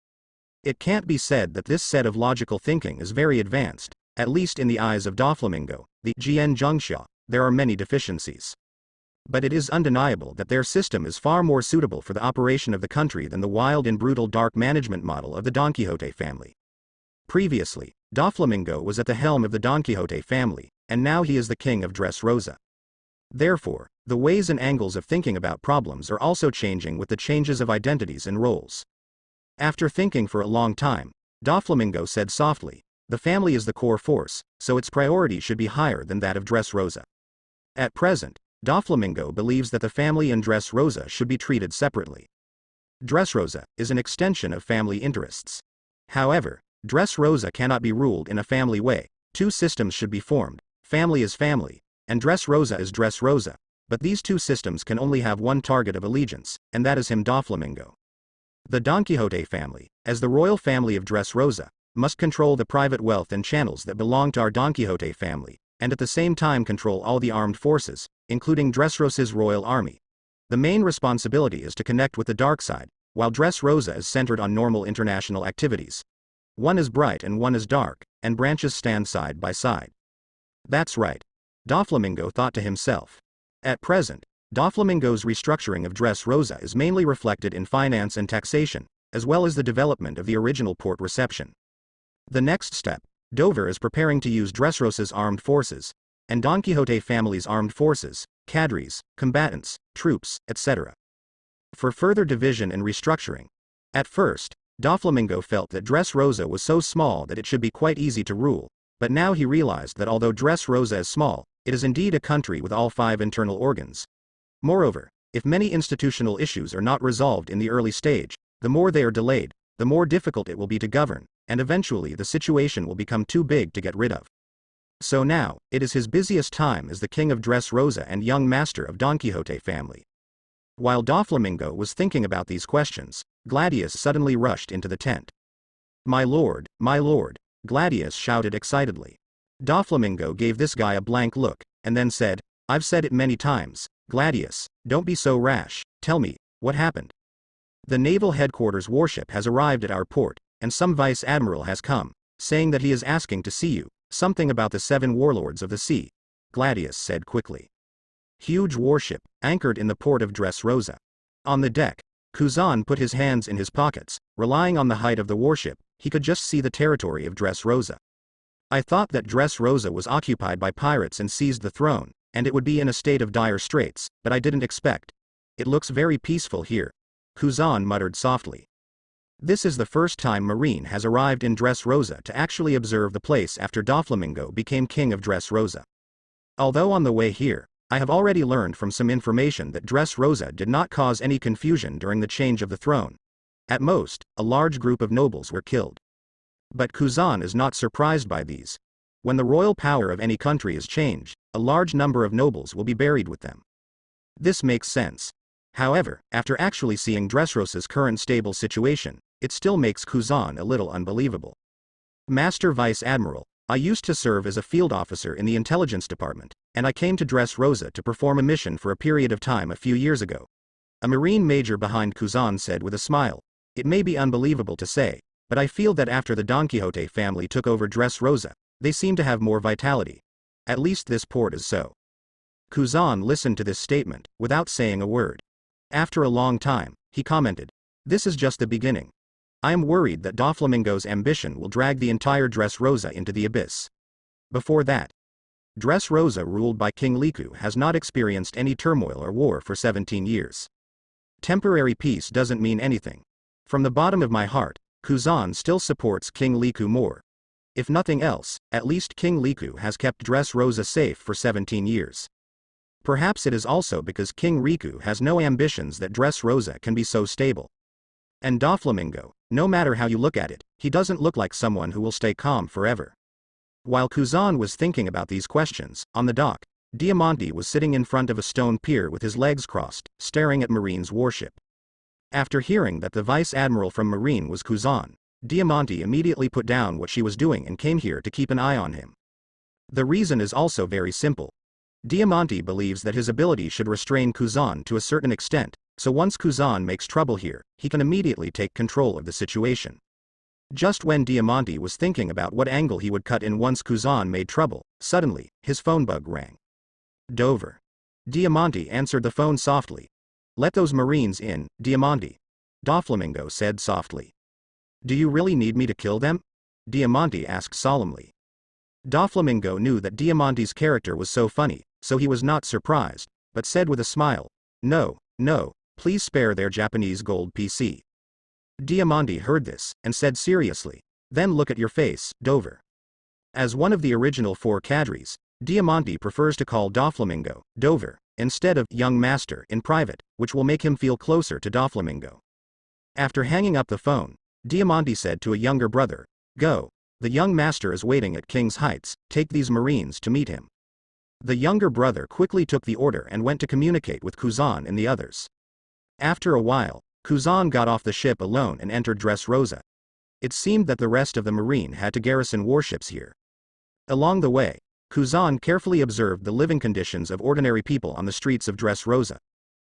It can't be said that this set of logical thinking is very advanced, at least in the eyes of Doflamingo, the Jian Zhengxia. There are many deficiencies. But it is undeniable that their system is far more suitable for the operation of the country than the wild and brutal dark management model of the Donquixote family. Previously, Doflamingo was at the helm of the Donquixote family, and now he is the king of Dressrosa. Therefore, the ways and angles of thinking about problems are also changing with the changes of identities and roles. After thinking for a long time, Doflamingo said softly, "The family is the core force, so its priority should be higher than that of Dressrosa." At present, Doflamingo believes that the family and Dressrosa should be treated separately. Dressrosa is an extension of family interests. However, Dressrosa cannot be ruled in a family way. Two systems should be formed, family is family, and Dressrosa is Dressrosa, but these two systems can only have one target of allegiance, and that is him Doflamingo. The Donquixote family, as the royal family of Dressrosa, must control the private wealth and channels that belong to our Donquixote family, and at the same time control all the armed forces, including Dressrosa's royal army. The main responsibility is to connect with the dark side, while Dressrosa is centered on normal international activities. One is bright and one is dark, and branches stand side by side. That's right. Doflamingo thought to himself. At present, Doflamingo's restructuring of Dressrosa is mainly reflected in finance and taxation, as well as the development of the original port reception. The next step, Dover is preparing to use Dressrosa's armed forces, and Donquixote family's armed forces, cadres, combatants, troops, etc. for further division and restructuring. At first, Doflamingo felt that Dressrosa was so small that it should be quite easy to rule, but now he realized that although Dressrosa is small, it is indeed a country with all 5 internal organs. Moreover, if many institutional issues are not resolved in the early stage, the more they are delayed, the more difficult it will be to govern, and eventually the situation will become too big to get rid of. So now, it is his busiest time as the king of Dressrosa and young master of Donquixote family. While Doflamingo was thinking about these questions, Gladius suddenly rushed into the tent. My lord," Gladius shouted excitedly. Doflamingo gave this guy a blank look, and then said, "I've said it many times, Gladius, don't be so rash, tell me, what happened?" "The naval headquarters warship has arrived at our port, and some vice admiral has come, saying that he is asking to see you, something about the 7 warlords of the sea," Gladius said quickly. Huge warship, anchored in the port of Dressrosa. On the deck, Kuzan put his hands in his pockets, relying on the height of the warship, he could just see the territory of Dressrosa. "I thought that Dressrosa was occupied by pirates and seized the throne, and it would be in a state of dire straits, but I didn't expect. It looks very peaceful here," Kuzan muttered softly. This is the first time Marine has arrived in Dressrosa to actually observe the place after Doflamingo became king of Dressrosa. Although on the way here, I have already learned from some information that Dressrosa did not cause any confusion during the change of the throne. At most, a large group of nobles were killed. But Kuzan is not surprised by these. When the royal power of any country is changed, a large number of nobles will be buried with them. This makes sense. However, after actually seeing Dressrosa's current stable situation, it still makes Kuzan a little unbelievable. "Master Vice Admiral, I used to serve as a field officer in the intelligence department, and I came to Dressrosa to perform a mission for a period of time a few years ago," a Marine major behind Kuzan said with a smile. "It may be unbelievable to say, but I feel that after the Donquixote family took over Dressrosa, they seem to have more vitality. At least this port is so." Kuzan listened to this statement, without saying a word. After a long time, he commented, "This is just the beginning. I am worried that Doflamingo's ambition will drag the entire Dressrosa into the abyss. Before that, Dressrosa ruled by King Liku has not experienced any turmoil or war for 17 years. Temporary peace doesn't mean anything. From the bottom of my heart, Kuzan still supports King Liku more. If nothing else, at least King Liku has kept Dressrosa safe for 17 years. Perhaps it is also because King Riku has no ambitions that Dressrosa can be so stable. And Doflamingo, no matter how you look at it, he doesn't look like someone who will stay calm forever. While Kuzan was thinking about these questions, on the dock, Diamante was sitting in front of a stone pier with his legs crossed, staring at Marine's warship. After hearing that the vice admiral from Marine was Kuzan, Diamante immediately put down what she was doing and came here to keep an eye on him. The reason is also very simple. Diamante believes that his ability should restrain Kuzan to a certain extent, so once Kuzan makes trouble here, he can immediately take control of the situation. Just when Diamante was thinking about what angle he would cut in once Kuzan made trouble, suddenly, his phone bug rang. Dover. Diamante answered the phone softly. "Let those Marines in, Diamante," Doflamingo said softly. "Do you really need me to kill them?" Diamante asked solemnly. Doflamingo knew that Diamante's character was so funny, so he was not surprised, but said with a smile, "No, no, please spare their Japanese gold PC." Diamante heard this, and said seriously, "Then look at your face, Dover." As one of the original 4 cadres, Diamante prefers to call Doflamingo, Dover, instead of young master in private, which will make him feel closer to Doflamingo. After hanging up the phone, Diamante said to a younger brother, "Go. The young master is waiting at King's Heights, take these Marines to meet him." The younger brother quickly took the order and went to communicate with Kuzan and the others. After a while, Kuzan got off the ship alone and entered Dressrosa. It seemed that the rest of the Marine had to garrison warships here. Along the way, Kuzan carefully observed the living conditions of ordinary people on the streets of Dressrosa.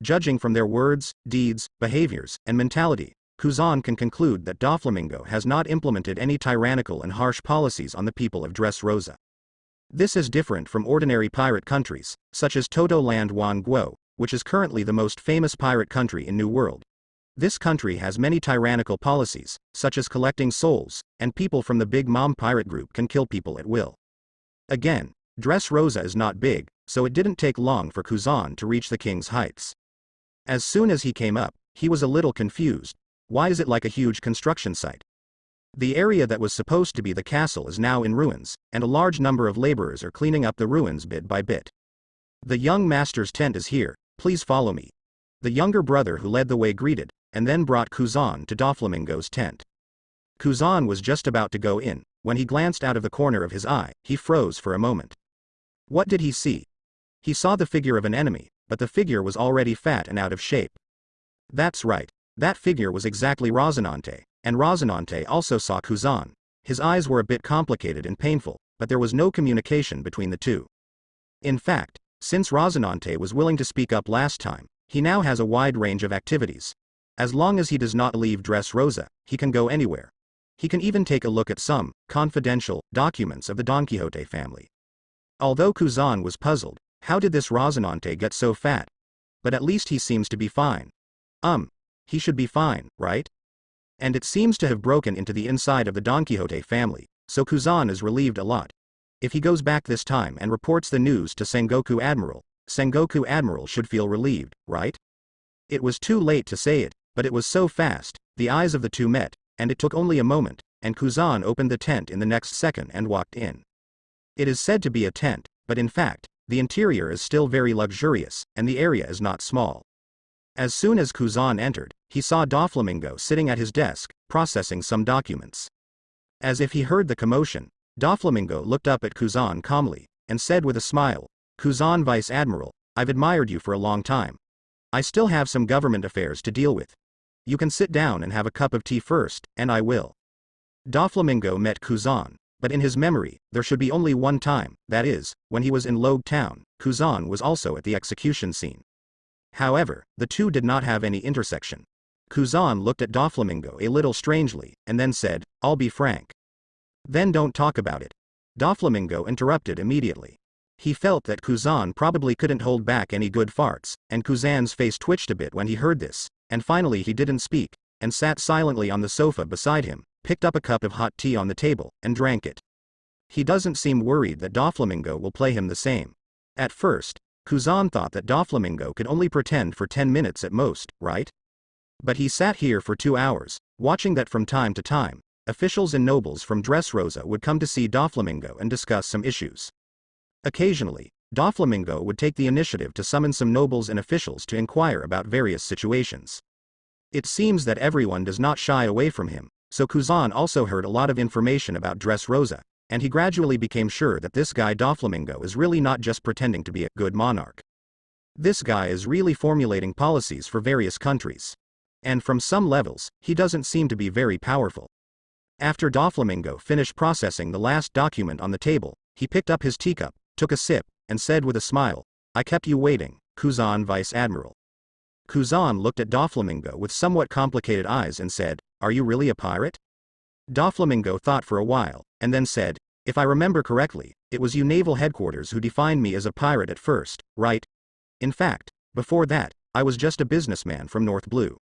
Judging from their words, deeds, behaviors, and mentality, Kuzan can conclude that Doflamingo has not implemented any tyrannical and harsh policies on the people of Dressrosa. This is different from ordinary pirate countries, such as Toto Land Wan Guo, which is currently the most famous pirate country in New World. This country has many tyrannical policies, such as collecting souls, and people from the Big Mom pirate group can kill people at will. Again, Dressrosa is not big, so it didn't take long for Kuzan to reach the King's Heights. As soon as he came up, he was a little confused. Why is it like a huge construction site? The area that was supposed to be the castle is now in ruins, and a large number of laborers are cleaning up the ruins bit by bit. "The young master's tent is here, please follow me." The younger brother who led the way greeted, and then brought Kuzan to Doflamingo's tent. Kuzan was just about to go in. When he glanced out of the corner of his eye, he froze for a moment. What did he see? He saw the figure of an enemy, but the figure was already fat and out of shape. That's right, that figure was exactly Rosinante, and Rosinante also saw Kuzan. His eyes were a bit complicated and painful, but there was no communication between the two. In fact, since Rosinante was willing to speak up last time, he now has a wide range of activities. As long as he does not leave Dressrosa, he can go anywhere. He can even take a look at some confidential documents of the Donquixote family. Although Kuzan was puzzled, how did this Rosinante get so fat? But at least he seems to be fine. He should be fine, right? And it seems to have broken into the inside of the Donquixote family, so Kuzan is relieved a lot. If he goes back this time and reports the news to Sengoku Admiral should feel relieved, right? It was too late to say it, but it was so fast, the eyes of the two met, and it took only a moment, and Kuzan opened the tent in the next second and walked in. It is said to be a tent, but in fact, the interior is still very luxurious, and the area is not small. As soon as Kuzan entered, he saw Doflamingo sitting at his desk, processing some documents. As if he heard the commotion, Doflamingo looked up at Kuzan calmly, and said with a smile, "Kuzan Vice Admiral, I've admired you for a long time. I still have some government affairs to deal with. You can sit down and have a cup of tea first, and I will." Doflamingo met Kuzan, but in his memory, there should be only one time, that is, when he was in Logue Town. Kuzan was also at the execution scene. However, the two did not have any intersection. Kuzan looked at Doflamingo a little strangely, and then said, "I'll be frank." "Then don't talk about it." Doflamingo interrupted immediately. He felt that Kuzan probably couldn't hold back any good farts, and Kuzan's face twitched a bit when he heard this, and finally he didn't speak, and sat silently on the sofa beside him, picked up a cup of hot tea on the table, and drank it. He doesn't seem worried that Doflamingo will play him the same. At first, Kuzan thought that Doflamingo could only pretend for 10 minutes at most, right? But he sat here for 2 hours, watching that from time to time, officials and nobles from Dressrosa would come to see Doflamingo and discuss some issues. Occasionally, Doflamingo would take the initiative to summon some nobles and officials to inquire about various situations. It seems that everyone does not shy away from him, so Kuzan also heard a lot of information about Dressrosa, and he gradually became sure that this guy Doflamingo is really not just pretending to be a good monarch. This guy is really formulating policies for various countries. And from some levels, he doesn't seem to be very powerful. After Doflamingo finished processing the last document on the table, he picked up his teacup, took a sip, and said with a smile, "I kept you waiting, Kuzan Vice Admiral." Kuzan looked at Doflamingo with somewhat complicated eyes and said, "Are you really a pirate?" Doflamingo thought for a while, and then said, "If I remember correctly, it was you naval headquarters who defined me as a pirate at first, right? In fact, before that, I was just a businessman from North Blue."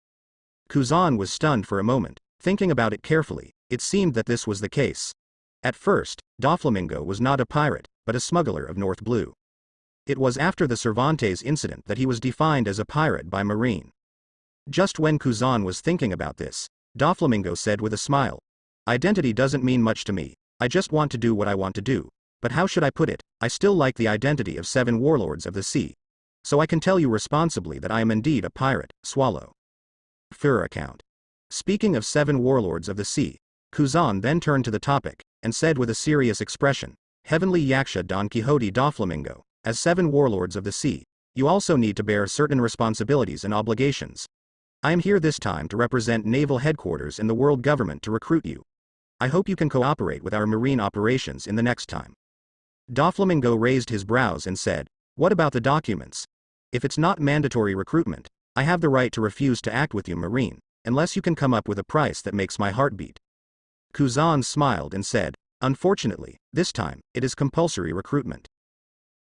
Kuzan was stunned for a moment. Thinking about it carefully, it seemed that this was the case. At first, Doflamingo was not a pirate, but a smuggler of North Blue. It was after the Cervantes incident that he was defined as a pirate by Marine. Just when Kuzan was thinking about this, Doflamingo said with a smile, "Identity doesn't mean much to me, I just want to do what I want to do, but how should I put it, I still like the identity of 7 warlords of the sea. So I can tell you responsibly that I am indeed a pirate, Swallow." Fur account. Speaking of 7 warlords of the sea, Kuzan then turned to the topic, and said with a serious expression, "Heavenly Yaksha Don Quixote Doflamingo, as 7 warlords of the sea, you also need to bear certain responsibilities and obligations. I am here this time to represent naval headquarters in the world government to recruit you. I hope you can cooperate with our marine operations in the next time." Doflamingo raised his brows and said, "What about the documents? If it's not mandatory recruitment, I have the right to refuse to act with you, Marine, unless you can come up with a price that makes my heart beat." Kuzan smiled and said, "Unfortunately, this time, it is compulsory recruitment."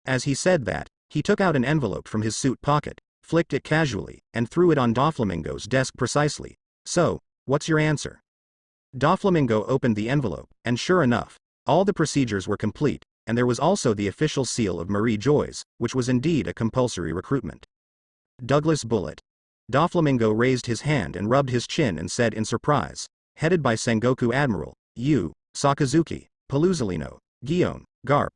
As he said that, he took out an envelope from his suit pocket, flicked it casually, and threw it on Doflamingo's desk precisely. "So, what's your answer?" Doflamingo opened the envelope, and sure enough, all the procedures were complete, and there was also the official seal of Marie Joyce, which was indeed a compulsory recruitment. Douglas Bullet. Doflamingo raised his hand and rubbed his chin and said in surprise, "Headed by Sengoku Admiral, Yu, Sakazuki, Paluzolino, Guion, Garp.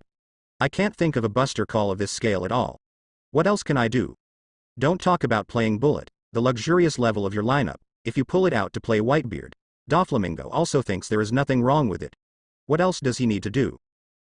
I can't think of a buster call of this scale at all. What else can I do? Don't talk about playing Bullet, the luxurious level of your lineup, if you pull it out to play Whitebeard. Doflamingo also thinks there is nothing wrong with it. What else does he need to do?"